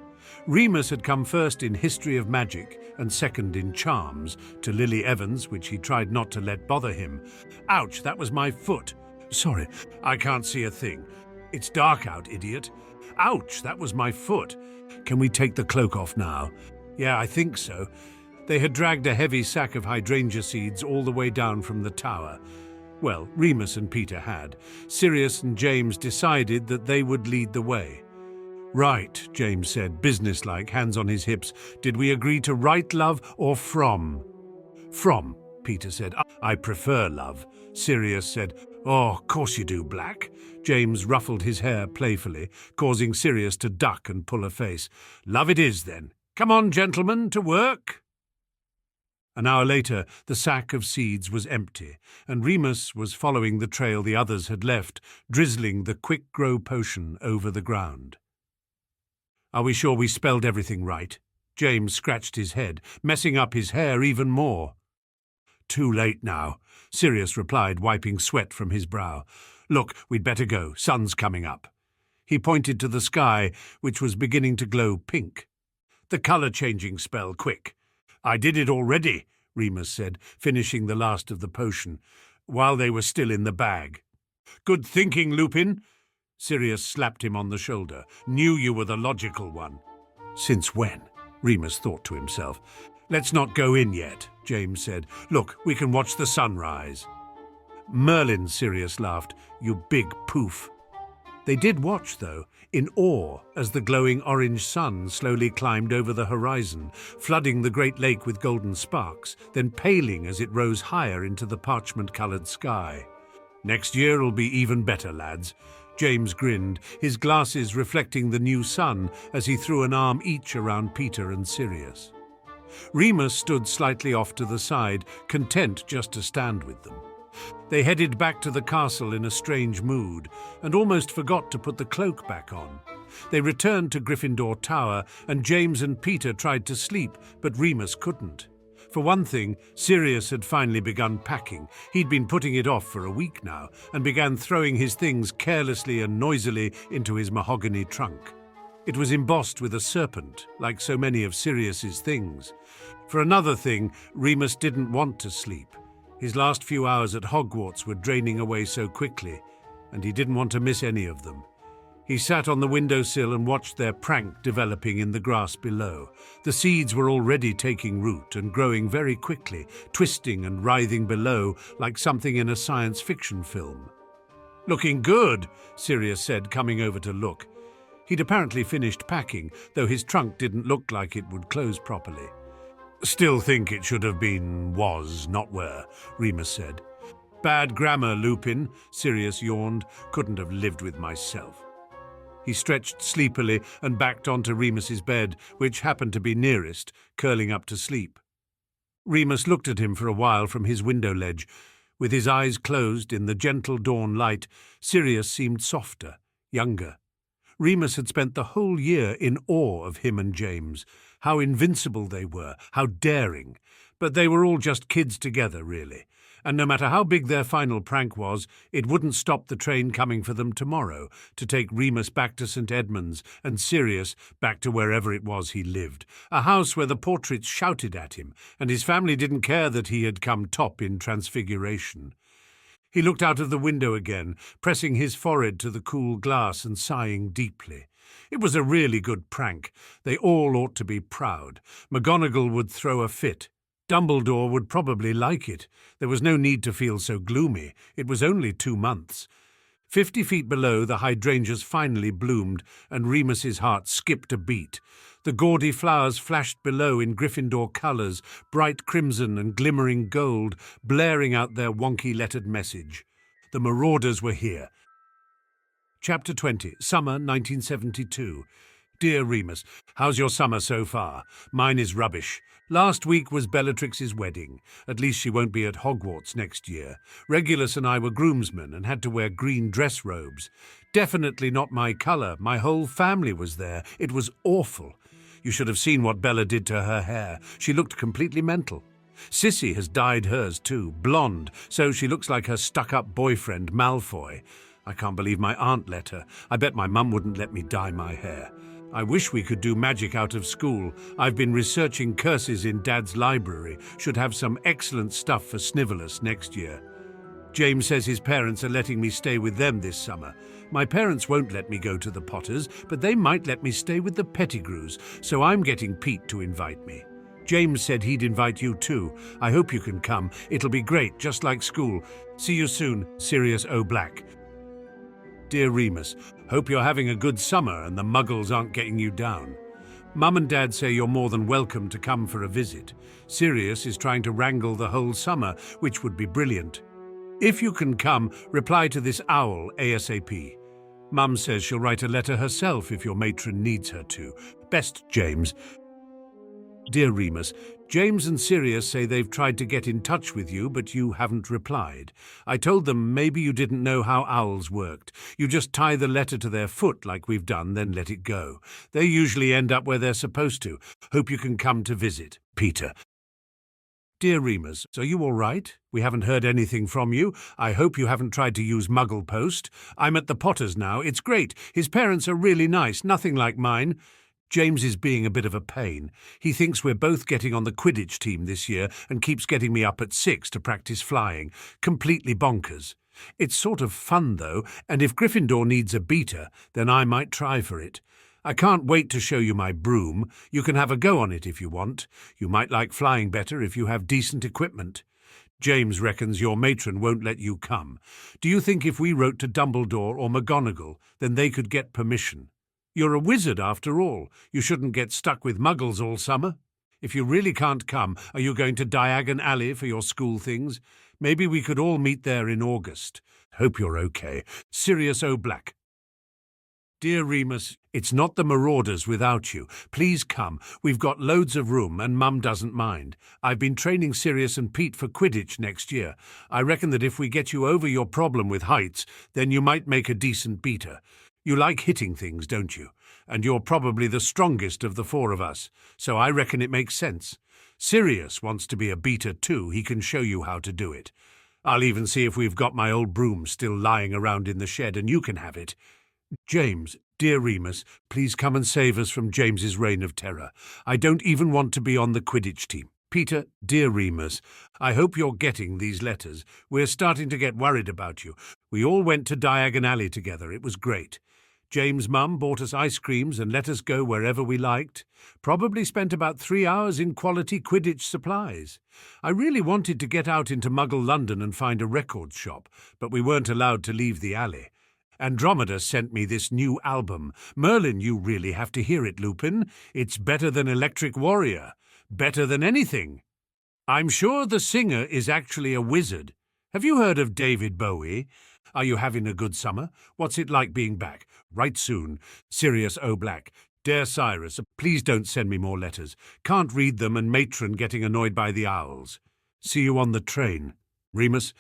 Remus had come first in History of Magic and second in Charms to Lily Evans, which he tried not to let bother him. "Ouch, that was my foot." "Sorry, I can't see a thing." "It's dark out, idiot." "Ouch, that was my foot." "Can we take the cloak off now?" "Yeah, I think so." They had dragged a heavy sack of hydrangea seeds all the way down from the tower. Well, Remus and Peter had. Sirius and James decided that they would lead the way. "Right," James said, businesslike, hands on his hips. "Did we agree to write love or from?" "From," Peter said. "I prefer love." Sirius said, "Oh, course you do, Black." James ruffled his hair playfully, causing Sirius to duck and pull a face. "Love it is, then. Come on, gentlemen, to work." An hour later, the sack of seeds was empty, and Remus was following the trail the others had left, drizzling the quick-grow potion over the ground. "Are we sure we spelled everything right?" James scratched his head, messing up his hair even more. "Too late now," Sirius replied, wiping sweat from his brow. "Look, we'd better go. Sun's coming up." He pointed to the sky, which was beginning to glow pink. "The colour-changing spell, quick." "I did it already," Remus said, finishing the last of the potion, while they were still in the bag. "Good thinking, Lupin." Sirius slapped him on the shoulder. "Knew you were the logical one." "Since when?" Remus thought to himself. "Let's not go in yet," James said. "Look, we can watch the sunrise." "Merlin," Sirius laughed. "You big poof." They did watch, though, in awe as the glowing orange sun slowly climbed over the horizon, flooding the great lake with golden sparks, then paling as it rose higher into the parchment-coloured sky. "Next year'll be even better, lads." James grinned, his glasses reflecting the new sun as he threw an arm each around Peter and Sirius. Remus stood slightly off to the side, content just to stand with them. They headed back to the castle in a strange mood, and almost forgot to put the cloak back on. They returned to Gryffindor Tower, and James and Peter tried to sleep, but Remus couldn't. For one thing, Sirius had finally begun packing. He'd been putting it off for a week now, and began throwing his things carelessly and noisily into his mahogany trunk. It was embossed with a serpent, like so many of Sirius's things. For another thing, Remus didn't want to sleep. His last few hours at Hogwarts were draining away so quickly, and he didn't want to miss any of them. He sat on the windowsill and watched their prank developing in the grass below. The seeds were already taking root and growing very quickly, twisting and writhing below like something in a science fiction film. "Looking good," Sirius said, coming over to look. He'd apparently finished packing, though his trunk didn't look like it would close properly. "Still think it should have been was, not were," Remus said. "Bad grammar, Lupin," Sirius yawned. "Couldn't have lived with myself." He stretched sleepily and backed onto Remus's bed, which happened to be nearest, curling up to sleep. Remus looked at him for a while from his window ledge. With his eyes closed in the gentle dawn light, Sirius seemed softer, younger. Remus had spent the whole year in awe of him and James. How invincible they were, how daring. But they were all just kids together, really. And no matter how big their final prank was, it wouldn't stop the train coming for them tomorrow to take Remus back to St. Edmund's and Sirius back to wherever it was he lived, a house where the portraits shouted at him, and his family didn't care that he had come top in Transfiguration. He looked out of the window again, pressing his forehead to the cool glass and sighing deeply. It was a really good prank. They all ought to be proud. McGonagall would throw a fit. Dumbledore would probably like it. There was no need to feel so gloomy. It was only 2 months. 50 feet below, the hydrangeas finally bloomed, and Remus's heart skipped a beat. The gaudy flowers flashed below in Gryffindor colours, bright crimson and glimmering gold, blaring out their wonky-lettered message. The Marauders were here. Chapter 20, Summer 1972. Dear Remus, how's your summer so far? Mine is rubbish. Last week was Bellatrix's wedding. At least she won't be at Hogwarts next year. Regulus and I were groomsmen and had to wear green dress robes. Definitely not my colour. My whole family was there. It was awful. You should have seen what Bella did to her hair. She looked completely mental. Sissy has dyed hers too, blonde, so she looks like her stuck-up boyfriend Malfoy. I can't believe my aunt let her. I bet my mum wouldn't let me dye my hair. I wish we could do magic out of school. I've been researching curses in Dad's library. Should have some excellent stuff for Snivelus next year. James says his parents are letting me stay with them this summer. My parents won't let me go to the Potters, but they might let me stay with the Pettigrews, so I'm getting Pete to invite me. James said he'd invite you too. I hope you can come. It'll be great, just like school. See you soon, Sirius Black. Dear Remus, hope you're having a good summer and the muggles aren't getting you down. Mum and Dad say you're more than welcome to come for a visit. Sirius is trying to wrangle the whole summer, which would be brilliant. If you can come, reply to this owl ASAP. Mum says she'll write a letter herself if your matron needs her to. Best, James. Dear Remus, James and Sirius say they've tried to get in touch with you, but you haven't replied. I told them maybe you didn't know how owls worked. You just tie the letter to their foot like we've done, then let it go. They usually end up where they're supposed to. Hope you can come to visit. Peter. Dear Remus, are you all right? We haven't heard anything from you. I hope you haven't tried to use Muggle Post. I'm at the Potters now. It's great. His parents are really nice, nothing like mine. James is being a bit of a pain. He thinks we're both getting on the Quidditch team this year and keeps getting me up at 6 to practice flying. Completely bonkers. It's sort of fun, though, and if Gryffindor needs a beater, then I might try for it. I can't wait to show you my broom. You can have a go on it if you want. You might like flying better if you have decent equipment. James reckons your matron won't let you come. Do you think if we wrote to Dumbledore or McGonagall, then they could get permission? You're a wizard, after all. You shouldn't get stuck with muggles all summer. If you really can't come, are you going to Diagon Alley for your school things? Maybe we could all meet there in August. Hope you're okay. Sirius Black. Dear Remus, it's not the Marauders without you. Please come. We've got loads of room and Mum doesn't mind. I've been training Sirius and Pete for Quidditch next year. I reckon that if we get you over your problem with heights, then you might make a decent beater. You like hitting things, don't you? And you're probably the strongest of the 4 of us, so I reckon it makes sense. Sirius wants to be a beater too. He can show you how to do it. I'll even see if we've got my old broom still lying around in the shed and you can have it. James, dear Remus, please come and save us from James's reign of terror. I don't even want to be on the Quidditch team. Peter, dear Remus, I hope you're getting these letters. We're starting to get worried about you. We all went to Diagon Alley together. It was great. James' mum bought us ice creams and let us go wherever we liked. Probably spent about 3 hours in quality Quidditch supplies. I really wanted to get out into Muggle London and find a record shop, but we weren't allowed to leave the alley. Andromeda sent me this new album. Merlin, you really have to hear it, Lupin. It's better than Electric Warrior. Better than anything. I'm sure the singer is actually a wizard. Have you heard of David Bowie? Are you having a good summer? What's it like being back? Write soon. Sirius Black. Dear Cyrus, please don't send me more letters. Can't read them and matron getting annoyed by the owls. See you on the train. Remus.